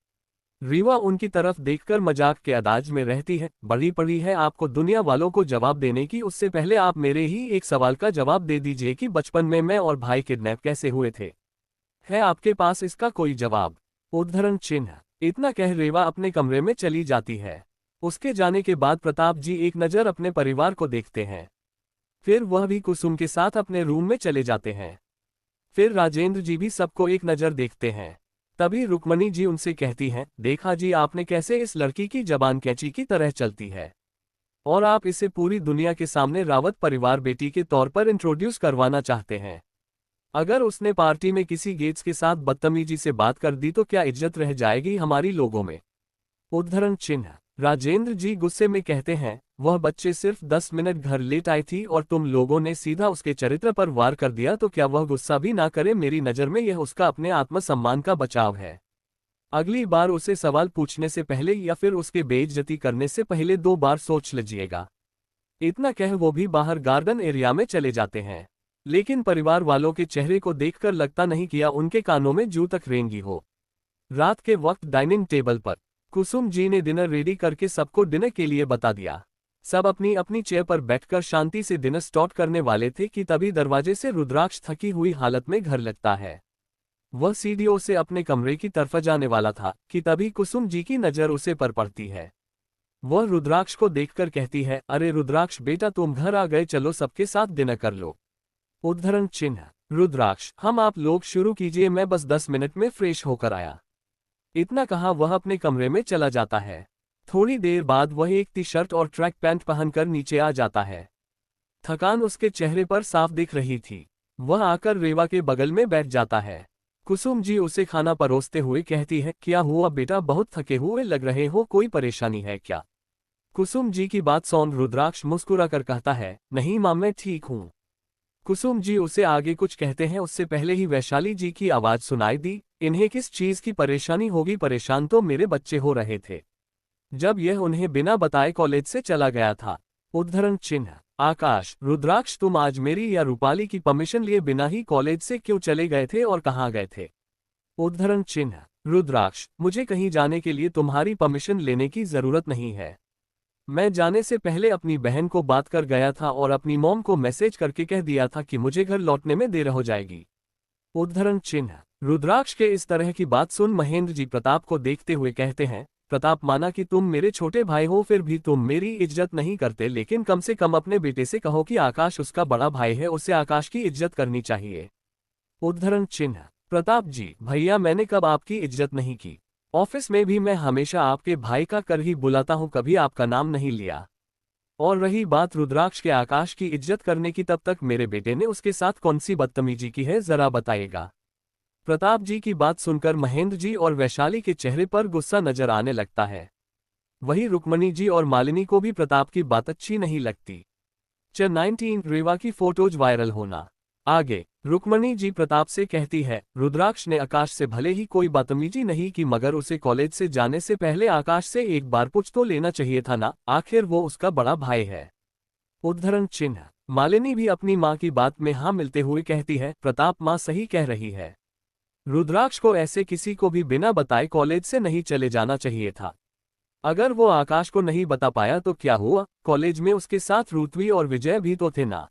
रीवा उनकी तरफ देखकर मजाक के अंदाज में रहती है, बड़ी पड़ी है आपको दुनिया वालों को जवाब देने की, उससे पहले आप मेरे ही एक सवाल का जवाब दे दीजिए कि बचपन में मैं और भाई किडनैप कैसे हुए थे। है आपके पास इसका कोई जवाब? उद्धरण चिन्ह। इतना कह रेवा अपने कमरे में चली जाती है। उसके जाने के बाद प्रताप जी एक नज़र अपने परिवार को देखते हैं। फिर वह भी कुसुम के साथ अपने रूम में चले जाते हैं। फिर राजेंद्र जी भी सबको एक नज़र देखते हैं। तभी रुक्मणी जी उनसे कहती हैं, देखा जी आपने कैसे इस लड़की की जबान कैंची की तरह चलती है, और आप इसे पूरी दुनिया के सामने रावत परिवार बेटी के तौर पर इंट्रोड्यूस करवाना चाहते हैं। अगर उसने पार्टी में किसी गेट्स के साथ बदतमीजी से बात कर दी तो क्या इज्जत रह जाएगी हमारी लोगों में? उद्धरण चिन्ह। राजेंद्र जी गुस्से में कहते हैं, वह बच्चे सिर्फ 10 मिनट घर लेट आई थी और तुम लोगों ने सीधा उसके चरित्र पर वार कर दिया, तो क्या वह गुस्सा भी ना करे? मेरी नज़र में यह उसका अपने आत्मसम्मान का बचाव है। अगली बार उसे सवाल पूछने से पहले या फिर उसके बेइज्जती करने से पहले 2 बार सोच लीजिएगा। इतना कह वो भी बाहर गार्डन एरिया में चले जाते हैं। लेकिन परिवार वालों के चेहरे को देखकर लगता नहीं किया उनके कानों में जू तक रेंगी हो। रात के वक्त डाइनिंग टेबल पर कुसुम जी ने डिनर रेडी करके सबको डिनर के लिए बता दिया। सब अपनी अपनी चेयर पर बैठकर शांति से डिनर स्टार्ट करने वाले थे कि तभी दरवाजे से रुद्राक्ष थकी हुई हालत में घर लगता है। वह सीढ़ियों से अपने कमरे की तरफ जाने वाला था कि तभी कुसुम जी की नज़र उसे पर पड़ती है। वह रुद्राक्ष को देखकर कहती है, अरे रुद्राक्ष बेटा तुम घर आ गए, चलो सबके साथ डिनर कर लो। उद्धरण चिन्ह। रुद्राक्ष, हम आप लोग शुरू कीजिए, मैं बस 10 मिनट में फ्रेश होकर आया। इतना कहा वह अपने कमरे में चला जाता है। थोड़ी देर बाद वह एक टी शर्ट और ट्रैक पैंट पहनकर नीचे आ जाता है। थकान उसके चेहरे पर साफ दिख रही थी। वह आकर रेवा के बगल में बैठ जाता है। कुसुम जी उसे खाना परोसते हुए कहती है, क्या हुआ बेटा, बहुत थके हुए लग रहे हो, कोई परेशानी है क्या? कुसुम जी की बात सुन रुद्राक्ष मुस्कुराकर कहता है, नहीं मां मैं ठीक हूँ। कुसुम जी उसे आगे कुछ कहते हैं उससे पहले ही वैशाली जी की आवाज सुनाई दी, इन्हें किस चीज की परेशानी होगी, परेशान तो मेरे बच्चे हो रहे थे जब यह उन्हें बिना बताए कॉलेज से चला गया था। उद्धरण चिन्ह। आकाश, रुद्राक्ष तुम आज मेरी या रूपाली की परमिशन लिए बिना ही कॉलेज से क्यों चले गए थे और कहाँ गए थे? उद्धरण चिन्ह। रुद्राक्ष, मुझे कहीं जाने के लिए तुम्हारी परमिशन लेने की जरूरत नहीं है। मैं जाने से पहले अपनी बहन को बात कर गया था और अपनी मॉम को मैसेज करके कह दिया था कि मुझे घर लौटने में देर हो जाएगी। उद्धरण चिन्ह। रुद्राक्ष के इस तरह की बात सुन महेंद्र जी प्रताप को देखते हुए कहते हैं, प्रताप माना कि तुम मेरे छोटे भाई हो फिर भी तुम मेरी इज्जत नहीं करते, लेकिन कम से कम अपने बेटे से कहो कि आकाश उसका बड़ा भाई है, उसे आकाश की इज्जत करनी चाहिए। उद्धरण चिन्ह। प्रताप जी भैया, मैंने कब आपकी इज्जत नहीं की? ऑफिस में भी मैं हमेशा आपके भाई का कर ही बुलाता हूं, कभी आपका नाम नहीं लिया। और रही बात रुद्राक्ष के आकाश की इज्जत करने की, तब तक मेरे बेटे ने उसके साथ कौन सी बदतमीजी की है जरा बताइएगा। प्रताप जी की बात सुनकर महेंद्र जी और वैशाली के चेहरे पर गुस्सा नजर आने लगता है। वही रुक्मणी जी और मालिनी को भी प्रताप की बात अच्छी नहीं लगती। 19 रेवा की फोटोज वायरल होना। आगे रुक्मणी जी प्रताप से कहती है, रुद्राक्ष ने आकाश से भले ही कोई बदतमीजी नहीं की, मगर उसे कॉलेज से जाने से पहले आकाश से एक बार पूछ तो लेना चाहिए था ना, आखिर वो उसका बड़ा भाई है। उद्धरण चिन्ह। मालिनी भी अपनी माँ की बात में हाँ मिलते हुए कहती है, प्रताप माँ सही कह रही है। रुद्राक्ष को ऐसे किसी को भी बिना बताए कॉलेज से नहीं चले जाना चाहिए था। अगर वो आकाश को नहीं बता पाया तो क्या हुआ, कॉलेज में उसके साथ रुतवी और विजय भी तो थे ना,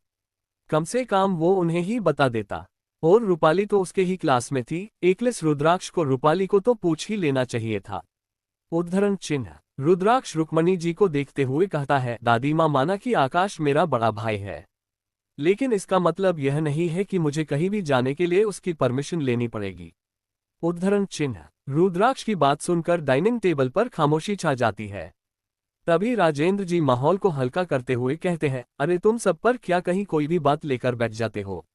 कम से कम वो उन्हें ही बता देता। और रूपाली तो उसके ही क्लास में थी, एकलिस रुद्राक्ष को रूपाली को तो पूछ ही लेना चाहिए था। उद्धरण चिन्ह। रुद्राक्ष रुक्मणी जी को देखते हुए कहता है, दादी माँ माना कि आकाश मेरा बड़ा भाई है, लेकिन इसका मतलब यह नहीं है कि मुझे कहीं भी जाने के लिए उसकी परमिशन लेनी पड़ेगी। उद्धरण चिन्ह। रुद्राक्ष की बात सुनकर डाइनिंग टेबल पर खामोशी छा जाती है। तभी राजेंद्र जी माहौल को हल्का करते हुए कहते हैं, अरे तुम सब पर क्या कहीं कोई भी बात लेकर बैठ जाते हो।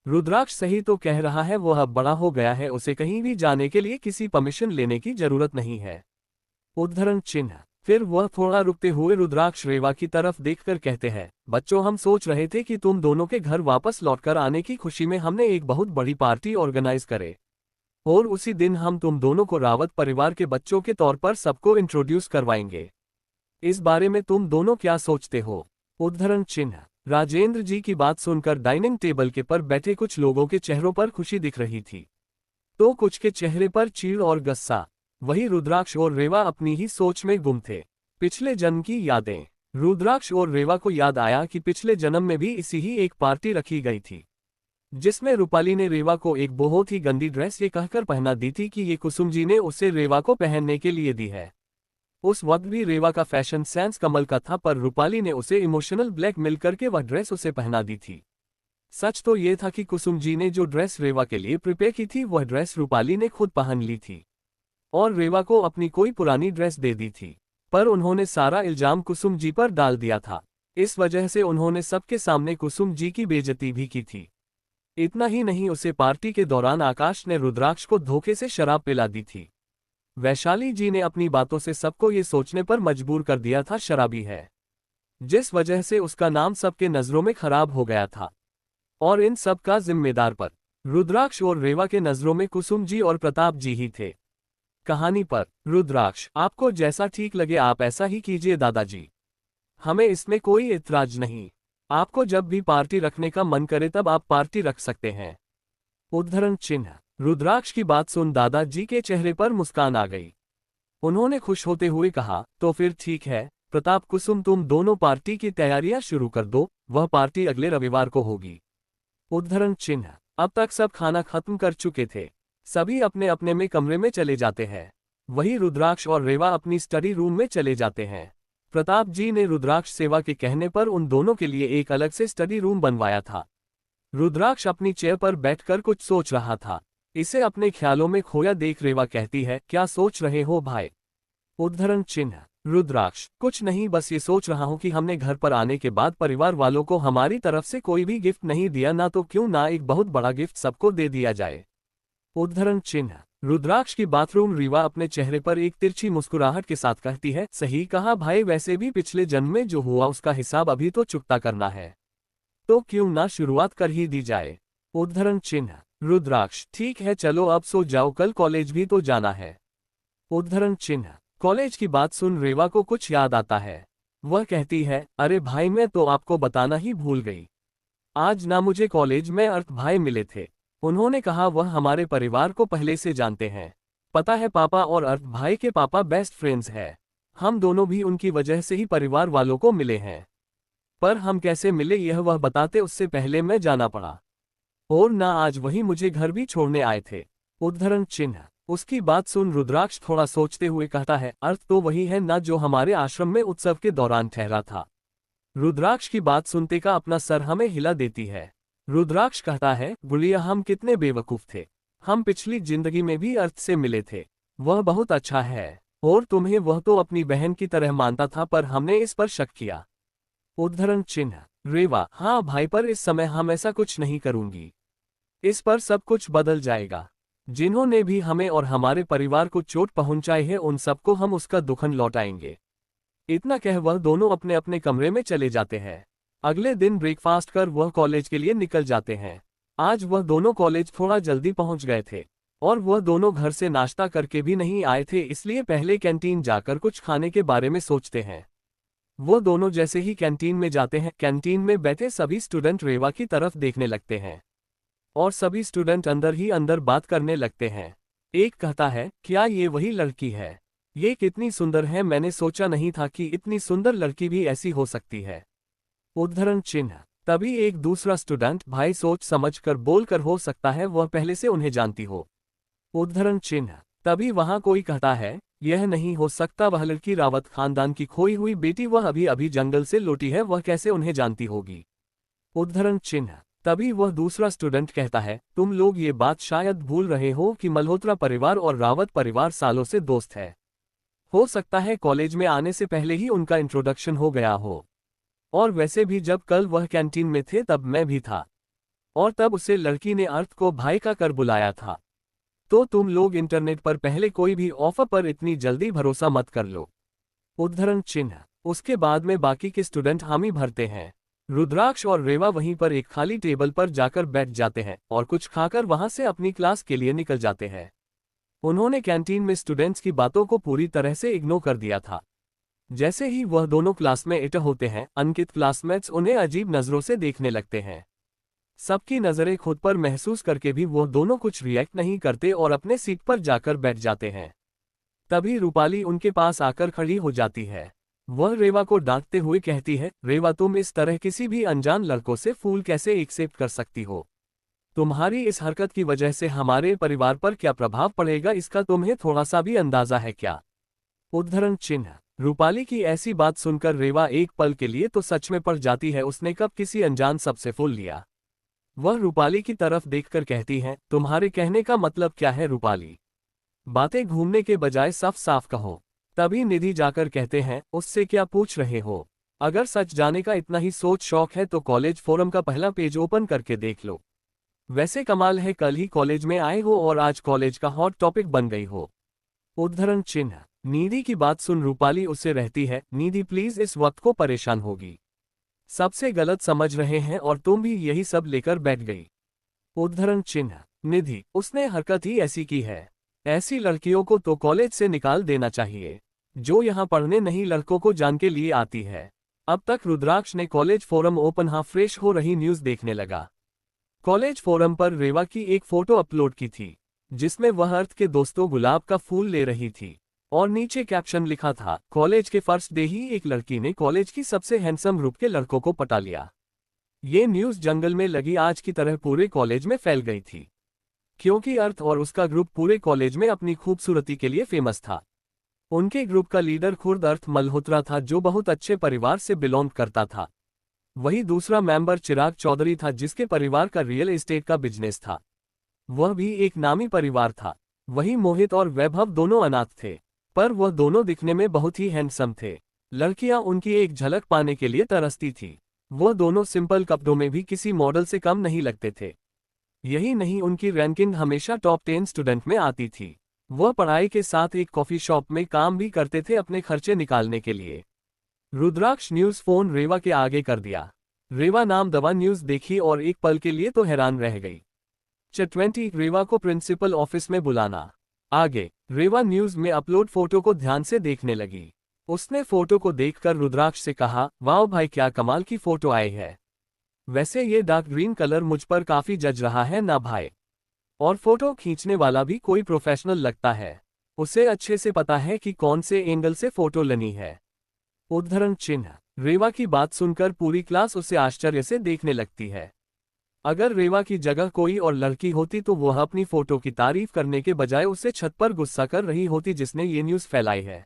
रुद्राक्ष सही तो कह रहा है, वह अब बड़ा हो गया है, उसे कहीं भी जाने के लिए किसी परमिशन लेने की जरूरत नहीं है। उद्धरण चिन्ह। फिर वह थोड़ा रुकते हुए रुद्राक्ष रेवा की तरफ देखकर कहते हैं, बच्चों हम सोच रहे थे कि तुम दोनों के घर वापस लौटकर आने की खुशी में हमने एक बहुत बड़ी पार्टी ऑर्गेनाइज करे और उसी दिन हम तुम दोनों को रावत परिवार के बच्चों के तौर पर सबको इंट्रोड्यूस करवाएंगे। इस बारे में तुम दोनों क्या सोचते हो? उद्धरण चिन्ह। राजेंद्र जी की बात सुनकर डाइनिंग टेबल के पर बैठे कुछ लोगों के चेहरों पर खुशी दिख रही थी, तो कुछ के चेहरे पर चीड़ और गुस्सा। वही रुद्राक्ष और रेवा अपनी ही सोच में गुम थे। पिछले जन्म की यादें। रुद्राक्ष और रेवा को याद आया कि पिछले जन्म में भी इसी ही एक पार्टी रखी गई थी, जिसमें रूपाली ने रेवा को एक बहुत ही गंदी ड्रेस ये कहकर पहना दी थी कि ये कुसुम जी ने उसे रेवा को पहनने के लिए दी है। उस वक्त भी रेवा का फैशन सेंस कमल का था, पर रूपाली ने उसे इमोशनल ब्लैकमेल करके वह ड्रेस उसे पहना दी थी। सच तो ये था कि कुसुम जी ने जो ड्रेस रेवा के लिए प्रिपेयर की थी वह ड्रेस रूपाली ने खुद पहन ली थी और रेवा को अपनी कोई पुरानी ड्रेस दे दी थी, पर उन्होंने सारा इल्जाम कुसुम जी पर डाल दिया था। इस वजह से उन्होंने सबके सामने कुसुम जी की बेइज्जती भी की थी। इतना ही नहीं, उसे पार्टी के दौरान आकाश ने रुद्राक्ष को धोखे से शराब पिला दी थी। वैशाली जी ने अपनी बातों से सबको ये सोचने पर मजबूर कर दिया था शराबी है, जिस वजह से उसका नाम सबके नजरों में खराब हो गया था। और इन सब का जिम्मेदार पर रुद्राक्ष और रेवा के नजरों में कुसुम जी और प्रताप जी ही थे। कहानी पर रुद्राक्ष, आपको जैसा ठीक लगे आप ऐसा ही कीजिए दादाजी, हमें इसमें कोई इतराज नहीं। आपको जब भी पार्टी रखने का मन करे तब आप पार्टी रख सकते हैं। उद्धरण चिन्ह। रुद्राक्ष की बात सुन दादाजी के चेहरे पर मुस्कान आ गई। उन्होंने खुश होते हुए कहा, तो फिर ठीक है प्रताप कुसुम, तुम दोनों पार्टी की तैयारियां शुरू कर दो, वह पार्टी अगले रविवार को होगी। उद्धरण चिन्ह। अब तक सब खाना खत्म कर चुके थे, सभी अपने अपने में कमरे में चले जाते हैं। वही रुद्राक्ष और रेवा अपनी स्टडी रूम में चले जाते हैं। प्रताप जी ने रुद्राक्ष सेवा के कहने पर उन दोनों के लिए एक अलग से स्टडी रूम बनवाया था। रुद्राक्ष अपनी चेयर पर बैठकर कुछ सोच रहा था। इसे अपने ख्यालों में खोया देख रेवा कहती है, क्या सोच रहे हो भाई? उद्धरण चिन्ह। रुद्राक्ष, कुछ नहीं, बस ये सोच रहा हूँ कि हमने घर पर आने के बाद परिवार वालों को हमारी तरफ से कोई भी गिफ्ट नहीं दिया, ना तो क्यों ना एक बहुत बड़ा गिफ्ट सबको दे दिया जाए। उद्धरण चिन्ह। रुद्राक्ष की बाथरूम रीवा अपने चेहरे पर एक तिरछी मुस्कुराहट के साथ कहती है, सही कहा भाई, वैसे भी पिछले जन्म में जो हुआ उसका हिसाब अभी तो चुकता करना है, तो क्यों ना शुरुआत कर ही दी जाए। उद्धरण चिन्ह। रुद्राक्ष, ठीक है चलो अब सो जाओ, कल कॉलेज भी तो जाना है। उद्धरण चिन्ह। कॉलेज की बात सुन रेवा को कुछ याद आता है। वह कहती है, अरे भाई मैं तो आपको बताना ही भूल गई, आज ना मुझे कॉलेज में अर्थ भाई मिले थे। उन्होंने कहा वह हमारे परिवार को पहले से जानते हैं। पता है पापा और अर्थ भाई के पापा बेस्ट फ्रेंड्स हैं। हम दोनों भी उनकी वजह से ही परिवार वालों को मिले हैं, पर हम कैसे मिले यह वह बताते उससे पहले मैं जाना पड़ा, और ना आज वही मुझे घर भी छोड़ने आए थे। उद्धरण चिन्ह। उसकी बात सुन रुद्राक्ष थोड़ा सोचते हुए कहता है, अर्थ तो वही है ना जो हमारे आश्रम में उत्सव के दौरान ठहरा था। रुद्राक्ष की बात सुनते का अपना सर हमें हिला देती है। रुद्राक्ष कहता है, गुड़िया हम कितने बेवकूफ थे, हम पिछली जिंदगी में भी अर्थ से मिले थे, वह बहुत अच्छा है, और तुम्हें वह तो अपनी बहन की तरह मानता था, पर हमने इस पर शक किया। उद्धरण चिन्ह। रेवा, हाँ भाई, पर इस समय हम ऐसा कुछ नहीं करूंगी, इस पर सब कुछ बदल जाएगा। जिन्होंने भी हमें और हमारे परिवार को चोट पहुंचाई है उन सबको हम उसका दुखन लौटाएंगे। इतना कह वह दोनों अपने अपने कमरे में चले जाते हैं। अगले दिन ब्रेकफास्ट कर वह कॉलेज के लिए निकल जाते हैं। आज वह दोनों कॉलेज थोड़ा जल्दी पहुंच गए थे, और वह दोनों घर से नाश्ता करके भी नहीं आए थे, इसलिए पहले कैंटीन जाकर कुछ खाने के बारे में सोचते हैं। वो दोनों जैसे ही कैंटीन में जाते हैं, कैंटीन में बैठे सभी स्टूडेंट रेवा की तरफ देखने लगते हैं, और सभी स्टूडेंट अंदर ही अंदर बात करने लगते हैं। एक कहता है, क्या ये वही लड़की है? ये कितनी सुंदर है, मैंने सोचा नहीं था कि इतनी सुंदर लड़की भी ऐसी हो सकती है। उद्धरण चिन्ह। तभी एक दूसरा स्टूडेंट, भाई सोच समझ कर बोल कर, हो सकता है वह पहले से उन्हें जानती हो। उद्धरण चिन्ह। तभी वहां कोई कहता है, यह नहीं हो सकता, वह लड़की रावत खानदान की खोई हुई बेटी, वह अभी अभी जंगल से लौटी है, वह कैसे उन्हें जानती होगी। उद्धरण चिन्ह। तभी वह दूसरा स्टूडेंट कहता है, तुम लोग ये बात शायद भूल रहे हो कि मल्होत्रा परिवार और रावत परिवार सालों से दोस्त है। हो सकता है कॉलेज में आने से पहले ही उनका इंट्रोडक्शन हो गया हो। और वैसे भी जब कल वह कैंटीन में थे तब मैं भी था। और तब उसे लड़की ने अर्थ को भाई का कर बुलाया था। तो तुम लोग इंटरनेट पर पहले कोई भी ऑफर पर इतनी जल्दी भरोसा मत कर लो। उद्धरण चिन्ह। उसके बाद में बाकी के स्टूडेंट हामी भरते हैं। रुद्राक्ष और रेवा वहीं पर एक खाली टेबल पर जाकर बैठ जाते हैं और कुछ खाकर वहां से अपनी क्लास के लिए निकल जाते हैं। उन्होंने कैंटीन में स्टूडेंट्स की बातों को पूरी तरह से इग्नोर कर दिया था। जैसे ही वह दोनों क्लास में एंटर होते हैं, अंकित क्लासमेट्स उन्हें अजीब नजरों से देखने लगते हैं। सबकी नजरें खुद पर महसूस करके भी वह दोनों कुछ रिएक्ट नहीं करते और अपने सीट पर जाकर बैठ जाते हैं। तभी रूपाली उनके पास आकर खड़ी हो जाती है। वह रेवा को डांटते हुए कहती है, रेवा तुम इस तरह किसी भी अनजान लड़कों से फूल कैसे एक्सेप्ट कर सकती हो? तुम्हारी इस हरकत की वजह से हमारे परिवार पर क्या प्रभाव पड़ेगा इसका तुम्हें थोड़ा सा भी अंदाजा है क्या? उद्धरण चिन्ह। रूपाली की ऐसी बात सुनकर रेवा एक पल के लिए तो सच में पड़ जाती है, उसने कब किसी अनजान सबसे फूल लिया। वह रूपाली की तरफ देखकर कहती है, तुम्हारे कहने का मतलब क्या है रूपाली? बातें घूमने के बजाय साफ साफ कहो। तभी निधि जाकर कहते हैं, उससे क्या पूछ रहे हो? अगर सच जाने का इतना ही सोच शौक है तो कॉलेज फोरम का पहला पेज ओपन करके देख लो। वैसे कमाल है, कल ही कॉलेज में आए हो और आज कॉलेज का हॉट टॉपिक बन गई हो। उद्धरण चिन्ह। निधि की बात सुन रूपाली उससे रहती है, निधि प्लीज इस वक्त को परेशान होगी। सबसे गलत समझ रहे हैं और तुम भी यही सब लेकर बैठ गई। उद्धरण चिन्ह। निधि, उसने हरकत ही ऐसी की है। ऐसी लड़कियों को तो कॉलेज से निकाल देना चाहिए, जो यहाँ पढ़ने नहीं लड़कों को जान के लिए आती है। अब तक रुद्राक्ष ने कॉलेज फोरम ओपन हाँ फ्रेश हो रही न्यूज देखने लगा। कॉलेज फोरम पर रेवा की एक फोटो अपलोड की थी, जिसमें वह अर्थ के दोस्तों गुलाब का फूल ले रही थी और नीचे कैप्शन लिखा था, कॉलेज के फर्स्ट डे ही एक लड़की ने कॉलेज की सबसे हैंडसम ग्रुप के लड़कों को पटा लिया। ये न्यूज जंगल में लगी आग की तरह पूरे कॉलेज में फैल गई थी, क्योंकि अर्थ और उसका ग्रुप पूरे कॉलेज में अपनी खूबसूरती के लिए फेमस था। उनके ग्रुप का लीडर खुर्द अर्थ मल्होत्रा था, जो बहुत अच्छे परिवार से बिलोंग करता था। वही दूसरा मेंबर चिराग चौधरी था, जिसके परिवार का रियल एस्टेट का बिजनेस था। वह भी एक नामी परिवार था। वही मोहित और वैभव दोनों अनाथ थे, पर वह दोनों दिखने में बहुत ही हैंडसम थे। लड़कियां उनकी एक झलक पाने के लिए तरसती थी। वह दोनों सिंपल कपड़ों में भी किसी मॉडल से कम नहीं लगते थे। यही नहीं, उनकी रैंकिंग हमेशा टॉप 10 स्टूडेंट में आती थी। वह पढ़ाई के साथ एक कॉफी शॉप में काम भी करते थे अपने खर्चे निकालने के लिए। रुद्राक्ष न्यूज फोन रेवा के आगे कर दिया। रेवा नाम दवा न्यूज देखी और एक पल के लिए तो हैरान रह गई। 20 रेवा को प्रिंसिपल ऑफिस में बुलाना। आगे रेवा न्यूज में अपलोड फोटो को ध्यान से देखने लगी। उसने फोटो को देखकर रुद्राक्ष से कहा, वाह भाई क्या कमाल की फोटो आई है। वैसे ये डार्क ग्रीन कलर मुझ पर काफी जच रहा है ना भाई। और फोटो खींचने वाला भी कोई प्रोफेशनल लगता है। उसे अच्छे से पता है कि कौन से एंगल से फोटो लेनी है। उद्धरण चिन्ह। रेवा की बात सुनकर पूरी क्लास उसे आश्चर्य से देखने लगती है। अगर रेवा की जगह कोई और लड़की होती तो वह अपनी फोटो की तारीफ करने के बजाय उसे छत पर गुस्सा कर रही होती जिसने ये न्यूज़ फैलाई है।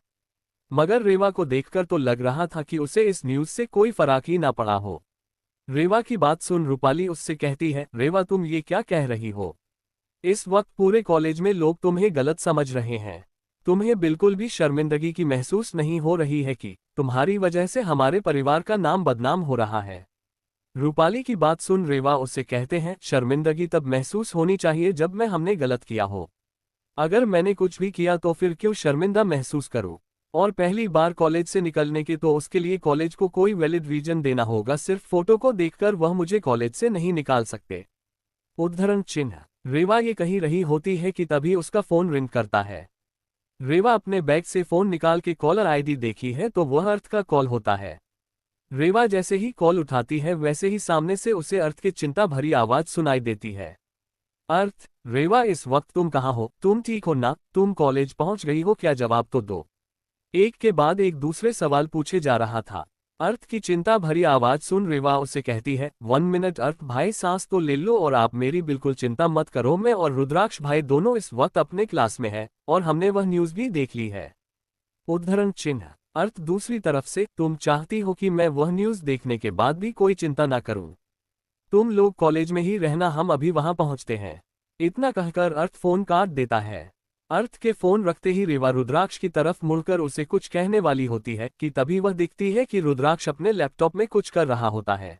मगर रेवा को देखकर तो लग रहा था कि उसे इस न्यूज़ से कोई फर्क ही ना पड़ा हो। रेवा की बात सुन रूपाली उससे कहती है, रेवा तुम ये क्या कह रही हो? इस वक्त पूरे कॉलेज में लोग तुम्हें गलत समझ रहे हैं। तुम्हें बिल्कुल भी शर्मिंदगी की महसूस नहीं हो रही है कि तुम्हारी वजह से हमारे परिवार का नाम बदनाम हो रहा है? रूपाली की बात सुन रेवा उससे कहते हैं, शर्मिंदगी तब महसूस होनी चाहिए जब हमने गलत किया हो। अगर मैंने कुछ भी किया तो फिर क्यों शर्मिंदा महसूस करूं? और पहली बार कॉलेज से निकलने की तो उसके लिए कॉलेज को कोई वैलिड रीजन देना होगा, सिर्फ फोटो को देखकर वह मुझे कॉलेज से नहीं निकाल सकते। उद्धरण चिन्ह। रेवा ये कही रही होती है कि तभी उसका फोन रिंग करता है। रेवा अपने बैग से फोन निकाल के कॉलर आईडी देखी है तो वह अर्थ का कॉल होता है। रेवा जैसे ही कॉल उठाती है वैसे ही सामने से उसे अर्थ की चिंता भरी आवाज सुनाई देती है। अर्थ, रेवा इस वक्त तुम कहाँ हो? तुम ठीक हो ना? तुम कॉलेज पहुंच गई हो क्या? जवाब तो दो। एक के बाद एक दूसरे सवाल पूछे जा रहा था। अर्थ की चिंता भरी आवाज सुन रेवा उसे कहती है, 1 मिनट अर्थ भाई सांस तो ले लो और आप मेरी बिल्कुल चिंता मत करो, मैं और रुद्राक्ष भाई दोनों इस वक्त अपने क्लास में है और हमने वह न्यूज भी देख ली है। उद्धरण चिन्ह। अर्थ दूसरी तरफ से, तुम चाहती हो कि मैं वह न्यूज देखने के बाद भी कोई चिंता ना करूं? तुम लोग कॉलेज में ही रहना, हम अभी वहां पहुंचते हैं। इतना कहकर अर्थ फोन काट देता है। अर्थ के फोन रखते ही रेवा रुद्राक्ष की तरफ मुड़कर उसे कुछ कहने वाली होती है कि तभी वह दिखती है कि रुद्राक्ष अपने लैपटॉप में कुछ कर रहा होता है।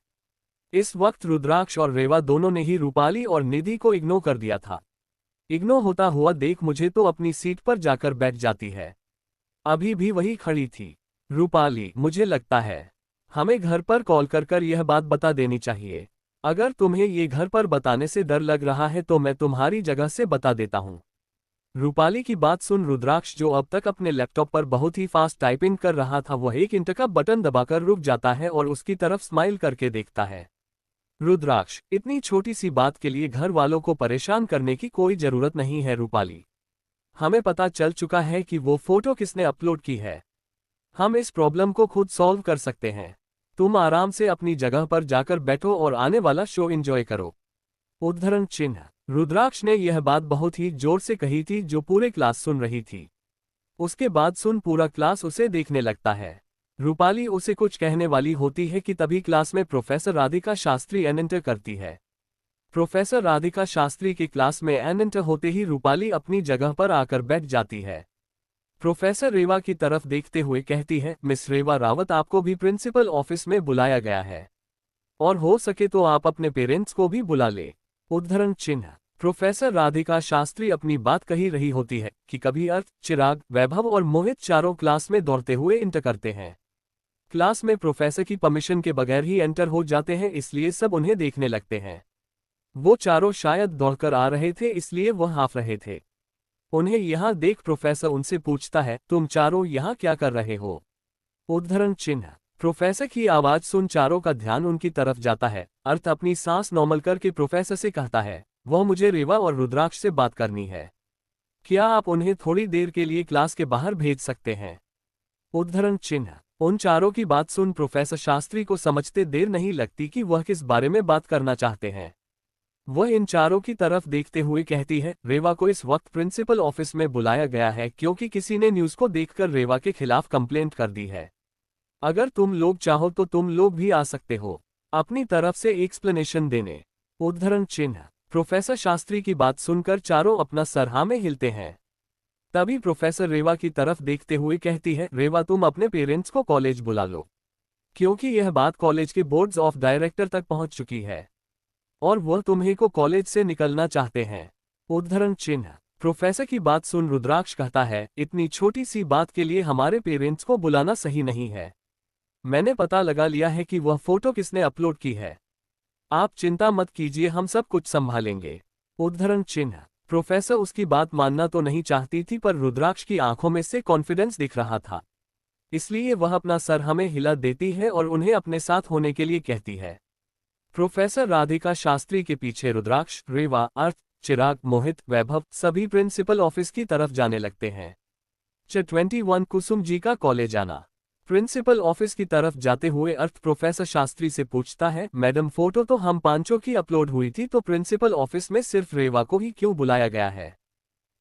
इस वक्त रुद्राक्ष और रेवा दोनों ने ही रूपाली और निधि को इग्नोर कर दिया था। इग्नोर होता हुआ देख मुझे तो अपनी सीट पर जाकर बैठ जाती है। अभी भी वही खड़ी थी। रूपाली, मुझे लगता है हमें घर पर कॉल कर यह बात बता देनी चाहिए। अगर तुम्हें ये घर पर बताने से डर लग रहा है तो मैं तुम्हारी जगह से बता देता हूँ। रूपाली की बात सुन रुद्राक्ष, जो अब तक अपने लैपटॉप पर बहुत ही फास्ट टाइपिंग कर रहा था, वह एक इंटर का बटन दबाकर रुक जाता है और उसकी तरफ स्माइल करके देखता है। रुद्राक्ष, इतनी छोटी सी बात के लिए घर वालों को परेशान करने की कोई जरूरत नहीं है रूपाली। हमें पता चल चुका है कि वो फोटो किसने अपलोड की है। हम इस प्रॉब्लम को खुद सॉल्व कर सकते हैं। तुम आराम से अपनी जगह पर जाकर बैठो और आने वाला शो एंजॉय करो। उद्धरण चिन्ह। रुद्राक्ष ने यह बात बहुत ही जोर से कही थी, जो पूरे क्लास सुन रही थी। उसके बाद सुन पूरा क्लास उसे देखने लगता है। रूपाली उसे कुछ कहने वाली होती है कि तभी क्लास में प्रोफेसर राधिका शास्त्री एंटर करती है। प्रोफेसर राधिका शास्त्री की क्लास में एंटर होते ही रूपाली अपनी जगह पर आकर बैठ जाती है। प्रोफेसर रेवा की तरफ देखते हुए कहती है, मिस रेवा रावत, आपको भी प्रिंसिपल ऑफिस में बुलाया गया है और हो सके तो आप अपने पेरेंट्स को भी बुला ले। उद्धरण चिन्ह। प्रोफेसर राधिका शास्त्री अपनी बात कही रही होती है कि कभी अर्थ, चिराग, वैभव और मोहित चारों क्लास में दौड़ते हुए एंटर करते हैं। क्लास में प्रोफेसर की परमिशन के बगैर ही एंटर हो जाते हैं, इसलिए सब उन्हें देखने लगते हैं। वो चारों शायद दौड़कर आ रहे थे, इसलिए वह हाफ रहे थे। उन्हें यहाँ देख प्रोफेसर उनसे पूछता है, तुम चारों यहाँ क्या कर रहे हो? उद्धरण चिन्ह। प्रोफेसर की आवाज सुन चारों का ध्यान उनकी तरफ जाता है। अर्थ अपनी सांस नॉर्मल करके प्रोफेसर से कहता है, वह मुझे रेवा और रुद्राक्ष से बात करनी है। क्या आप उन्हें थोड़ी देर के लिए क्लास के बाहर भेज सकते हैं? उद्धरण चिन्ह। उन चारों की बात सुन प्रोफेसर शास्त्री को समझते देर नहीं लगती कि वह किस बारे में बात करना चाहते हैं। वह इन चारों की तरफ देखते हुए कहती है, रेवा को इस वक्त प्रिंसिपल ऑफिस में बुलाया गया है क्योंकि किसी ने न्यूज़ को देखकर रेवा के खिलाफ कंप्लेंट कर दी है। अगर तुम लोग चाहो तो तुम लोग भी आ सकते हो अपनी तरफ से एक्सप्लेनेशन देने। उद्धरण चिन्ह। प्रोफेसर शास्त्री की बात सुनकर चारों अपना सर हाँ में हिलते हैं। तभी प्रोफेसर रेवा की तरफ देखते हुए कहती है, रेवा, तुम अपने पेरेंट्स को कॉलेज बुला लो, क्योंकि यह बात कॉलेज के बोर्ड्स ऑफ डायरेक्टर तक पहुंच चुकी है और वह तुम्हें को कॉलेज से निकलना चाहते हैं। उद्धरण चिन्ह। प्रोफेसर की बात सुन रुद्राक्ष कहता है, इतनी छोटी सी बात के लिए हमारे पेरेंट्स को बुलाना सही नहीं है। मैंने पता लगा लिया है कि वह फोटो किसने अपलोड की है। आप चिंता मत कीजिए, हम सब कुछ संभालेंगे। उद्धरण चिन्ह। प्रोफेसर उसकी बात मानना तो नहीं चाहती थी, पर रुद्राक्ष की आंखों में से कॉन्फिडेंस दिख रहा था, इसलिए वह अपना सर हमें हिला देती है और उन्हें अपने साथ होने के लिए कहती है। प्रोफेसर राधिका शास्त्री के पीछे रुद्राक्ष, रेवा, अर्थ, चिराग, मोहित, वैभव सभी प्रिंसिपल ऑफिस की तरफ जाने लगते हैं। 21 कुसुम जी का कॉलेज आना। प्रिंसिपल ऑफिस की तरफ जाते हुए अर्थ प्रोफेसर शास्त्री से पूछता है, मैडम, फोटो तो हम पांचों की अपलोड हुई थी, तो प्रिंसिपल ऑफिस में सिर्फ रेवा को ही क्यों बुलाया गया है?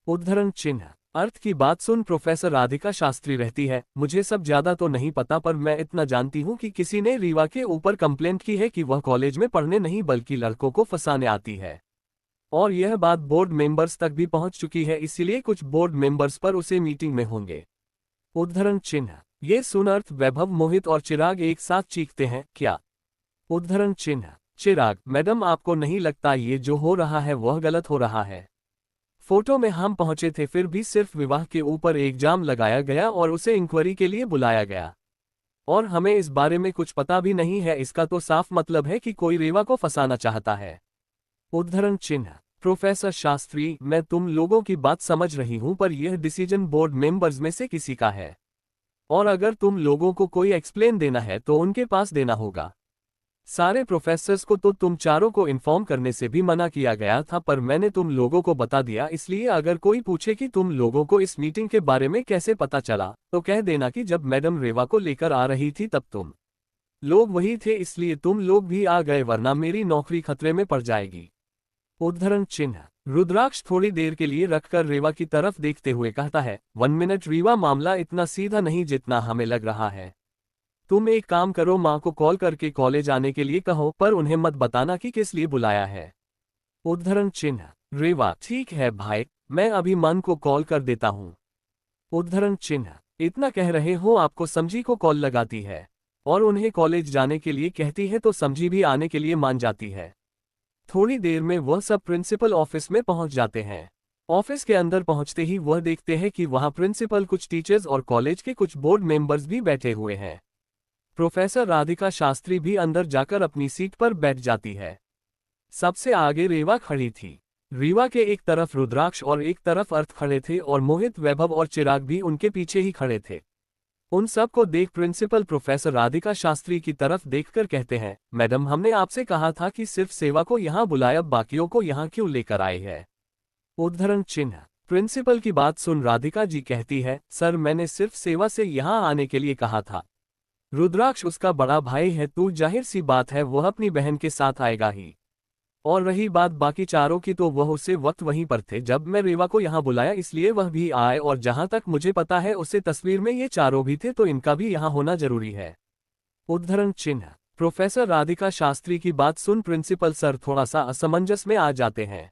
उद्धरण चिन्ह। अर्थ की बात सुन प्रोफेसर राधिका शास्त्री रहती है, मुझे सब ज्यादा तो नहीं पता, पर मैं इतना जानती हूँ कि किसी ने रेवा के ऊपर कंप्लेंट की है कि वह कॉलेज में पढ़ने नहीं बल्कि लड़कों को फंसाने आती है, और यह बात बोर्ड मेंबर्स तक भी पहुंच चुकी है, इसलिए कुछ बोर्ड मेंबर्स पर उसे मीटिंग में होंगे। उद्धरण चिन्ह। ये सुन अर्थ, वैभव, मोहित और चिराग एक साथ चीखते हैं, क्या? उद्धरण चिन्ह। चिराग, मैडम, आपको नहीं लगता ये जो हो रहा है वह गलत हो रहा है? फोटो में हम पहुंचे थे, फिर भी सिर्फ विवाह के ऊपर एक जाम लगाया गया और उसे इंक्वायरी के लिए बुलाया गया, और हमें इस बारे में कुछ पता भी नहीं है। इसका तो साफ मतलब है कि कोई रेवा को फंसाना चाहता है। उद्धरण चिन्ह। प्रोफेसर शास्त्री, मैं तुम लोगों की बात समझ रही हूं, पर यह डिसीजन बोर्ड मेंबर्स में से किसी का है, और अगर तुम लोगों को कोई एक्सप्लेन देना है तो उनके पास देना होगा। सारे प्रोफेसर्स को तो तुम चारों को इन्फॉर्म करने से भी मना किया गया था, पर मैंने तुम लोगों को बता दिया, इसलिए अगर कोई पूछे कि तुम लोगों को इस मीटिंग के बारे में कैसे पता चला, तो कह देना कि जब मैडम रेवा को लेकर आ रही थी तब तुम लोग वही थे, इसलिए तुम लोग भी आ गए, वरना मेरी नौकरी खतरे में पड़ जाएगी। उद्धरण चिन्ह। रुद्राक्ष थोड़ी देर के लिए रखकर रेवा की तरफ देखते हुए कहता है, 1 मिनट रेवा, मामला इतना सीधा नहीं जितना हमें लग रहा है। तुम एक काम करो, माँ को कॉल करके कॉलेज आने के लिए कहो, पर उन्हें मत बताना कि किस लिए बुलाया है। उद्धरण चिन्ह। रेवा, ठीक है भाई, मैं अभी मन को कॉल कर देता हूँ। उद्धरण चिन्ह। इतना कह रहे हो आपको समझी को कॉल लगाती है और उन्हें कॉलेज जाने के लिए कहती है तो समझी भी आने के लिए मान जाती है। थोड़ी देर में वह सब प्रिंसिपल ऑफिस में पहुंच जाते हैं। ऑफिस के अंदर पहुंचते ही वह देखते हैं कि वहां प्रिंसिपल, कुछ टीचर्स और कॉलेज के कुछ बोर्ड मेंबर्स भी बैठे हुए हैं। प्रोफेसर राधिका शास्त्री भी अंदर जाकर अपनी सीट पर बैठ जाती है। सबसे आगे रेवा खड़ी थी। रीवा के एक तरफ रुद्राक्ष और एक तरफ अर्थ खड़े थे और मोहित, वैभव और चिराग भी उनके पीछे ही खड़े थे। उन सब को देख प्रिंसिपल प्रोफेसर राधिका शास्त्री की तरफ देखकर कहते हैं, मैडम हमने आपसे कहा था कि सिर्फ सेवा को यहाँ बुलाया, बाकियों को यहाँ क्यों लेकर आए हैं? उद्धरण चिन्ह। प्रिंसिपल की बात सुन राधिका जी कहती है, सर मैंने सिर्फ सेवा से यहाँ आने के लिए कहा था। रुद्राक्ष उसका बड़ा भाई है तो जाहिर सी बात है वह अपनी बहन के साथ आएगा ही। और रही बात बाकी चारों की तो वह उसे वक्त वहीं पर थे जब मैं रेवा को यहाँ बुलाया, इसलिए वह भी आए और जहां तक मुझे पता है उसे तस्वीर में ये चारों भी थे तो इनका भी यहाँ होना जरूरी है। उद्धरण चिन्ह। प्रोफेसर राधिका शास्त्री की बात सुन प्रिंसिपल सर थोड़ा सा असमंजस में आ जाते हैं।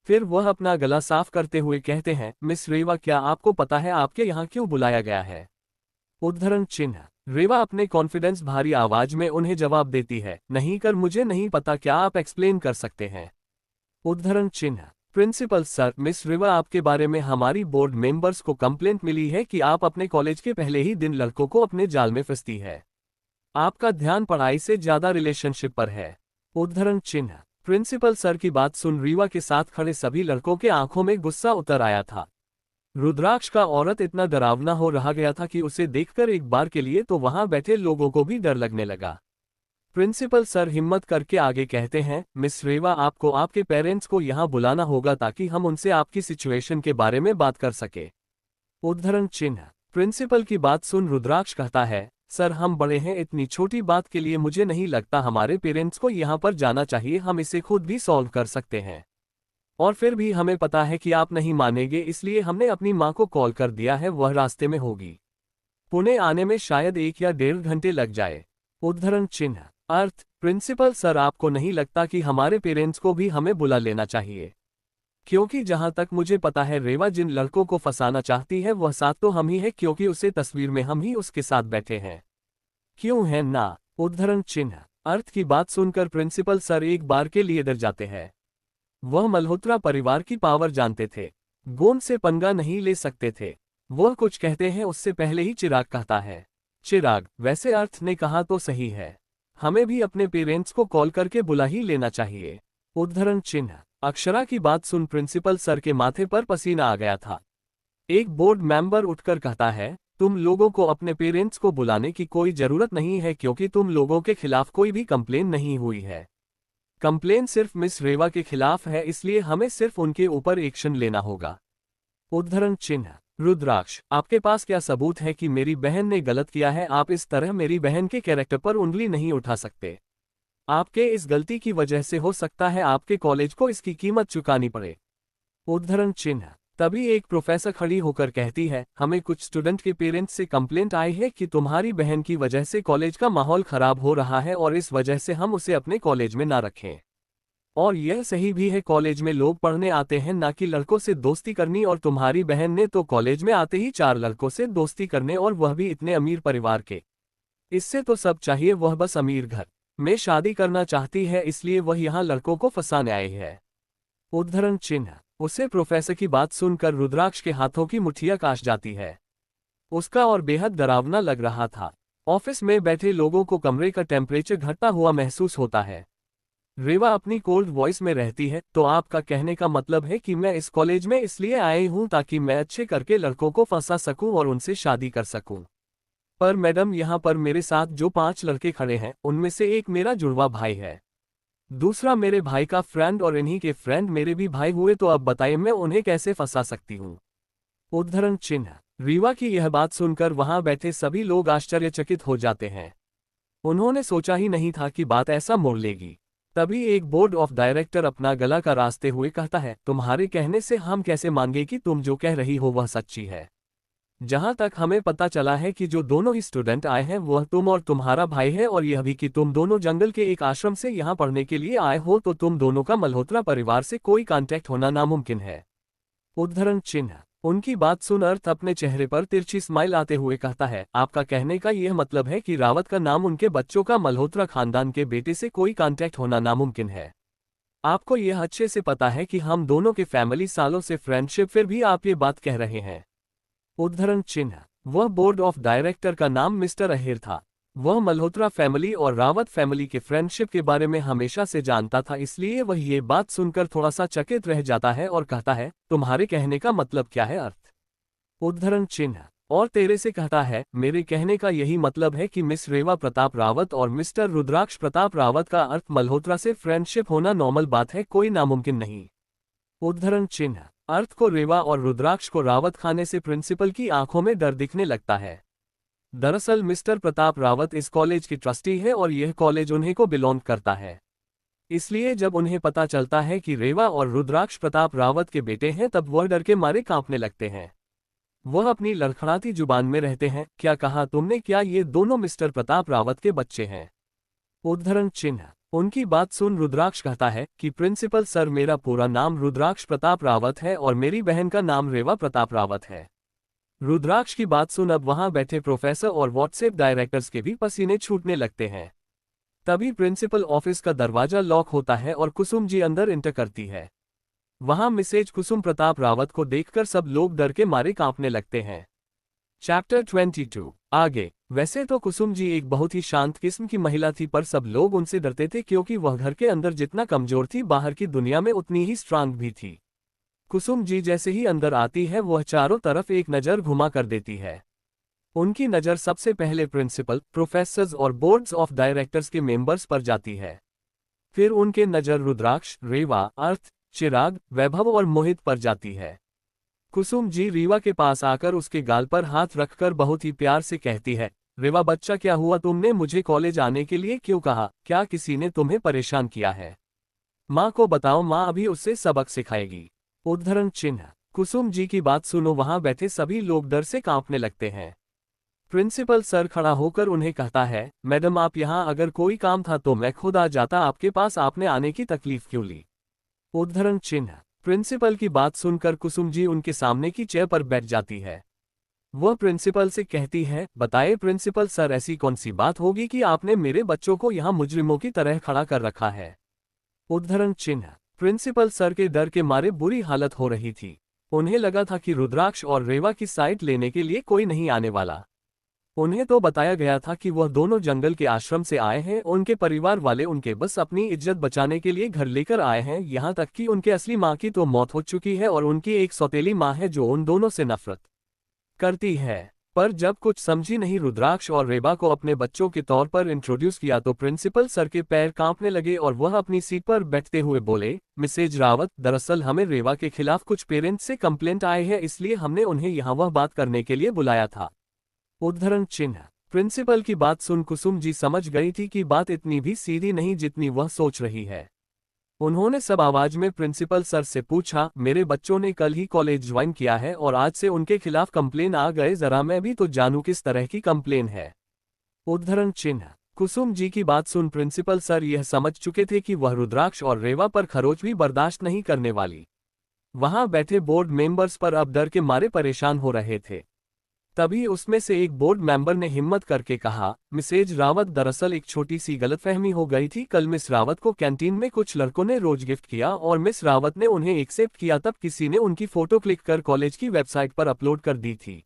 फिर वह अपना गला साफ करते हुए कहते हैं, मिस रेवा क्या आपको पता है आपके यहाँ क्यों बुलाया गया है? उद्धरण चिन्ह। रेवा अपने कॉन्फिडेंस भारी आवाज में उन्हें जवाब देती है, नहीं कर मुझे नहीं पता, क्या आप एक्सप्लेन कर सकते हैं? उद्धरण चिन्ह। प्रिंसिपल सर, मिस रेवा आपके बारे में हमारी बोर्ड मेंबर्स को कंप्लेंट मिली है कि आप अपने कॉलेज के पहले ही दिन लड़कों को अपने जाल में फंसती है। आपका ध्यान पढ़ाई से ज्यादा रिलेशनशिप पर है। उद्धरण चिन्ह। प्रिंसिपल सर की बात सुन रीवा के साथ खड़े सभी लड़कों के आंखों में गुस्सा उतर आया था। रुद्राक्ष का औरत इतना डरावना हो रहा गया था कि उसे देखकर एक बार के लिए तो वहां बैठे लोगों को भी डर लगने लगा। प्रिंसिपल सर हिम्मत करके आगे कहते हैं, मिस रेवा आपको आपके पेरेंट्स को यहाँ बुलाना होगा ताकि हम उनसे आपकी सिचुएशन के बारे में बात कर सके। उद्धरण चिन्ह। प्रिंसिपल की बात सुन रुद्राक्ष कहता है, सर हम बड़े हैं, इतनी छोटी बात के लिए मुझे नहीं लगता हमारे पेरेंट्स को यहाँ पर जाना चाहिए, हम इसे खुद भी सॉल्व कर सकते हैं। और फिर भी हमें पता है कि आप नहीं मानेंगे, इसलिए हमने अपनी माँ को कॉल कर दिया है, वह रास्ते में होगी। पुणे आने में शायद 1 या 1.5 घंटे लग जाए। उद्धरण चिन्ह। अर्थ। प्रिंसिपल सर आपको नहीं लगता कि हमारे पेरेंट्स को भी हमें बुला लेना चाहिए? क्योंकि जहां तक मुझे पता है रेवा जिन लड़कों को फंसाना चाहती है वह साथ तो हम ही है, क्योंकि उसे तस्वीर में हम ही उसके साथ बैठे हैं। क्यों है ना? उद्धरण चिन्ह। अर्थ की बात सुनकर प्रिंसिपल सर एक बार के लिए डर जाते हैं। वह मल्होत्रा परिवार की पावर जानते थे, गोंद से पंगा नहीं ले सकते थे। वह कुछ कहते हैं उससे पहले ही चिराग कहता है, चिराग वैसे अर्थ ने कहा तो सही है, हमें भी अपने पेरेंट्स को कॉल करके बुला ही लेना चाहिए। उद्धरण चिन्ह। अक्षरा की बात सुन प्रिंसिपल सर के माथे पर पसीना आ गया था। एक बोर्ड मेंबर उठकर कहता है, तुम लोगों को अपने पेरेंट्स को बुलाने की कोई जरूरत नहीं है क्योंकि तुम लोगों के खिलाफ कोई भी कंप्लेन नहीं हुई है। कंप्लेन सिर्फ मिस रेवा के खिलाफ है, इसलिए हमें सिर्फ उनके ऊपर एक्शन लेना होगा। उद्धरण चिन्ह। रुद्राक्ष आपके पास क्या सबूत है कि मेरी बहन ने गलत किया है? आप इस तरह मेरी बहन के कैरेक्टर पर उंगली नहीं उठा सकते। आपके इस गलती की वजह से हो सकता है आपके कॉलेज को इसकी कीमत चुकानी पड़े। उद्धरण चिन्ह। तभी एक प्रोफेसर खड़ी होकर कहती है, हमें कुछ स्टूडेंट के पेरेंट्स से कंप्लेंट आई है कि तुम्हारी बहन की वजह से कॉलेज का माहौल खराब हो रहा है और इस वजह से हम उसे अपने कॉलेज में ना रखें। और यह सही भी है, कॉलेज में लोग पढ़ने आते हैं ना कि लड़कों से दोस्ती करनी, और तुम्हारी बहन ने तो कॉलेज में आते ही 4 लड़कों से दोस्ती करने, और वह भी इतने अमीर परिवार के। इससे तो सब चाहिए, वह बस अमीर घर में शादी करना चाहती है, इसलिए वह यहाँ लड़कों को फंसाने आई है। उद्धरण चिन्ह। उसे प्रोफेसर की बात सुनकर रुद्राक्ष के हाथों की मुठ्ठियां कांप जाती है। उसका और बेहद डरावना लग रहा था। ऑफिस में बैठे लोगों को कमरे का टेम्परेचर घटता हुआ महसूस होता है। रेवा अपनी कोल्ड वॉइस में रहती है, तो आपका कहने का मतलब है कि मैं इस कॉलेज में इसलिए आई हूं ताकि मैं अच्छे करके लड़कों को फंसा सकूं और उनसे शादी कर सकूं। पर मैडम यहाँ पर मेरे साथ जो 5 लड़के खड़े हैं उनमें से एक मेरा जुड़वा भाई है, दूसरा मेरे भाई का फ्रेंड, और इन्हीं के फ्रेंड मेरे भी भाई हुए, तो अब बताइए मैं उन्हें कैसे फंसा सकती हूँ? उद्धरण चिन्ह। रीवा की यह बात सुनकर वहां बैठे सभी लोग आश्चर्यचकित हो जाते हैं। उन्होंने सोचा ही नहीं था कि बात ऐसा मोड़ लेगी। तभी एक बोर्ड ऑफ डायरेक्टर अपना गला का रास्ते हुए कहता है, तुम्हारे कहने से हम कैसे मानेंगे कि तुम जो कह रही हो वह सच्ची है। जहां तक हमें पता चला है कि जो दोनों ही स्टूडेंट आए हैं वह तुम और तुम्हारा भाई है, और यह भी कि तुम दोनों जंगल के एक आश्रम से यहाँ पढ़ने के लिए आए हो, तो तुम दोनों का मल्होत्रा परिवार से कोई कांटेक्ट होना नामुमकिन है। उद्धरण चिन्ह। उनकी बात सुन अर्थ अपने चेहरे पर तिरछी स्माइल आते हुए कहता है, आपका कहने का यह मतलब है कि रावत का नाम उनके बच्चों का मल्होत्रा खानदान के बेटे से कोई कांटेक्ट होना नामुमकिन है। आपको यह अच्छे से पता है कि हम दोनों के फैमिली सालों से फ्रेंडशिप, फिर भी आप ये बात कह रहे हैं। उद्धरण चिन्ह। वह बोर्ड ऑफ डायरेक्टर का नाम मिस्टर अहिर था। वह मल्होत्रा फैमिली और रावत फैमिली के फ्रेंडशिप के बारे में हमेशा से जानता था, इसलिए वह ये बात सुनकर थोड़ा सा चकित रह जाता है और कहता है, तुम्हारे कहने का मतलब क्या है अर्थ? उद्धरण चिन्ह। और तेरे से कहता है, मेरे कहने का यही मतलब है कि मिस रेवा प्रताप रावत और मिस्टर रुद्राक्ष प्रताप रावत का अर्थ मल्होत्रा से फ्रेंडशिप होना नॉर्मल बात है, कोई नामुमकिन नहीं। उद्धरण चिन्ह। अर्थ को रेवा और रुद्राक्ष को रावत खाने से प्रिंसिपल की आंखों में डर दिखने लगता है। दरअसल मिस्टर प्रताप रावत इस कॉलेज की ट्रस्टी है और यह कॉलेज उन्हीं को बिलोंग करता है। इसलिए जब उन्हें पता चलता है कि रेवा और रुद्राक्ष प्रताप रावत के बेटे हैं, तब वह डर के मारे कांपने लगते हैं। वह अपनी लड़खड़ाती जुबान में रहते हैं, क्या कहा तुमने? क्या ये दोनों मिस्टर प्रताप रावत के बच्चे हैं? उद्धरण चिन्ह। उनकी बात सुन रुद्राक्ष कहता है कि प्रिंसिपल सर, मेरा पूरा नाम रुद्राक्ष प्रताप रावत है और मेरी बहन का नाम रेवा प्रताप रावत है। रुद्राक्ष की बात सुन अब वहां बैठे प्रोफेसर और व्हाट्सएप डायरेक्टर्स के भी पसीने छूटने लगते हैं। तभी प्रिंसिपल ऑफिस का दरवाजा लॉक होता है और कुसुम जी अंदर इंटर करती है। वहां मिसेज कुसुम प्रताप रावत को देखकर सब लोग डर के मारे कांपने लगते हैं। चैप्टर 22 आगे। वैसे तो कुसुम जी एक बहुत ही शांत किस्म की महिला थी, पर सब लोग उनसे डरते थे क्योंकि वह घर के अंदर जितना कमजोर थी, बाहर की दुनिया में उतनी ही स्ट्रांग भी थी। कुसुम जी जैसे ही अंदर आती है, वह चारों तरफ एक नज़र घुमा कर देती है। उनकी नज़र सबसे पहले प्रिंसिपल, प्रोफेसर्स और बोर्ड्स ऑफ डायरेक्टर्स के मेंबर्स पर जाती है। फिर उनके नज़र रुद्राक्ष, रेवा, अर्थ, चिराग, वैभव और मोहित पर जाती है। कुसुम जी रीवा के पास आकर उसके गाल पर हाथ रखकर बहुत ही प्यार से कहती है, रेवा बच्चा, क्या हुआ? तुमने मुझे कॉलेज आने के लिए क्यों कहा? क्या किसी ने तुम्हें परेशान किया है? माँ को बताओ, माँ अभी उससे सबक सिखाएगी। उद्धरण चिन्ह। कुसुम जी की बात सुनो वहां बैठे सभी लोग डर से कांपने लगते हैं। प्रिंसिपल सर खड़ा होकर उन्हें कहता है, मैडम आप यहाँ, अगर कोई काम था तो मैं खुद आ जाता आपके पास, आपने आने की तकलीफ क्यों ली? उद्धरण चिन्ह। प्रिंसिपल की बात सुनकर कुसुम जी उनके सामने की चेयर पर बैठ जाती है। वह प्रिंसिपल से कहती है, बताइए प्रिंसिपल सर, ऐसी कौन सी बात होगी कि आपने मेरे बच्चों को यहाँ मुजरिमों की तरह खड़ा कर रखा है? उद्धरण चिन्ह। प्रिंसिपल सर के डर के मारे बुरी हालत हो रही थी। उन्हें लगा था कि रुद्राक्ष और रेवा की साइड लेने के लिए कोई नहीं आने वाला। उन्हें तो बताया गया था कि वह दोनों जंगल के आश्रम से आए हैं, उनके परिवार वाले उनके बस अपनी इज्जत बचाने के लिए घर लेकर आए हैं, यहाँ तक कि उनके असली माँ की तो मौत हो चुकी है और उनकी एक सौतेली माँ है जो उन दोनों से नफरत करती है। पर जब कुछ समझी नहीं रुद्राक्ष और रेबा को अपने बच्चों के तौर पर इंट्रोड्यूस किया तो प्रिंसिपल सर के पैर कांपने लगे और वह अपनी सीट पर बैठते हुए बोले, मिसेज रावत, दरअसल हमें रेवा के खिलाफ कुछ पेरेंट्स से कंप्लेंट आए हैं, इसलिए हमने उन्हें यहाँ वह बात करने के लिए बुलाया था। उद्धरण चिन्ह। प्रिंसिपल की बात सुन कुसुम जी समझ गई थी कि बात इतनी भी सीधी नहीं जितनी वह सोच रही है। उन्होंने सब आवाज में प्रिंसिपल सर से पूछा, मेरे बच्चों ने कल ही कॉलेज ज्वाइन किया है और आज से उनके खिलाफ कंप्लेन आ गए, जरा मैं भी तो जानूं किस तरह की कंप्लेन है। उद्धरण चिन्ह। कुसुम जी की बात सुन प्रिंसिपल सर यह समझ चुके थे कि वह रुद्राक्ष और रेवा पर खरोच भी बर्दाश्त नहीं करने वाली। वहां बैठे बोर्ड मेंबर्स पर अब डर के मारे परेशान हो रहे थे। तभी उसमें से एक बोर्ड मेंबर ने हिम्मत करके कहा, मिसेज रावत, दरअसल एक छोटी सी गलतफहमी हो गई थी। कल मिस रावत को कैंटीन में कुछ लड़कों ने रोज गिफ्ट किया और मिस रावत ने उन्हें एक्सेप्ट किया, तब किसी ने उनकी फोटो क्लिक कर कॉलेज की वेबसाइट पर अपलोड कर दी थी,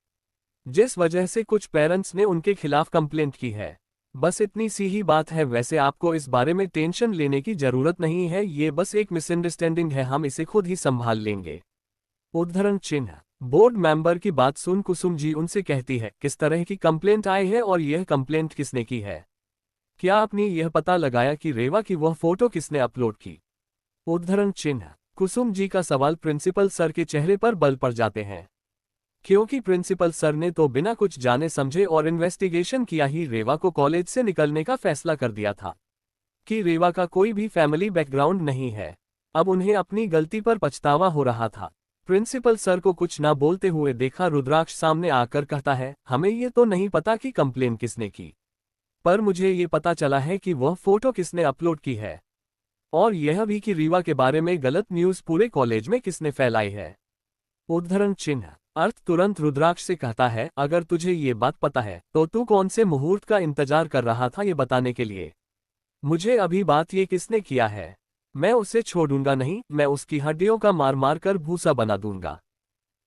जिस वजह से कुछ पेरेंट्स ने उनके खिलाफ कंप्लेंट की है। बस इतनी सी ही बात है, वैसे आपको इस बारे में टेंशन लेने की जरूरत नहीं है, ये बस एक मिसअंडरस्टैंडिंग है, हम इसे खुद ही संभाल लेंगे। उद्धरण चिन्ह। बोर्ड मेंबर की बात सुन कुसुम जी उनसे कहती है, किस तरह की कंप्लेंट आई है और यह कंप्लेंट किसने की है? क्या आपने यह पता लगाया कि रेवा की वह फोटो किसने अपलोड की? उद्धरण चिन्ह। कुसुम जी का सवाल प्रिंसिपल सर के चेहरे पर बल पड़ जाते हैं, क्योंकि प्रिंसिपल सर ने तो बिना कुछ जाने समझे और इन्वेस्टिगेशन किया ही रेवा को कॉलेज से निकलने का फैसला कर दिया था कि रेवा का कोई भी फैमिली बैकग्राउंड नहीं है। अब उन्हें अपनी गलती पर पछतावा हो रहा था। प्रिंसिपल सर को कुछ ना बोलते हुए देखा रुद्राक्ष सामने आकर कहता है, हमें ये तो नहीं पता कि कंप्लेन किसने की, पर मुझे ये पता चला है कि वह फोटो किसने अपलोड की है, और यह भी कि रीवा के बारे में गलत न्यूज़ पूरे कॉलेज में किसने फैलाई है। उद्धरण चिन्ह। अर्थ तुरंत रुद्राक्ष से कहता है, अगर तुझे ये बात पता है तो तू कौन से मुहूर्त का इंतजार कर रहा था ये बताने के लिए। मुझे अभी बात ये किसने किया है। मैं उसे छोड़ूंगा नहीं, मैं उसकी हड्डियों का मार मार कर भूसा बना दूंगा।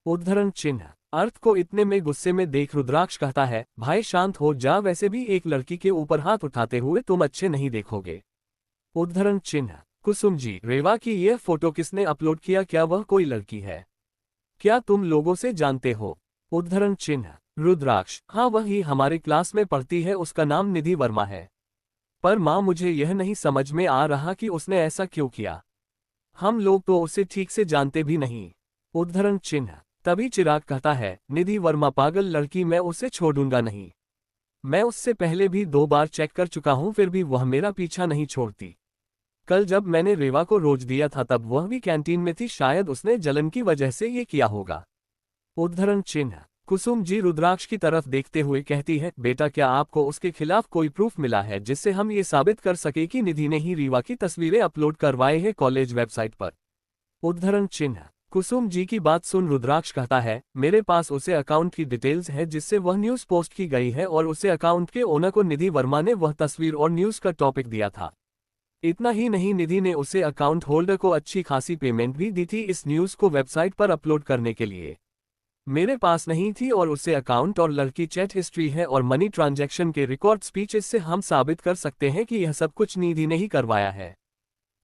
उद्धरण चिन्ह। अर्थ को इतने में गुस्से में देख रुद्राक्ष कहता है, भाई शांत हो जा, वैसे भी एक लड़की के ऊपर हाथ उठाते हुए तुम अच्छे नहीं देखोगे। उद्धरण चिन्ह। कुसुम जी, रेवा की यह फोटो किसने अपलोड किया, क्या वह कोई लड़की है? क्या तुम लोगों से जानते हो? उद्धरण चिन्ह। रुद्राक्ष, हाँ वही हमारे क्लास में पढ़ती है, उसका नाम निधि वर्मा है। पर माँ मुझे यह नहीं समझ में आ रहा कि उसने ऐसा क्यों किया। हम लोग तो उसे ठीक से जानते भी नहीं। उद्धरण चिन्ह। तभी चिराग कहता है, निधि वर्मा पागल लड़की, मैं उसे छोड़ूंगा नहीं। मैं उससे पहले भी 2 बार चेक कर चुका हूं, फिर भी वह मेरा पीछा नहीं छोड़ती। कल जब मैंने रेवा को रोज दिया था तब वह भी कैंटीन में थी, शायद उसने जलन की वजह से ये किया होगा। उद्धरण चिन्ह। कुसुम जी रुद्राक्ष की तरफ देखते हुए कहती है, बेटा क्या आपको उसके खिलाफ कोई प्रूफ मिला है जिससे हम ये साबित कर सके कि निधि ने ही रीवा की तस्वीरें अपलोड करवाए हैं कॉलेज वेबसाइट पर? उद्धरण चिन्ह। कुसुम जी की बात सुन रुद्राक्ष कहता है, मेरे पास उसे अकाउंट की डिटेल्स है जिससे वह न्यूज पोस्ट की गई है और उसे अकाउंट के ओनर को निधि वर्मा ने वह तस्वीर और न्यूज का टॉपिक दिया था। इतना ही नहीं, निधि ने उसे अकाउंट होल्डर को अच्छी खासी पेमेंट भी दी थी इस न्यूज को वेबसाइट पर अपलोड करने के लिए। मेरे पास नहीं थी और उसे अकाउंट और लड़की चैट हिस्ट्री है और मनी ट्रांजैक्शन के रिकॉर्ड स्पीचेस से हम साबित कर सकते हैं कि यह सब कुछ निधि ने ही करवाया है।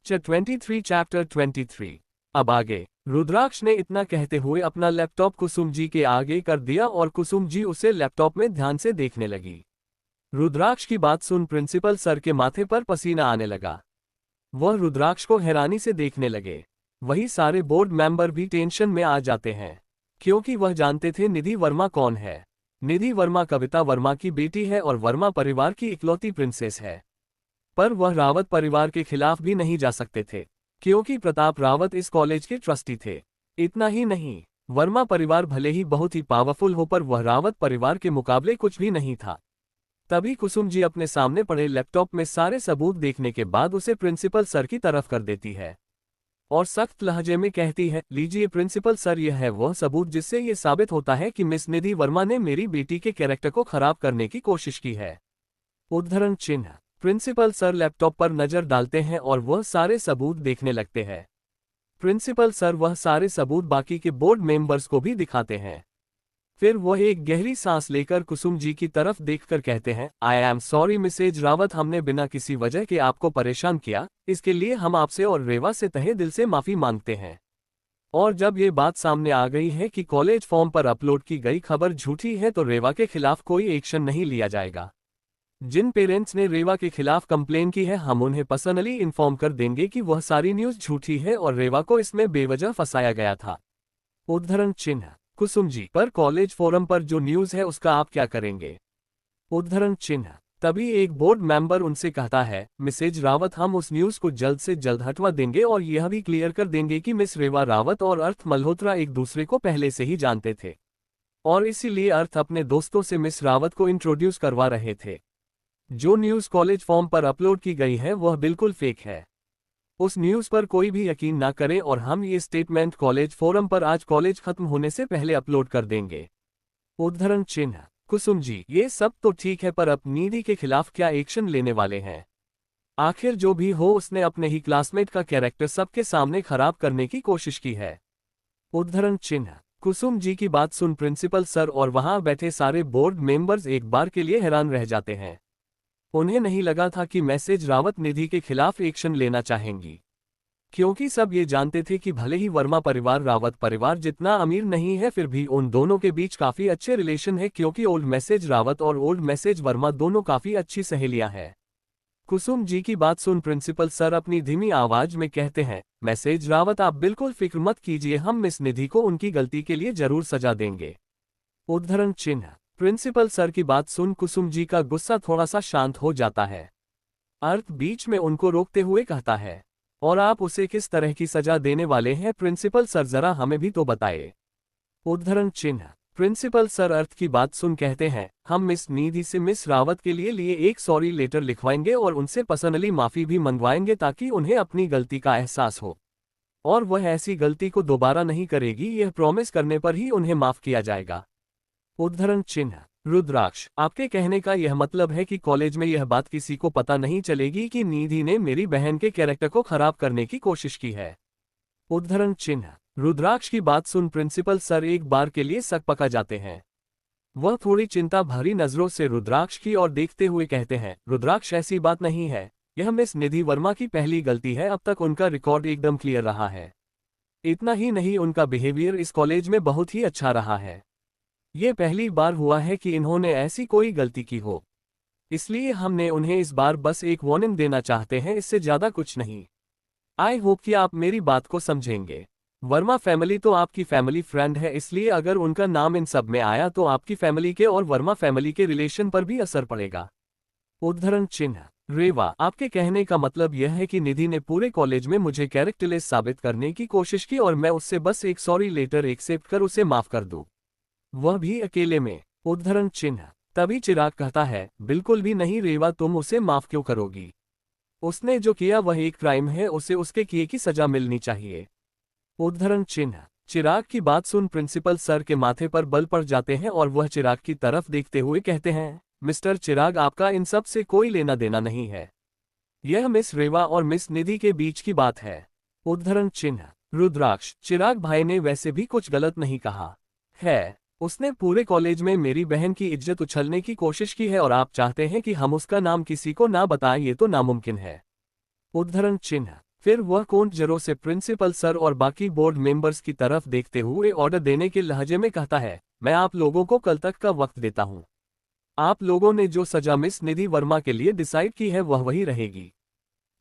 चैप्टर 23। अब आगे। रुद्राक्ष ने इतना कहते हुए अपना लैपटॉप कुसुम जी के आगे कर दिया और कुसुम जी उसे लैपटॉप में ध्यान से देखने लगी। रुद्राक्ष की बात सुन प्रिंसिपल सर के माथे पर पसीना आने लगा। वह रुद्राक्ष को हैरानी से देखने लगे। वही सारे बोर्ड मेंबर भी टेंशन में आ जाते हैं, क्योंकि वह जानते थे निधि वर्मा कौन है। निधि वर्मा कविता वर्मा की बेटी है और वर्मा परिवार की इकलौती प्रिंसेस है। पर वह रावत परिवार के खिलाफ भी नहीं जा सकते थे, क्योंकि प्रताप रावत इस कॉलेज के ट्रस्टी थे। इतना ही नहीं, वर्मा परिवार भले ही बहुत ही पावरफुल हो पर वह रावत परिवार के मुकाबले कुछ भी नहीं था। तभी कुसुम जी अपने सामने पड़े लैपटॉप में सारे सबूत देखने के बाद उसे प्रिंसिपल सर की तरफ कर देती है और सख्त लहजे में कहती है, लीजिए प्रिंसिपल सर, यह है वह सबूत जिससे यह साबित होता है कि मिस निधि वर्मा ने मेरी बेटी के कैरेक्टर को खराब करने की कोशिश की है। उद्धरण चिन्ह। प्रिंसिपल सर लैपटॉप पर नजर डालते हैं और वह सारे सबूत देखने लगते हैं। प्रिंसिपल सर वह सारे सबूत बाकी के बोर्ड मेंबर्स को भी दिखाते हैं। फिर वह एक गहरी सांस लेकर कुसुम जी की तरफ देखकर कहते हैं, I am sorry Mrs Rawat, हमने बिना किसी वजह के आपको परेशान किया, इसके लिए हम आपसे और रेवा से तहे दिल से माफी मांगते हैं। और जब ये बात सामने आ गई है कि कॉलेज फॉर्म पर अपलोड की गई खबर झूठी है तो रेवा के खिलाफ कोई एक्शन नहीं लिया जाएगा। जिन पेरेंट्स ने रेवा के खिलाफ कंप्लेन की है हम उन्हें पर्सनली इन्फॉर्म कर देंगे कि वह सारी न्यूज झूठी है और रेवा को इसमें बेवजह फंसाया गया था। उद्धरण चिन्ह। कुसुम जी, पर कॉलेज फोरम पर जो न्यूज है उसका आप क्या करेंगे? उद्धरण चिन्ह। तभी एक बोर्ड मेंबर उनसे कहता है, मिसेज रावत, हम उस न्यूज को जल्द से जल्द हटवा देंगे और यह भी क्लियर कर देंगे कि मिस रेवा रावत और अर्थ मल्होत्रा एक दूसरे को पहले से ही जानते थे और इसीलिए अर्थ अपने दोस्तों से मिस रावत को इंट्रोड्यूस करवा रहे थे। जो न्यूज कॉलेज फॉर्म पर अपलोड की गई है वह बिल्कुल फेक है। उस न्यूज पर कोई भी यकीन ना करे और हम ये स्टेटमेंट कॉलेज फोरम पर आज कॉलेज खत्म होने से पहले अपलोड कर देंगे। उद्धरण चिन्ह। कुसुम जी, ये सब तो ठीक है पर अब निधि के खिलाफ क्या एक्शन लेने वाले हैं? आखिर जो भी हो उसने अपने ही क्लासमेट का कैरेक्टर सबके सामने खराब करने की कोशिश की है। उद्धरण चिन्ह। कुसुम जी की बात सुन प्रिंसिपल सर और वहां बैठे सारे बोर्ड मेंबर्स एक बार के लिए हैरान रह जाते हैं। उन्हें नहीं लगा था कि मैसेज रावत निधि के खिलाफ एक्शन लेना चाहेंगी, क्योंकि सब ये जानते थे कि भले ही वर्मा परिवार रावत परिवार जितना अमीर नहीं है फिर भी उन दोनों के बीच काफी अच्छे रिलेशन है, क्योंकि ओल्ड मैसेज रावत और ओल्ड मैसेज वर्मा दोनों काफी अच्छी सहेलियां हैं। कुसुम जी की बात सुन प्रिंसिपल सर अपनी धीमी आवाज में कहते हैं, मैसेज रावत आप बिल्कुल फिक्र मत कीजिए, हम मिस निधि को उनकी गलती के लिए जरूर सजा देंगे। उद्धरण चिन्ह। प्रिंसिपल सर की बात सुन कुसुम जी का गुस्सा थोड़ा सा शांत हो जाता है। अर्थ बीच में उनको रोकते हुए कहता है, और आप उसे किस तरह की सजा देने वाले हैं प्रिंसिपल सर, जरा हमें भी तो बताइए। उद्धरण चिन्ह। प्रिंसिपल सर अर्थ की बात सुन कहते हैं, हम मिस निधि से मिस रावत के लिए एक सॉरी लेटर लिखवाएंगे और उनसे पर्सनली माफी भी मंगवाएंगे ताकि उन्हें अपनी गलती का एहसास हो और वह ऐसी गलती को दोबारा नहीं करेगी, यह प्रॉमिस करने पर ही उन्हें माफ किया जाएगा। उद्धरण चिन्ह। रुद्राक्ष, आपके कहने का यह मतलब है कि कॉलेज में यह बात किसी को पता नहीं चलेगी कि निधि ने मेरी बहन के कैरेक्टर को खराब करने की कोशिश की है। उद्धरण चिन्ह। रुद्राक्ष की बात सुन प्रिंसिपल सर एक बार के लिए सकपका जाते हैं। वह थोड़ी चिंता भरी नजरों से रुद्राक्ष की ओर देखते हुए कहते हैं, रुद्राक्ष ऐसी बात नहीं है, यह मिस निधि वर्मा की पहली गलती है, अब तक उनका रिकॉर्ड एकदम क्लियर रहा है। इतना ही नहीं, उनका बिहेवियर इस कॉलेज में बहुत ही अच्छा रहा है। ये पहली बार हुआ है कि इन्होंने ऐसी कोई गलती की हो, इसलिए हमने उन्हें इस बार बस एक वार्निंग देना चाहते हैं, इससे ज्यादा कुछ नहीं। आई होप कि आप मेरी बात को समझेंगे। वर्मा फैमिली तो आपकी फैमिली फ्रेंड है, इसलिए अगर उनका नाम इन सब में आया तो आपकी फैमिली के और वर्मा फैमिली के रिलेशन पर भी असर पड़ेगा। उद्धरण चिन्ह। रेवा, आपके कहने का मतलब यह है कि निधि ने पूरे कॉलेज में मुझे कैरेक्टरलेस साबित करने की कोशिश की और मैं उससे बस एक सॉरी लेटर एक्सेप्ट कर उसे माफ कर दूं, वह भी अकेले में। उद्धरण चिन्ह। तभी चिराग कहता है, बिल्कुल भी नहीं रेवा, तुम उसे माफ क्यों करोगी? उसने जो किया वह एक क्राइम है, उसे उसके किए की सजा मिलनी चाहिए। उद्धरण चिन्ह। चिराग की बात सुन प्रिंसिपल सर के माथे पर बल पड़ जाते हैं और वह चिराग की तरफ देखते हुए कहते हैं, मिस्टर चिराग, आपका इन सब से कोई लेना देना नहीं है, यह मिस रेवा और मिस निधि के बीच की बात है। उद्धरण चिन्ह। रुद्राक्ष, चिराग भाई ने वैसे भी कुछ गलत नहीं कहा है, उसने पूरे कॉलेज में मेरी बहन की इज्जत उछलने की कोशिश की है और आप चाहते हैं कि हम उसका नाम किसी को ना बताएं, ये तो नामुमकिन है। उद्धरण चिन्ह। फिर वह कोर्ट जरों से प्रिंसिपल सर और बाकी बोर्ड मेंबर्स की तरफ देखते हुए ऑर्डर देने के लहजे में कहता है, मैं आप लोगों को कल तक का वक्त देता हूं। आप लोगों ने जो सजा मिस निधि वर्मा के लिए डिसाइड की है वह वही रहेगी।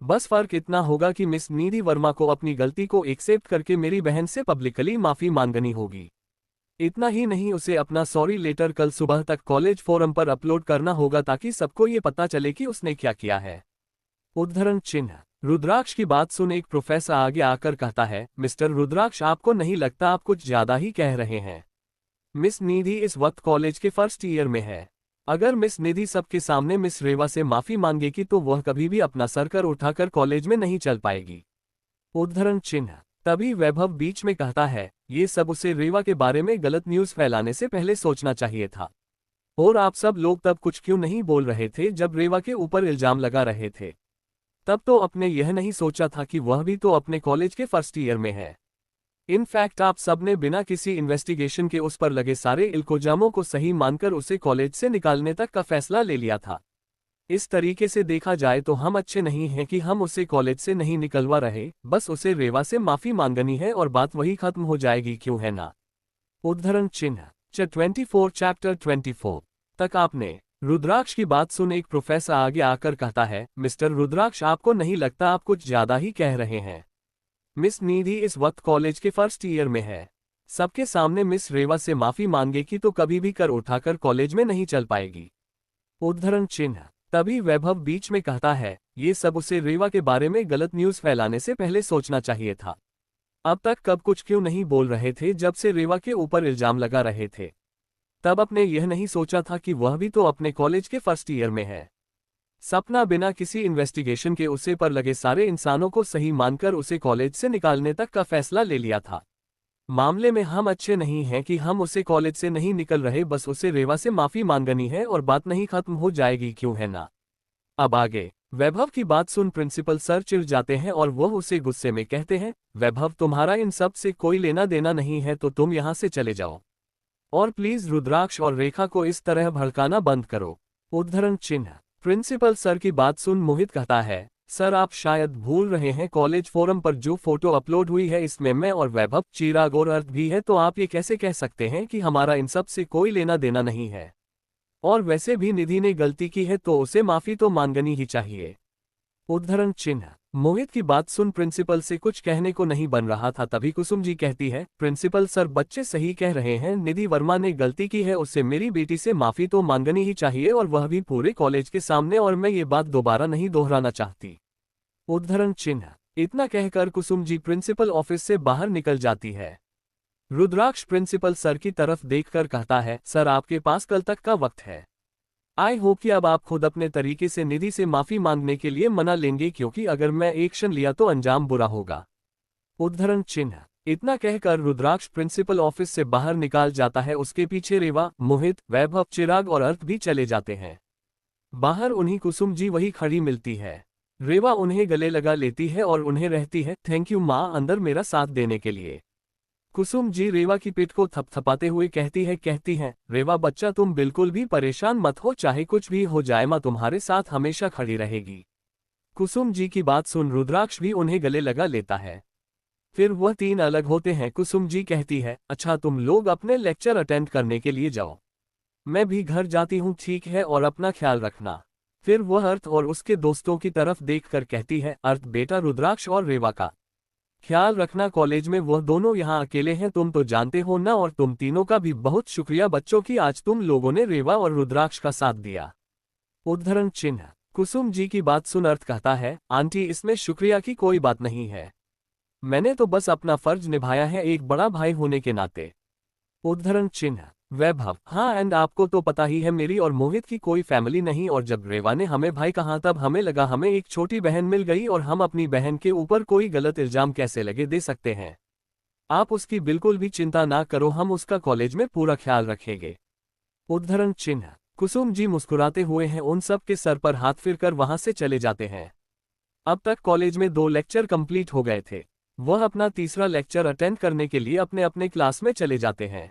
बस फर्क इतना होगा कि मिस निधि वर्मा को अपनी गलती को एक्सेप्ट करके मेरी बहन से पब्लिकली माफी मांगनी होगी। इतना ही नहीं, उसे अपना सॉरी लेटर कल सुबह तक कॉलेज फोरम पर अपलोड करना होगा ताकि सबको ये पता चले कि उसने क्या किया है। उद्धरण चिन्ह। रुद्राक्ष की बात सुन एक प्रोफेसर आगे आकर कहता है, मिस्टर रुद्राक्ष, आपको नहीं लगता आप कुछ ज्यादा ही कह रहे हैं? मिस निधि इस वक्त कॉलेज के फर्स्ट ईयर में है। अगर मिस निधि सबके सामने मिस रेवा से माफी मांगेगी तो वह कभी भी अपना सर उठाकर कॉलेज में नहीं चल पाएगी। उद्धरण चिन्ह। तभी वैभव बीच में कहता है, ये सब उसे रेवा के बारे में गलत न्यूज फैलाने से पहले सोचना चाहिए था। और आप सब लोग तब कुछ क्यों नहीं बोल रहे थे जब रेवा के ऊपर इल्जाम लगा रहे थे? तब तो आपने यह नहीं सोचा था कि वह भी तो अपने कॉलेज के फर्स्ट ईयर में है। इनफैक्ट आप सबने बिना किसी इन्वेस्टिगेशन के उस पर लगे सारे इल्जामों को सही मानकर उसे कॉलेज से निकालने तक का फैसला ले लिया था। इस तरीके से देखा जाए तो हम अच्छे नहीं हैं कि हम उसे कॉलेज से नहीं निकलवा रहे, बस उसे रेवा से माफी मांगनी है और बात वही खत्म हो जाएगी, क्यों है ना? उद्धरण चिन्ह। 24 चैप्टर 24 तक आपने। रुद्राक्ष की बात सुन एक प्रोफेसर आगे आकर कहता है, मिस्टर रुद्राक्ष, आपको नहीं लगता आप कुछ ज्यादा ही कह रहे हैं? मिस निधि इस वक्त कॉलेज के फर्स्ट ईयर में है। सबके सामने मिस रेवा से माफी मांगेगी तो कभी भी कर उठाकर कॉलेज में नहीं चल पाएगी। उद्धरण चिन्ह। तभी वैभव बीच में कहता है, ये सब उसे रेवा के बारे में गलत न्यूज फैलाने से पहले सोचना चाहिए था। अब तक कब कुछ क्यों नहीं बोल रहे थे जब से रेवा के ऊपर इल्जाम लगा रहे थे? तब अपने यह नहीं सोचा था कि वह भी तो अपने कॉलेज के फर्स्ट ईयर में है। सपना बिना किसी इन्वेस्टिगेशन के उसे पर लगे सारे इंसानों को सही मानकर उसे कॉलेज से निकालने तक का फैसला ले लिया था। मामले में हम अच्छे नहीं हैं कि हम उसे कॉलेज से नहीं निकल रहे, बस उसे रेवा से माफी मांगनी है और बात नहीं खत्म हो जाएगी, क्यों है ना? अब आगे। वैभव की बात सुन प्रिंसिपल सर चिढ़ जाते हैं और वह उसे गुस्से में कहते हैं, वैभव, तुम्हारा इन सब से कोई लेना देना नहीं है तो तुम यहाँ से चले जाओ, और प्लीज रुद्राक्ष और रेखा को इस तरह भड़काना बंद करो। उद्धरण चिन्ह। प्रिंसिपल सर की बात सुन मोहित कहता है, सर आप शायद भूल रहे हैं, कॉलेज फोरम पर जो फोटो अपलोड हुई है इसमें मैं और वैभव, चिराग और अर्थ भी है, तो आप ये कैसे कह सकते हैं कि हमारा इन सब से कोई लेना देना नहीं है? और वैसे भी निधि ने गलती की है तो उसे माफी तो मांगनी ही चाहिए। उद्धरण चिन्ह। मोहित की बात सुन प्रिंसिपल से कुछ कहने को नहीं बन रहा था, तभी कुसुम जी कहती है, प्रिंसिपल सर, बच्चे सही कह रहे हैं, निधि वर्मा ने गलती की है, उससे मेरी बेटी से माफी तो मांगनी ही चाहिए, और वह भी पूरे कॉलेज के सामने, और मैं ये बात दोबारा नहीं दोहराना चाहती। उद्धरण चिन्ह। इतना कहकर कुसुम जी प्रिंसिपल ऑफिस से बाहर निकल जाती है। रुद्राक्ष प्रिंसिपल सर की तरफ देखकर कहता है, सर आपके पास कल तक का वक्त है। आई होप कि अब आप खुद अपने तरीके से निधि से माफी मांगने के लिए मना लेंगे, क्योंकि अगर मैं एक्शन लिया तो अंजाम बुरा होगा। उद्धरण चिन्ह। इतना कहकर रुद्राक्ष प्रिंसिपल ऑफिस से बाहर निकाल जाता है। उसके पीछे रेवा, मोहित, वैभव, चिराग और अर्थ भी चले जाते हैं। बाहर उन्हीं कुसुम जी वही खड़ी मिलती है। रेवा उन्हें गले लगा लेती है और उन्हें रहती है, थैंक यू माँ, अंदर मेरा साथ देने के लिए। कुसुम जी रेवा की पीठ को थपथपाते हुए कहती हैं, रेवा बच्चा तुम बिल्कुल भी परेशान मत हो, चाहे कुछ भी हो जाए माँ तुम्हारे साथ हमेशा खड़ी रहेगी। कुसुम जी की बात सुन रुद्राक्ष भी उन्हें गले लगा लेता है। फिर वह तीन अलग होते हैं। कुसुम जी कहती है, अच्छा तुम लोग अपने लेक्चर अटेंड करने के लिए जाओ, मैं भी घर जाती हूँ, ठीक है, और अपना ख्याल रखना। फिर वह अर्थ और उसके दोस्तों की तरफ देखकर कहती है, अर्थ बेटा रुद्राक्ष और रेवा का ख्याल रखना, कॉलेज में वह दोनों यहाँ अकेले हैं, तुम तो जानते हो ना, और तुम तीनों का भी बहुत शुक्रिया बच्चों की, आज तुम लोगों ने रेवा और रुद्राक्ष का साथ दिया। उद्धरण चिन्ह। कुसुम जी की बात सुन अर्थ कहता है, आंटी इसमें शुक्रिया की कोई बात नहीं है, मैंने तो बस अपना फर्ज निभाया है एक बड़ा भाई होने के नाते। उद्धरण चिन्ह। वैभव, हाँ, एंड आपको तो पता ही है मेरी और मोहित की कोई फैमिली नहीं, और जब रेवा ने हमें भाई कहा तब हमें लगा हमें एक छोटी बहन मिल गई, और हम अपनी बहन के ऊपर कोई गलत इल्जाम कैसे लगे दे सकते हैं। आप उसकी बिल्कुल भी चिंता ना करो, हम उसका कॉलेज में पूरा ख्याल रखेंगे। उद्धरण चिन्ह। कुसुम जी मुस्कुराते हुए हैं उन सब के सर पर हाथ फिरकर वहां से चले जाते हैं। अब तक कॉलेज में 2 लेक्चर कंप्लीट हो गए थे। वह अपना तीसरा लेक्चर अटेंड करने के लिए अपने अपने क्लास में चले जाते हैं।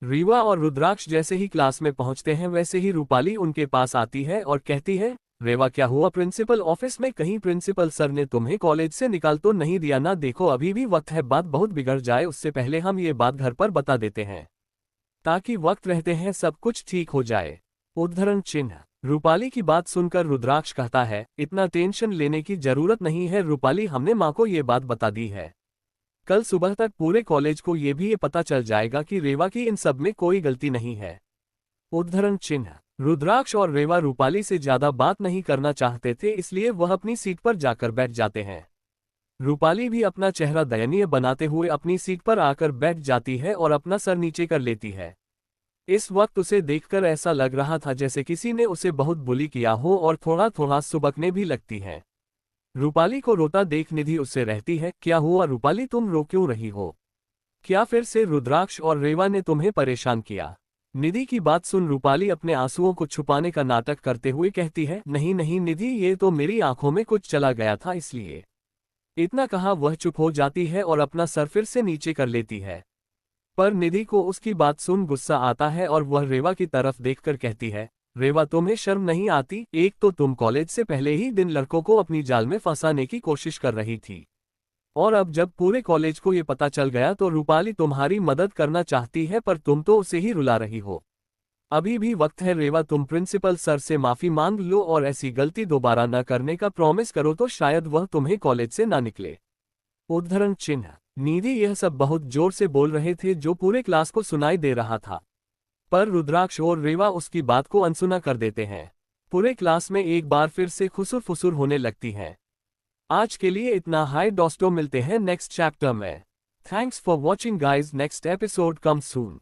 रीवा और रुद्राक्ष जैसे ही क्लास में पहुंचते हैं वैसे ही रूपाली उनके पास आती है और कहती है, रेवा क्या हुआ प्रिंसिपल ऑफिस में, कहीं प्रिंसिपल सर ने तुम्हें कॉलेज से निकाल तो नहीं दिया ना? देखो अभी भी वक्त है, बात बहुत बिगड़ जाए उससे पहले हम ये बात घर पर बता देते हैं, ताकि वक्त रहते हैं सब कुछ ठीक हो जाए। उद्धरण चिन्ह। रूपाली की बात सुनकर रुद्राक्ष कहता है, इतना टेंशन लेने की जरूरत नहीं है रूपाली, हमने माँ को ये बात बता दी है, कल सुबह तक पूरे कॉलेज को ये भी पता चल जाएगा कि रेवा की इन सब में कोई गलती नहीं है। उद्धरण चिन्ह। रुद्राक्ष और रेवा रूपाली से ज्यादा बात नहीं करना चाहते थे, इसलिए वह अपनी सीट पर जाकर बैठ जाते हैं। रूपाली भी अपना चेहरा दयनीय बनाते हुए अपनी सीट पर आकर बैठ जाती है और अपना सर नीचे कर लेती है। इस वक्त उसे देखकर ऐसा लग रहा था जैसे किसी ने उसे बहुत बुली किया हो और थोड़ा थोड़ा सुबकने भी लगती है। रूपाली को रोता देख निधि उससे रहती है, क्या हुआ रूपाली, तुम रो क्यों रही हो? क्या फिर से रुद्राक्ष और रेवा ने तुम्हें परेशान किया? निधि की बात सुन रूपाली अपने आंसुओं को छुपाने का नाटक करते हुए कहती है, नहीं नहीं निधि, ये तो मेरी आंखों में कुछ चला गया था इसलिए। इतना कहा वह चुप हो जाती है और अपना सर फिर से नीचे कर लेती है। पर निधि को उसकी बात सुन गुस्सा आता है और वह रेवा की तरफ देखकर कहती है, रेवा तुम्हें शर्म नहीं आती? एक तो तुम कॉलेज से पहले ही दिन लड़कों को अपनी जाल में फंसाने की कोशिश कर रही थी, और अब जब पूरे कॉलेज को ये पता चल गया तो रूपाली तुम्हारी मदद करना चाहती है, पर तुम तो उसे ही रुला रही हो। अभी भी वक्त है रेवा, तुम प्रिंसिपल सर से माफी मांग लो और ऐसी गलती दोबारा न करने का प्रॉमिस करो, तो शायद वह तुम्हें कॉलेज से ना निकले। उद्धरण चिन्ह। निधि यह सब बहुत जोर से बोल रहे थे जो पूरे क्लास को सुनाई दे रहा था, पर रुद्राक्ष और रेवा उसकी बात को अनसुना कर देते हैं। पूरे क्लास में एक बार फिर से खुसुर फुसुर होने लगती है। आज के लिए इतना, हाय दोस्तों, मिलते हैं नेक्स्ट चैप्टर में। Thanks for watching guys, next episode come soon.